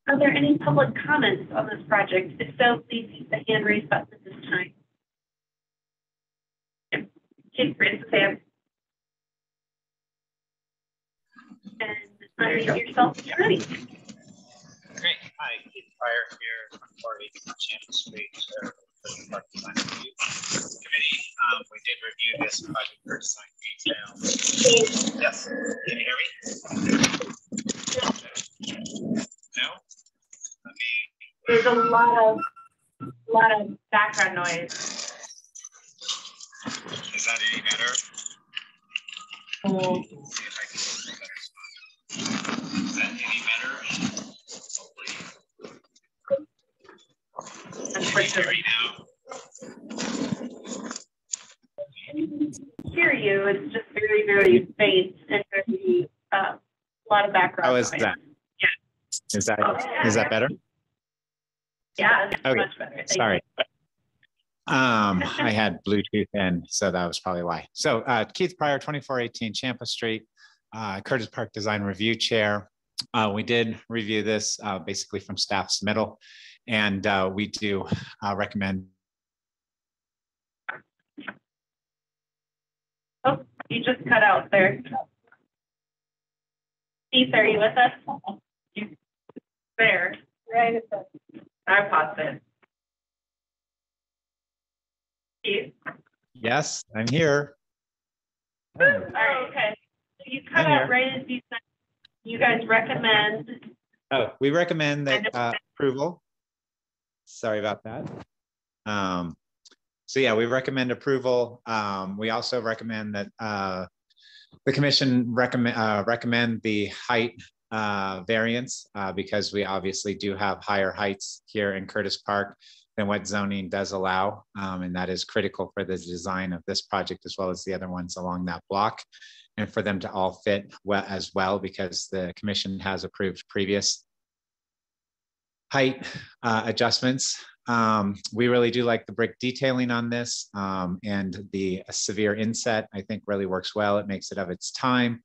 Are there any public comments on this project? If so, please use the hand raise button at this time. Please raise the hand. And unmute yourself when you're ready. Great. Hi, Keith Pryor here, 480 Champa Street, for the Parking Lot Review Committee. We did review this project for some detail. Yes. Can you hear me? No? There's a lot of background noise. Is that any better? See if I can get a better spot. Is that any better? Hopefully. Can you hear me now? I can hear you. It's just very, very faint and very a lot of background. How is noise. that? Yeah. Is that better? Yeah, it's Okay. much better. Thank Sorry. I had Bluetooth in, so that was probably why. So Keith Pryor, 2418 Champa Street, Curtis Park Design Review Chair. We did review this basically from staff's middle, and we do recommend. Oh, you just cut out there. Keith, are you with us? There. Right at the. I paused it. Keith? Yes, I'm here. All right, okay. So you cut I'm out here. right as you said, you guys recommend. Oh, we recommend that approval. Sorry about that. So yeah, we recommend approval. We also recommend that the commission recommend the height variance because we obviously do have higher heights here in Curtis Park than what zoning does allow. And that is critical for the design of this project as well as the other ones along that block, and for them to all fit well as well, because the commission has approved previous height adjustments. We really do like the brick detailing on this, and the severe inset I think really works well. It makes it of its time.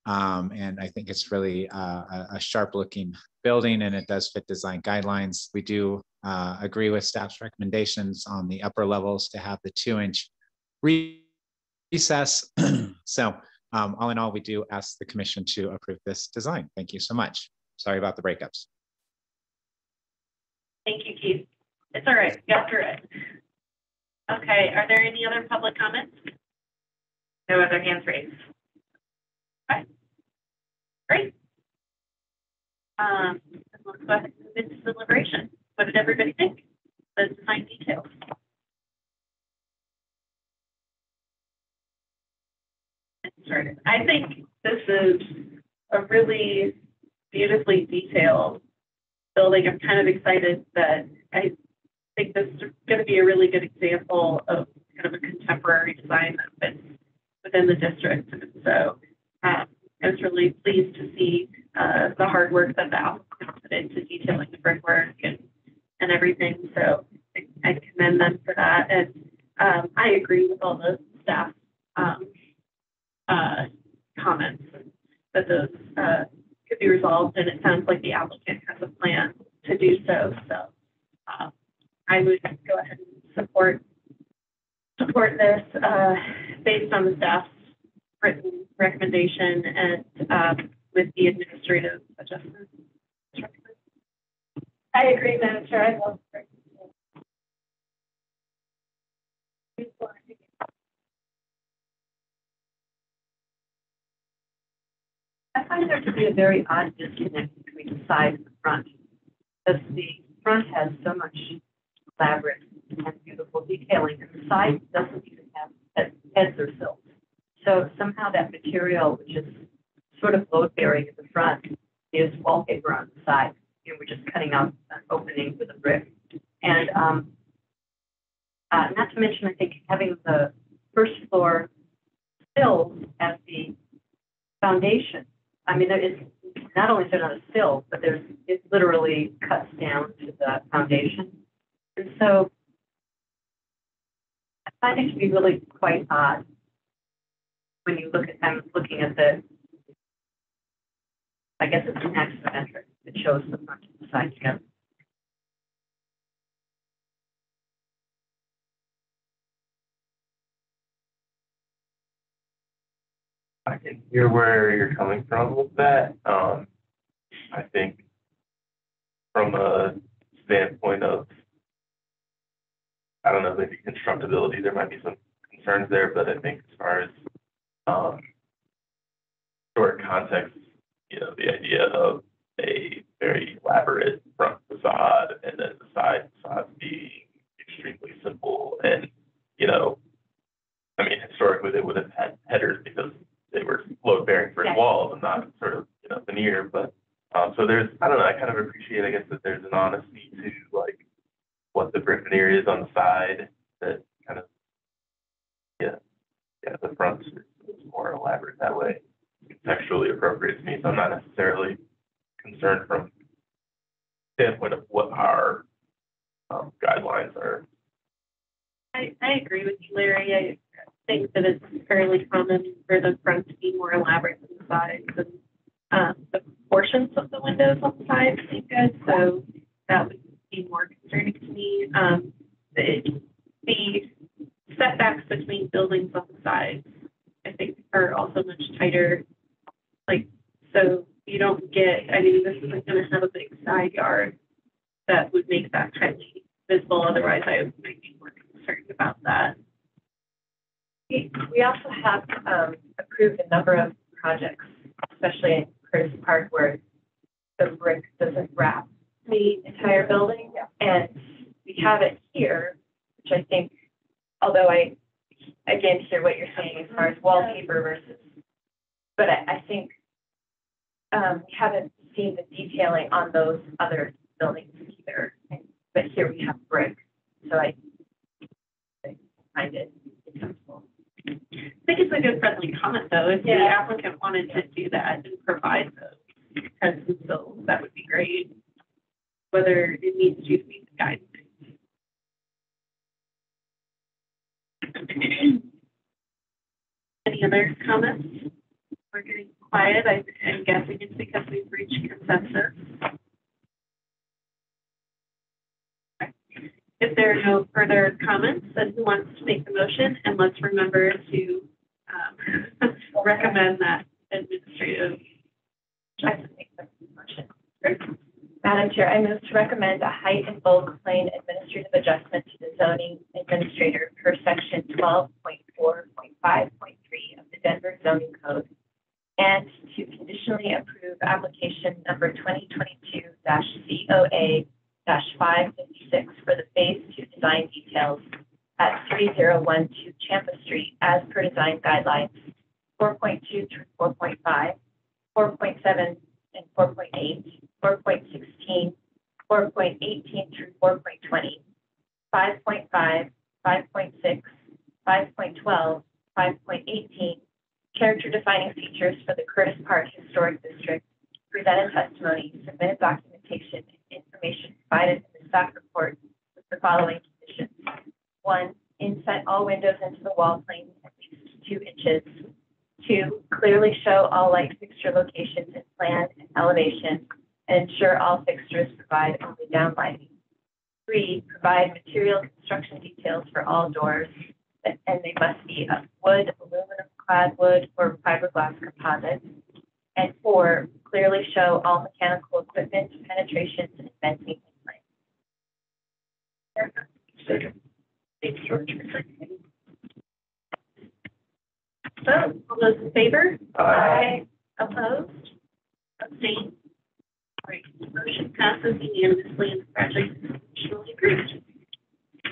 And I think it's really a sharp looking building, and it does fit design guidelines. We do agree with staff's recommendations on the upper levels to have the 2-inch recess. So all in all, we do ask the commission to approve this design. Thank you so much. Sorry about the breakups. Thank you, Keith. It's all right. Got through it. Okay. Are there any other public comments? No other hands raised. Okay. Great. Let's go ahead and move into deliberation. What did everybody think? The design details. Started. I think this is a really beautifully detailed building. I'm kind of excited that I think this is going to be a really good example of kind of a contemporary design that fits within the district. And so I was really pleased to see the hard work that the applicant put into detailing the brickwork and everything. So I commend them for that. And I agree with all the staff comments that those could be resolved. And it sounds like the applicant has a plan to do so. So I would go ahead and support this based on the staff's written recommendation and with the administrative adjustments. I agree, Madam Chair. I love it. I find there to be a very odd disconnect between the side and the front. Because the front has so much elaborate and beautiful detailing, and the side doesn't even have heads or sills. So somehow that material, which is sort of load bearing at the front, is wallpaper on the side. You know, we're just cutting out an opening with a brick. And not to mention, I think having the first floor sills as the foundation. I mean, it's not only is there not a sill, but it literally cuts down to the foundation. And so I find it to be really quite odd when you look at, I'm looking at I guess it's an axometric that shows the front and the side together. I can hear where you're coming from with that. I think from a standpoint of, I don't know, maybe constructability, there might be some concerns there, but I think as far as short context, you know, the idea of a very elaborate front facade and then the side facade being extremely simple, and, you know, I mean, historically they would have had headers because they were load bearing brick walls and not sort of, you know, veneer. But so there's, I don't know, I kind of appreciate, I guess, that there's an honesty to like what the brick veneer is on the side, that kind of, the front is more elaborate that way. Contextually conceptually appropriate to me, so I'm not necessarily concerned from the standpoint of what our guidelines are. I agree with you, Larry. I think that it's fairly common for the front to be more elaborate than the sides, and the portions of the windows on the sides seem good, so that would be more concerning to me. The setbacks between buildings on the sides, I think, are also much tighter. Like, so you don't get, I mean, this isn't going to have a big side yard that would make that highly visible. Otherwise, I might be more concerned about that. We also have approved a number of projects, especially in Curtis Park, where the brick doesn't wrap the entire building. And we have it here, which I think, although I, again, hear what you're saying as far as wallpaper versus, but I think we haven't seen the detailing on those other buildings either. But here we have brick, so I find it acceptable. I think it's a good friendly comment, though. If the applicant wanted to do that and provide those kinds of bills, that would be great. Whether it needs to be the guidance. Any other comments? We're getting quiet. I'm guessing it's because we've reached consensus. If there are no further comments, then who wants to make the motion? And let's remember to recommend that administrative. I can make the motion. Madam Chair, I move to recommend a height and bulk plane administrative adjustment to the zoning administrator per section 12.4.5.3 of the Denver zoning code, and to conditionally approve application number 2022-COA-556 for the Phase 2 design details at 3012 Champa Street as per design guidelines 4.2 through 4.5, 4.7 and 4.8, 4.16, 4.18 through 4.20, 5.5, 5.6, 5.12, 5.18, character defining features for the Curtis Park Historic District, presented testimony, submitted documentation, and information provided in the staff report with the following conditions. 1, inset all windows into the wall plane at least 2 inches. 2, clearly show all light fixture locations in plan and elevation, and ensure all fixtures provide only downlighting. 3, provide material construction details for all doors, and they must be of wood, aluminum clad wood, or fiberglass composite. And 4, clearly show all mechanical equipment, penetrations, and venting in place. Second. Thank you, George, for seconding. So, all those in favor? Aye. Opposed? Abstained? Great. Motion passes unanimously and the project is officially approved.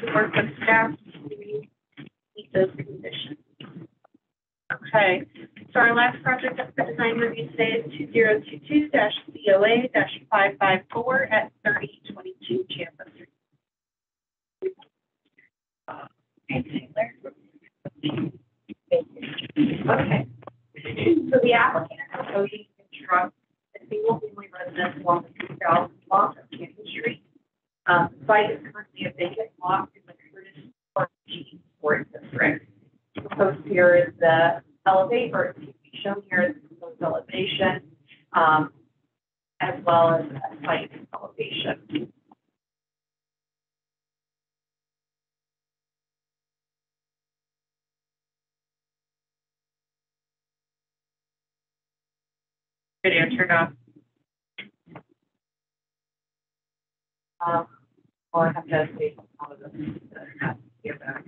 We work with staff to meet those conditions. Okay. So our last project up for design review today is 2022-COA-554 at 3022 Champa Street. Okay. So the applicant is proposing to construct a single-family residence along the 2000 block of Champa Street. The site is currently a vacant lot in the Curtis Park Historic District. Proposed here is the elevator, shown here is the proposed elevation, as well as a site elevation. Video turned off. Well, I have to say all of this. Here back.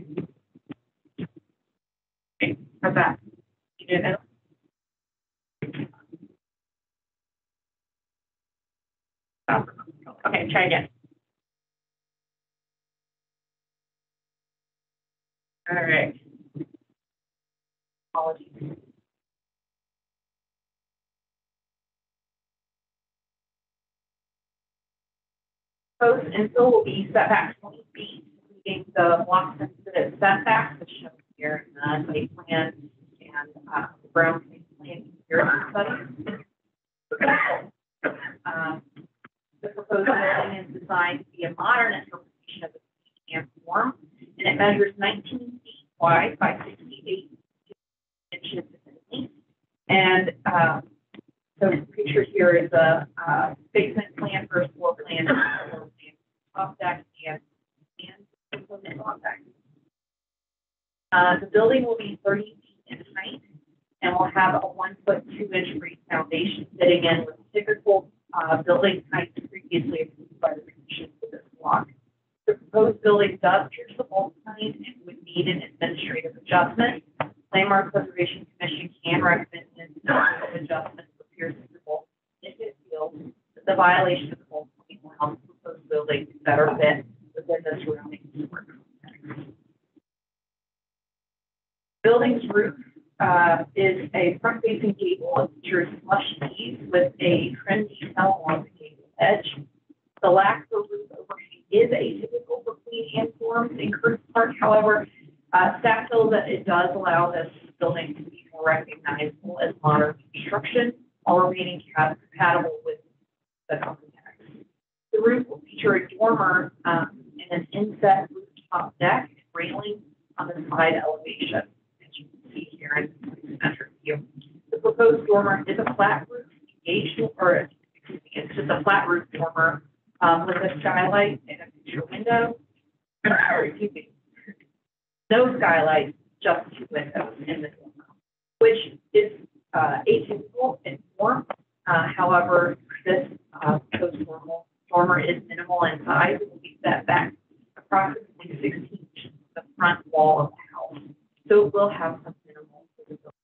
Okay, how's that? You did it? Oh. Okay, try again. All right. Apologies. Proposed infill will be setback 20 feet, including the block sensitive setbacks, which shown here in the site plan and the brown plan security studies. The proposed building is designed to be a modern interpretation of the CEM form, and it measures 19 feet wide by 68 inches in length. And so the picture here is a basement plan, first floor plan, top deck, and component top deck. The building will be 30 feet in height and will have a 1 foot 2 inch raised foundation fitting in with typical building heights previously approved by the commission for this block. The proposed building does pierce the bulk height and would need an administrative adjustment. Landmark Preservation Commission can recommend an administrative adjustment for piercing the bulk if it feels that the violation of the bulk height will help the proposed building to better fit within the surrounding historic context. Building's roof is a front-facing gable and features flush eaves with a trendy cell along the gable edge. The lack of roof overhang is atypical for Queen Anne forms in Curtis Park. However, staff feels that it does allow this building to be more recognizable as modern construction while remaining compatible with the context. The roof will feature a dormer and an inset rooftop deck and railing on the side elevation, as you can see here in the metric view. The proposed dormer is a flat roof it's just a flat roof dormer with a skylight and a picture window. Excuse me. No skylight, just 2 windows in the dormer, which is atypical in form. However, this dormer is minimal in size. It will be set back approximately 16 inches from the front wall of the house. So it will have some minimal visibility.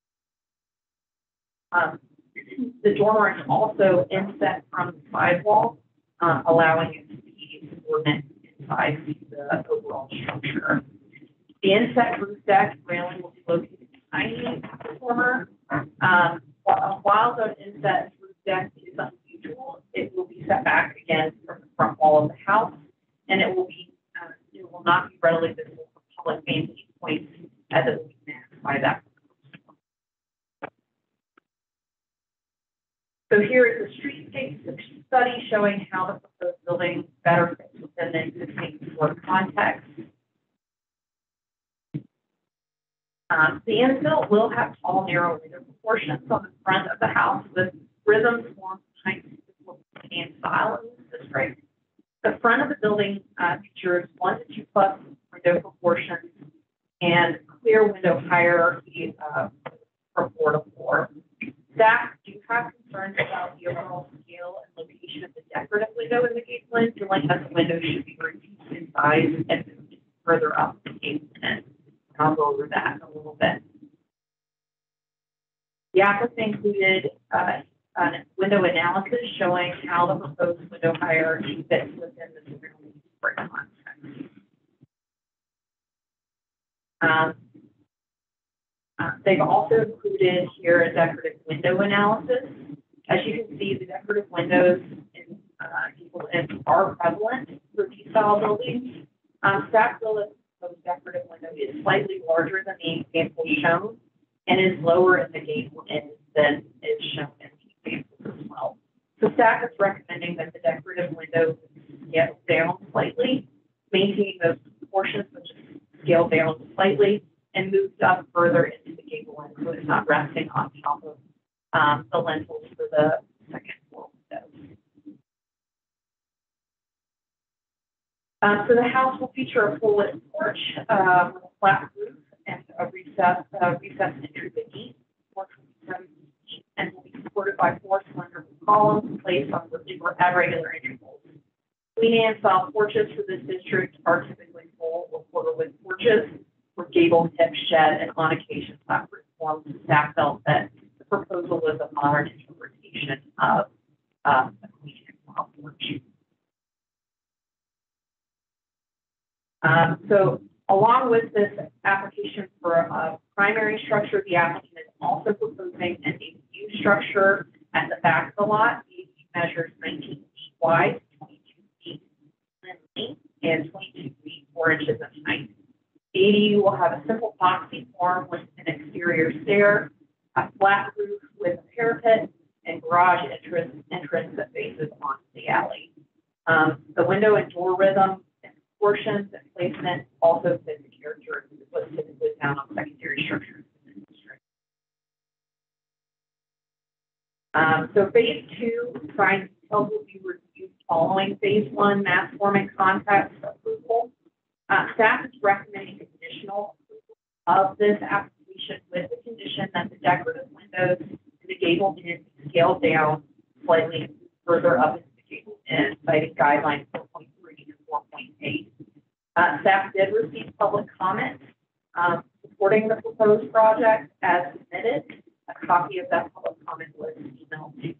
The dormer is also inset from the sidewall, allowing it to be subordinate in size to the overall structure. The inset roof deck railing will be located behind the dormer. While the inset roof deck is unusual, it will be set back again from the front wall of the house, and it will not be readily visible from public vantage points as it will be masked by that. So here is the streetscape study showing how the proposed building better fits within the existing historic context. The infill will have tall, narrow window proportions on the front of the house with rhythms formed behind and style in this district. The front of the building features 1 to 2 plus window proportions and clear window hierarchy from floor to floor. Staff do have concerns about the overall scale and location of the decorative window in the gable, feeling that the window should be reduced in size and moved further up the gable end. I'll go over that in a little bit. The applicant included a window analysis showing how the proposed window hierarchy fits within the surrounding historic context. They've also included here a decorative window analysis. As you can see, the decorative windows in are prevalent for these style buildings. Staff feel that the decorative window is slightly larger than the example shown and is lower in the gable end than is shown in the examples as well. So staff is recommending that the decorative window scale down slightly, maintaining those proportions, but just scale down slightly and moved up further into the gable end, so it's not resting on top of the lintels for the second floor windows. So the house will feature a full lit porch with a flat roof and a recessed entry beneath, 427 feet, and will be supported by 4 cylindrical columns placed on at regular intervals. Queen Anne style porches for this district are typically full or quarter-width porches with gable, hip, shed, and on occasion flat roof forms. Staff felt that the proposal was a modern interpretation of a Queen Anne style porch. So along with this application for a primary structure, the applicant is also proposing an ADU structure at the back of the lot. The ADU measures 19 feet wide, 22 feet in length, and 22 feet 4 inches in height. The ADU will have a simple epoxy form with an exterior stair, a flat roof with a parapet and garage entrance that faces onto the alley. The window and door rhythm and proportions and placement also fit the character of what's typically found on secondary structures in the district. So phase 2, design details will be reviewed following phase 1 mass forming context approval. Staff is recommending conditional approval of this application with the condition that the decorative windows and the gable end be scaled down slightly further up into the gable end, citing guidelines 4.3 and 4.8. Staff did receive public comments supporting the proposed project as submitted. A copy of that public comment was emailed to you.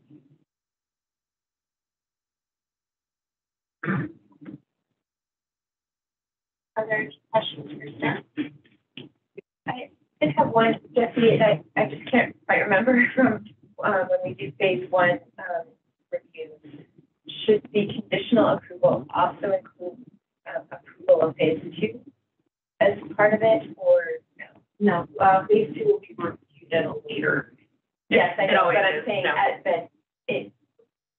Are there any questions for staff? I did have one, Jesse. I just can't quite remember from when we do phase 1 reviews. Should the conditional approval also include approval of phase 2 as part of it, or no? No, phase 2 will be reviewed at a later. Yes, I know, but I'm is, saying no. that it.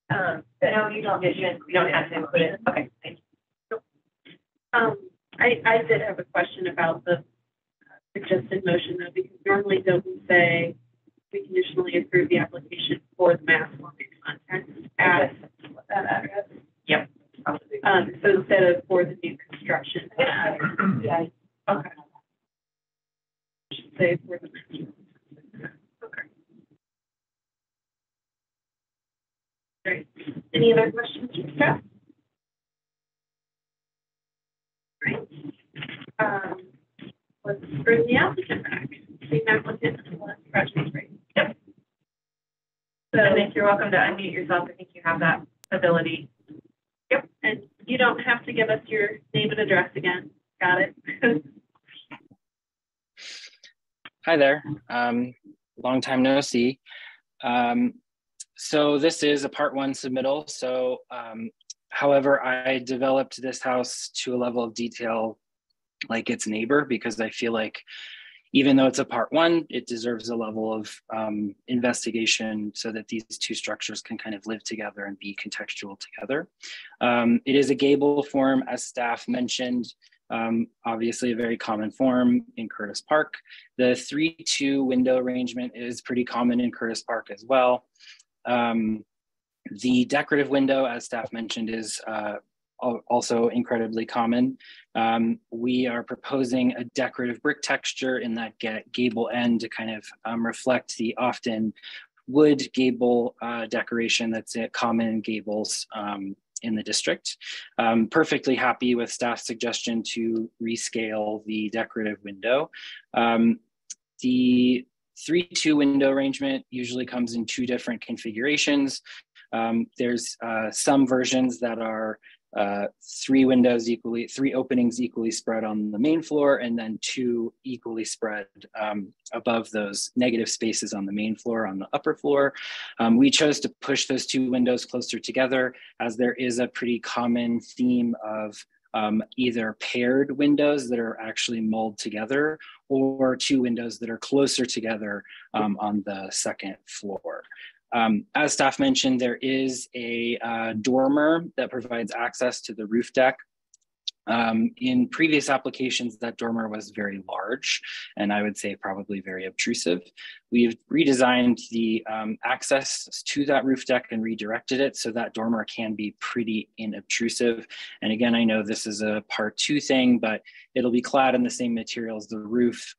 But no, you don't have to include it. Okay, thank you. I did have a question about the suggested motion though, because normally don't we say we conditionally approve the application for the mass forming content at that address? Yep. So instead of for the new construction. Yeah. Okay. Should say for the mass. Okay. Great. Any other questions for staff? Great. Let's bring the applicant back. Same applicant, let's scratch right. Yep. So I think you're welcome to unmute yourself. I think you have that ability. Yep, and you don't have to give us your name and address again. Got it? Hi there. Long time no see. So this is a part 1 submittal. So however, I developed this house to a level of detail like its neighbor, because I feel like even though it's a part 1, it deserves a level of investigation so that these two structures can kind of live together and be contextual together. It is a gable form, as staff mentioned, obviously a very common form in Curtis Park. The 3-2 window arrangement is pretty common in Curtis Park as well. The decorative window, as staff mentioned, is also incredibly common. We are proposing a decorative brick texture in that gable end to kind of reflect the often wood gable decoration that's common in gables in the district. Perfectly happy with staff's suggestion to rescale the decorative window. The 3-2 window arrangement usually comes in 2 different configurations. There's some versions that are 3 openings equally spread on the main floor, and then 2 equally spread above those negative spaces on the main floor on the upper floor. We chose to push those 2 windows closer together, as there is a pretty common theme of either paired windows that are actually mulled together, or 2 windows that are closer together on the second floor. As staff mentioned, there is a dormer that provides access to the roof deck. In previous applications, that dormer was very large, and I would say probably very obtrusive. We've redesigned the access to that roof deck and redirected it so that dormer can be pretty inobtrusive. And again, I know this is a part 2 thing, but it'll be clad in the same material as the roof,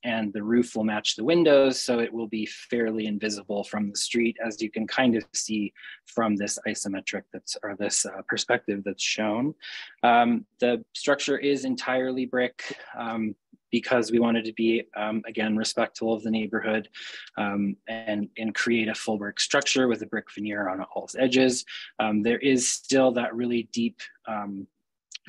and the roof will match the windows, so it will be fairly invisible from the street, as you can kind of see from this isometric this perspective that's shown. The structure is entirely brick because we wanted to be, again, respectful of the neighborhood and create a full brick structure with a brick veneer on all its edges. There is still that really deep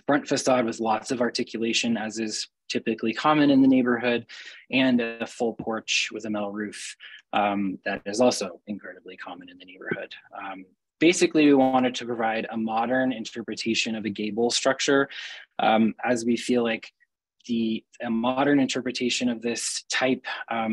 front facade with lots of articulation, as is typically common in the neighborhood, and a full porch with a metal roof that is also incredibly common in the neighborhood. Basically, we wanted to provide a modern interpretation of a gable structure, as we feel like a modern interpretation of this type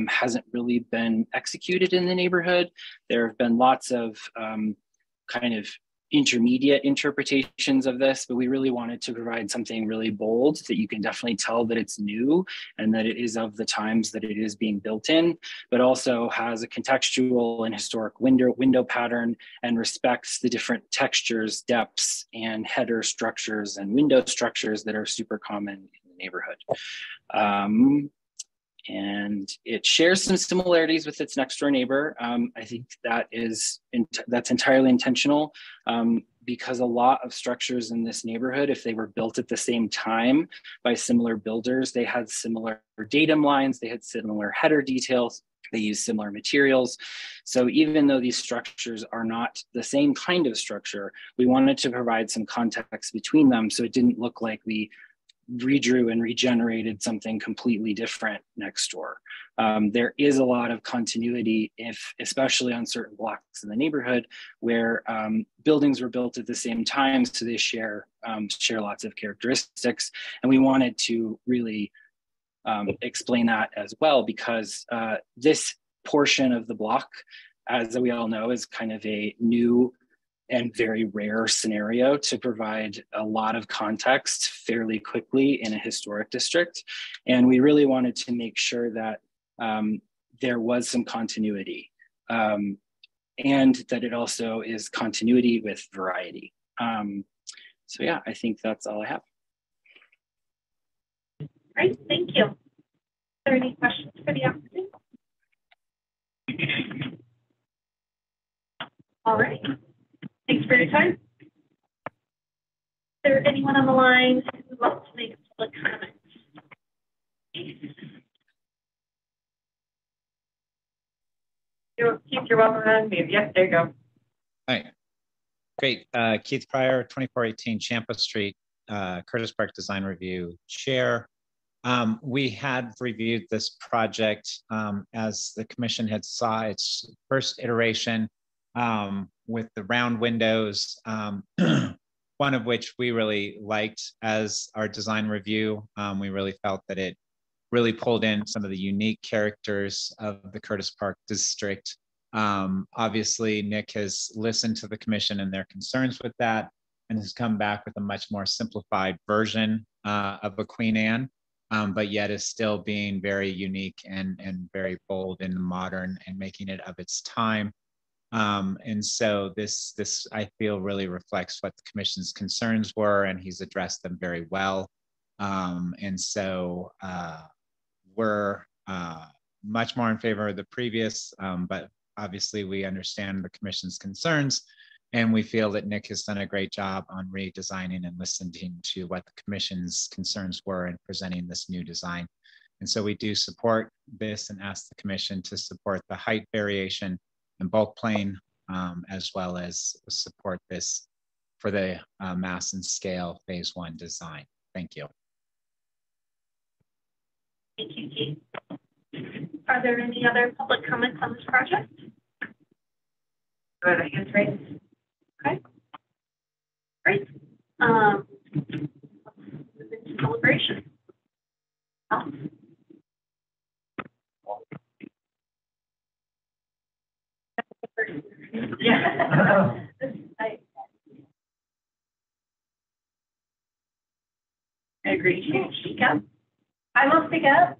hasn't really been executed in the neighborhood. There have been lots of kind of intermediate interpretations of this, but we really wanted to provide something really bold that you can definitely tell that it's new and that it is of the times that it is being built in, but also has a contextual and historic window pattern and respects the different textures, depths, and header structures and window structures that are super common in the neighborhood. And it shares some similarities with its next door neighbor. I think that's entirely intentional because a lot of structures in this neighborhood, if they were built at the same time by similar builders, they had similar datum lines, they had similar header details, they used similar materials. So even though these structures are not the same kind of structure, we wanted to provide some context between them so it didn't look like we redrew and regenerated something completely different next door. There is a lot of continuity, especially on certain blocks in the neighborhood where buildings were built at the same time, so they share lots of characteristics. And we wanted to really explain that as well, because this portion of the block, as we all know, is kind of a new and very rare scenario to provide a lot of context fairly quickly in a historic district. And we really wanted to make sure that there was some continuity and that it also is continuity with variety. So yeah, I think that's all I have. Great, thank you. Are there any questions for the applicant? All right. Thanks for your time. Is there anyone on the line who would like to make public comments? Keith, you're welcome on mute. Yep, there you go. Hi. Great. Keith Pryor, 2418 Champa Street, Curtis Park Design Review Chair. We had reviewed this project as the commission had saw its first iteration with the round windows, one of which we really liked as our design review. We really felt that it really pulled in some of the unique characters of the Curtis Park district. Obviously, Nick has listened to the commission and their concerns with that and has come back with a much more simplified version of a Queen Anne, but yet is still being very unique and very bold and modern and making it of its time. And so this I feel really reflects what the commission's concerns were, and he's addressed them very well. And so we're much more in favor of the previous, but obviously we understand the commission's concerns, and we feel that Nick has done a great job on redesigning and listening to what the commission's concerns were and presenting this new design. And so we do support this and ask the commission to support the height variation in bulk plane, as well as support this for the mass and scale phase 1 design. Thank you. Thank you, Keith. Are there any other public comments on this project? Go ahead, hands raised. Okay. Great. Move into deliberation. Yeah. I agree. You can speak up. I will speak up.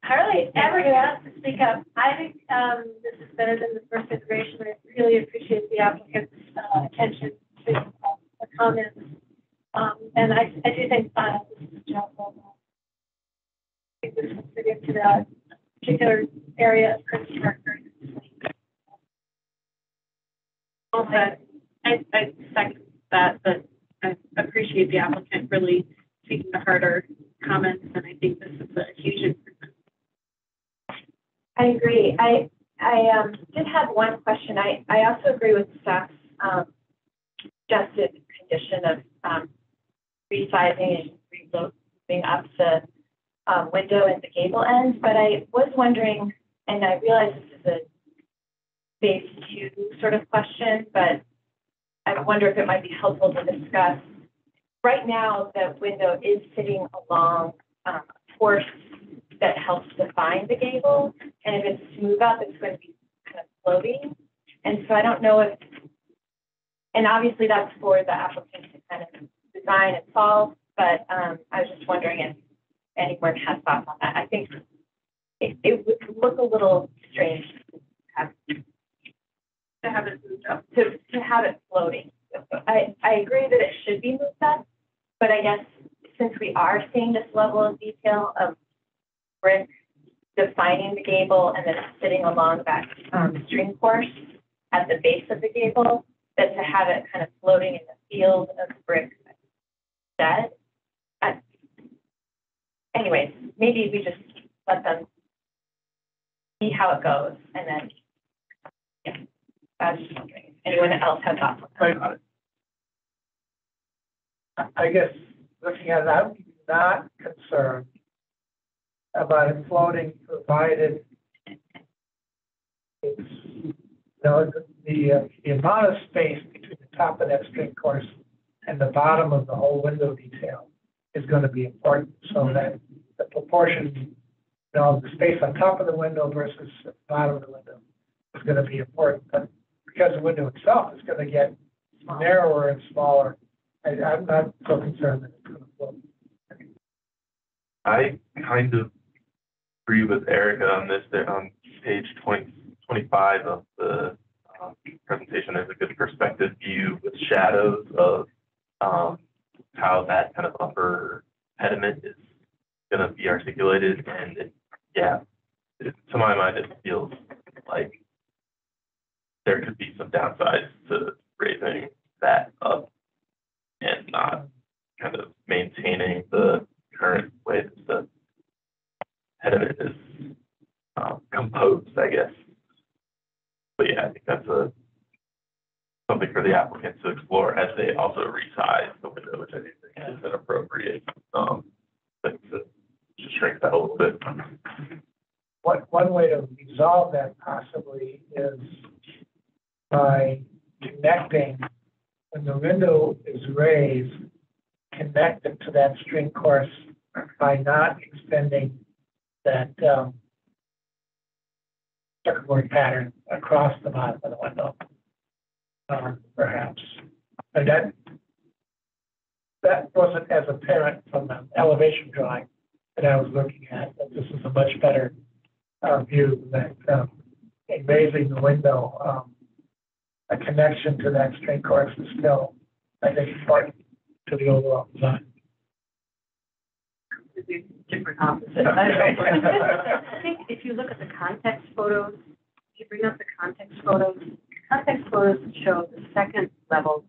Hardly ever get asked to speak up. I think this is better than the first iteration. I really appreciate the applicant's attention to the comments. And I do think this is a job well done. I think this will fit into that particular area of Curtis Park very nicely. Well said. I second that, but I appreciate the applicant really taking the harder comments, and I think this is a huge improvement. I agree. I did have one question. I also agree with staff's suggested condition of resizing and reloading up the window at the gable end, but I was wondering, and I realize this is a phase 2 sort of question, but I wonder if it might be helpful to discuss. Right now, the window is sitting along force that helps define the gable. And if it's smooth up, it's going to be kind of floating. And so I don't know if, and obviously that's for the applicant to kind of design and solve, but I was just wondering if anyone has thoughts on that. I think it would look a little strange To have it moved up. to have it floating. I agree that it should be moved up, but I guess since we are seeing this level of detail of brick defining the gable and then sitting along that string course at the base of the gable, that to have it kind of floating in the field of brick instead. Anyways, maybe we just let them see how it goes, and then, yeah, I was just wondering if anyone else has thoughts on that. I guess, looking at it, I'm not concerned about it floating, provided it's, you know, the amount of space between the top of that string course and the bottom of the whole window detail is going to be important, so that the proportion, you know, the space on top of the window versus the bottom of the window is going to be important. But because the window itself is going to get narrower and smaller, I'm not so concerned that it's going to float. I kind of agree with Erica on this, that on page 25 of the presentation, there's a good perspective view with shadows of how that kind of upper pediment is going to be articulated. And to my mind, it feels like there could be some downsides to raising that up and not kind of maintaining the current way that the pediment is composed, I guess. But yeah, I think that's something for the applicant to explore as they also resize the window, which I think is an appropriate thing to shrink that a little bit. One way to resolve that possibly is by connecting, when the window is raised, connect it to that string course by not extending that checkerboard pattern across the bottom of the window, perhaps. And that wasn't as apparent from the elevation drawing that I was looking at, but this is a much better view that in raising the window, a connection to that string course is still, I think, important to the overall design. Different opposite. I think if you look at the context photos, if you bring up the context photos show the second level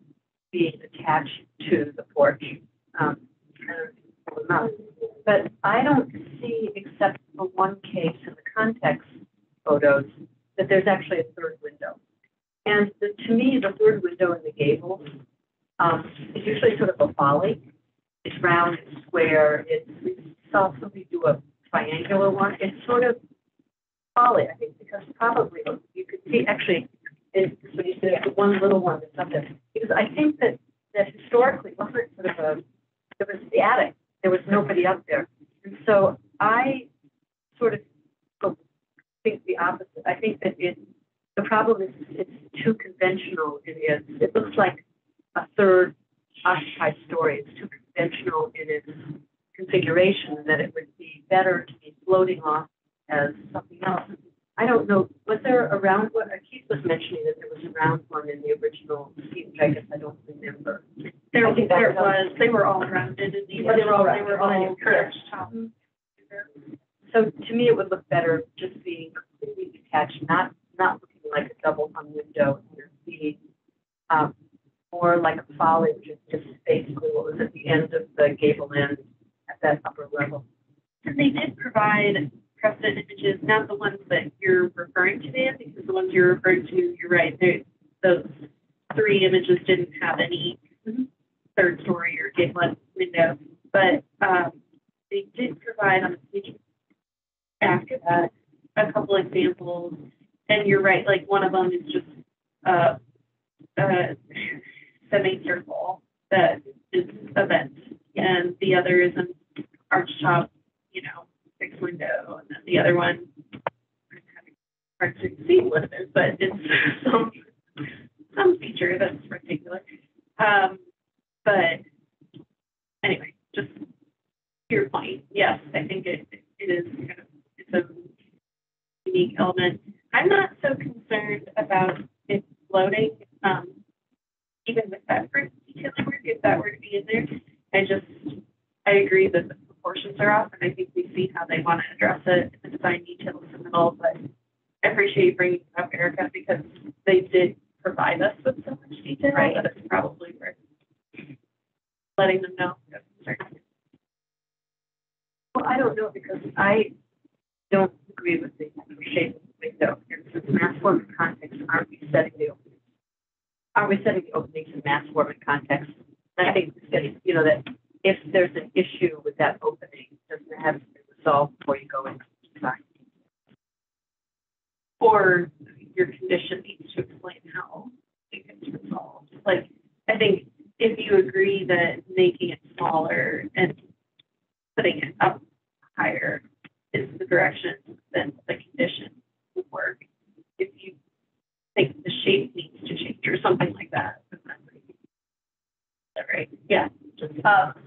being attached to the porch. But I don't see, except for one case in the context photos, that there's actually a third window. And to me, the third window in the gables is usually sort of a folly. It's round, it's square, we saw somebody do a triangular one. It's sort of folly, I think, because probably you could see, actually, when you said the one little one that's up there, because I think that historically, it wasn't sort of it was the attic. There was nobody up there. And so I sort of think the opposite. I think that the problem is it's too conventional. It looks like a third occupied story. It's too conventional in its configuration that it would be better to be floating off as something else. I don't know, was there a round one? Keith was mentioning that there was a round one in the original scheme, which I guess I don't remember. There was. They were all rounded in the They were all rounded. They were all Correct. So to me, it would look better just being completely detached, not looking like a double hung window, and being more like a folly, which is just basically what was at the end of the gable end at that upper level. And they did provide precedent images, not the ones that you're referring to, Dan, because the ones you're referring to, you're right, those three images didn't have any third story or gable window, but they did provide on the page after that a couple examples, and you're right, like one of them is just a semicircle that is a vent, and the other is an arch top The other one, I'm having hard to see what it is, but it's some feature that's particular. But anyway, just to your point, yes, I think it is kind of, it's a unique element. I'm not so concerned about it floating, even with that for detailing work, if that were to be in there. I agree that the proportions are off, and I think we see how they want to address it in the design details in the middle, but I appreciate you bringing it up, Erica, because they did provide us with so much detail that it's probably worth letting them know. Well, I don't know, because I don't agree with the shape of the window. Since mass form and context, aren't we setting the openings? Are we setting the openings in mass form and context? And I think that, you know, that if there's an issue with that opening, doesn't it have to be resolved before you go into design? Or your condition needs to explain how it gets resolved. Like, I think if you agree that making it smaller and putting it up higher is the direction, then the condition would work. If you think the shape needs to change or something like that, is that right? Yeah.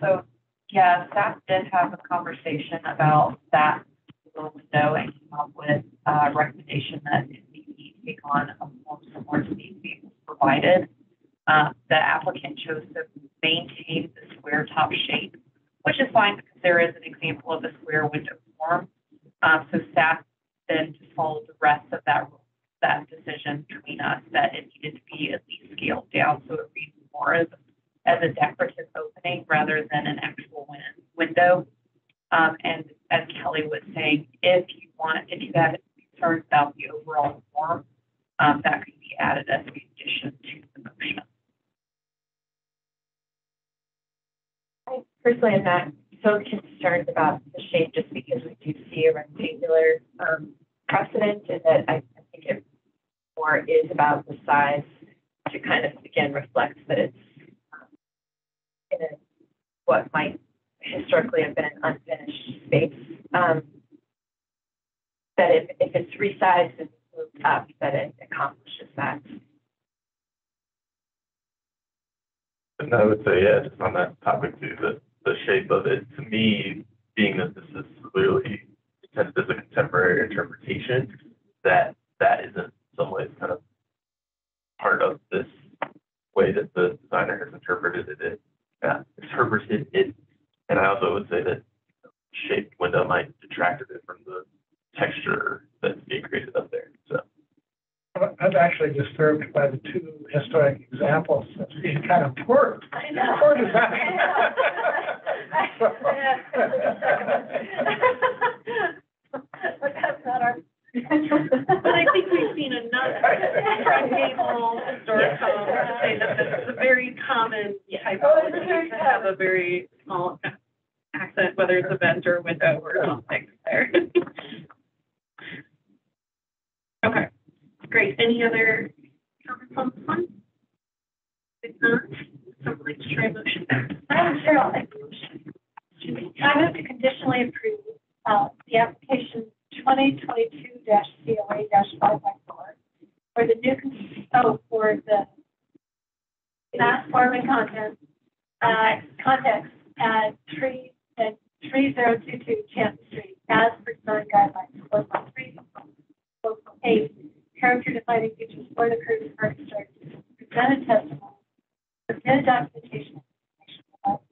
So yeah, staff did have a conversation about that little window and came up with a recommendation that it maybe take on a form similar to these vehicles provided. The applicant chose to maintain the square top shape, which is fine because there is an example of a square window form. So staff then just followed the rest of that decision between us that it needed to be at least scaled down so it reads more as a decorative opening rather than an actual window. And as Kelly was saying, if you have concerns about the overall form, that could be added as an addition to the motion. I personally am not so concerned about the shape just because we do see a rectangular precedent, and that I think it more is about the size to kind of, again, reflect that it's in what might historically have been an unfinished space. That if it's resized and moved up, that it accomplishes that. And I would say, yeah, just on that topic too, the shape of it, to me, being that this is clearly intended as a contemporary interpretation, that is in some ways kind of part of this way that the designer has interpreted it. And I also would say that shaped window might detract a bit from the texture that's being created up there. So I'm actually disturbed by the two historic examples as being kind of poor. Poor design. But that's not our. But I think we've seen enough Gable historic homes to say that this is a very common typology to have a very small accent, whether it's a vent or window or something there. Okay, great. Any other comments on this one? If not, someone like to try a motion. Madam Chair, I'll make a motion. I move to conditionally approve the application 2022-COA-554 for the new, for the mass form and context at 3022 Champion Street as per design guidelines. Proposal 3, proposal 8, character defining features for the curved architect, presented testimony, submitted documentation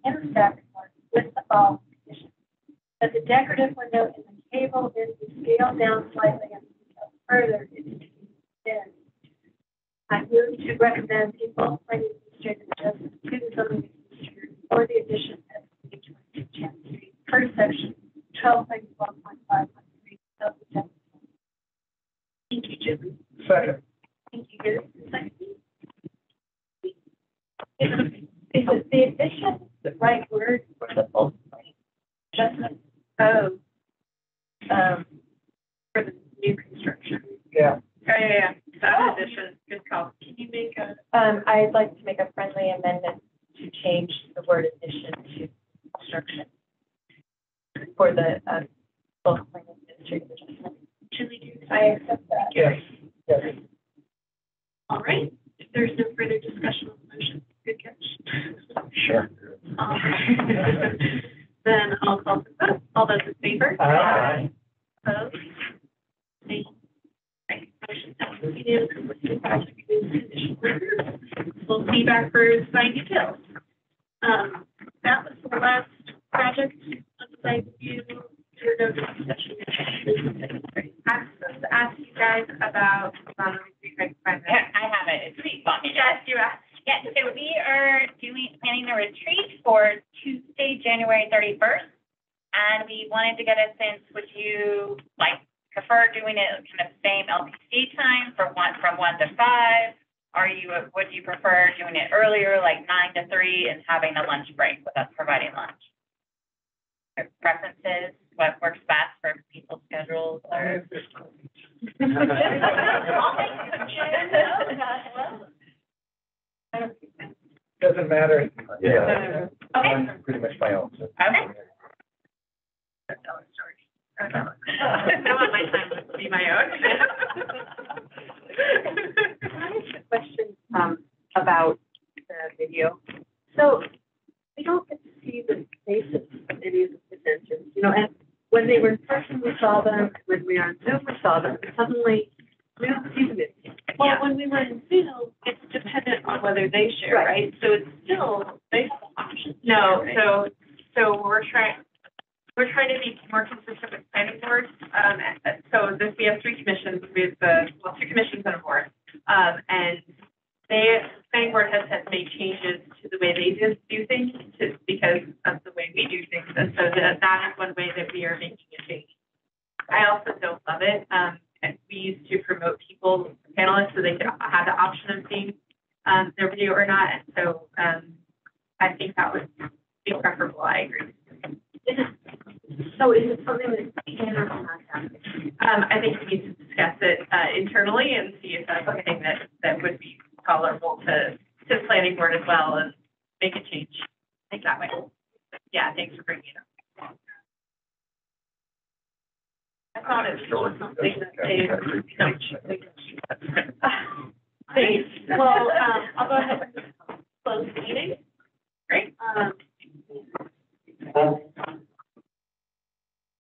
in the staff report with the following conditions: that the decorative window in the cable is scaled down slightly and further into the end. I move to recommend the bulk planning administrative adjustment to the zoning administrator for the addition of 22 Champion Street per section 12.1.5.3 of the text. Thank you, Jim. Second. Thank you, Gary. Second. Is the addition the right word for the bulk planning adjustment? Oh, for the new construction. Yeah. Yeah. That addition, good call. Can you make a? I'd like to make a friendly amendment to change the word addition to construction for the bulk planning administrative I accept that. Yes, yes. All right, if there's no further discussion on the motion, good catch. Sure. Then I'll call for the vote. All those in favor? Aye. Opposed? Abstained? Right, motion passes unanimously. Project is conditional approved. We'll see back for design details. That was the last project on site review. There are no discussion. I'm supposed to ask you guys about, I have it. It's sweet. yes, you asked. Yeah, so we are planning a retreat for Tuesday, January 31st. And we wanted to get a sense, would you prefer doing it kind of same LPC time from 1 to 5? Would you prefer doing it earlier, like 9 to 3, and having a lunch break with us providing lunch? Preferences, what works best for people's schedules or? Doesn't matter. Yeah. Okay. I'm pretty much my own. So. Okay. I want my time to be my own. Can I ask a question about the video? So we don't get to see the faces of any of the presenters, and when they were in person, we saw them. When we were on Zoom, we saw them. And suddenly, we don't see them. Well, when we were in Zoom, it's dependent on whether they share, right? So it's still, they have options. No, so we're trying to be more consistent with planning boards. So we have 3 commissions. We have 2 commissions and a board. And planning board has made changes to the way they do things because of the way we do things. And so that is one way that we are making a change. I also don't love it. And we used to promote people, panelists, so they could have the option of seeing their video or not. And so I think that would be preferable. I agree. So is it something that can or cannot happen? I think we need to discuss it internally and see if that's something that would be tolerable to the planning board as well, and make a change. I think that way. Yeah, thanks for bringing it up. I thought it was something that they don't. Thanks. Well,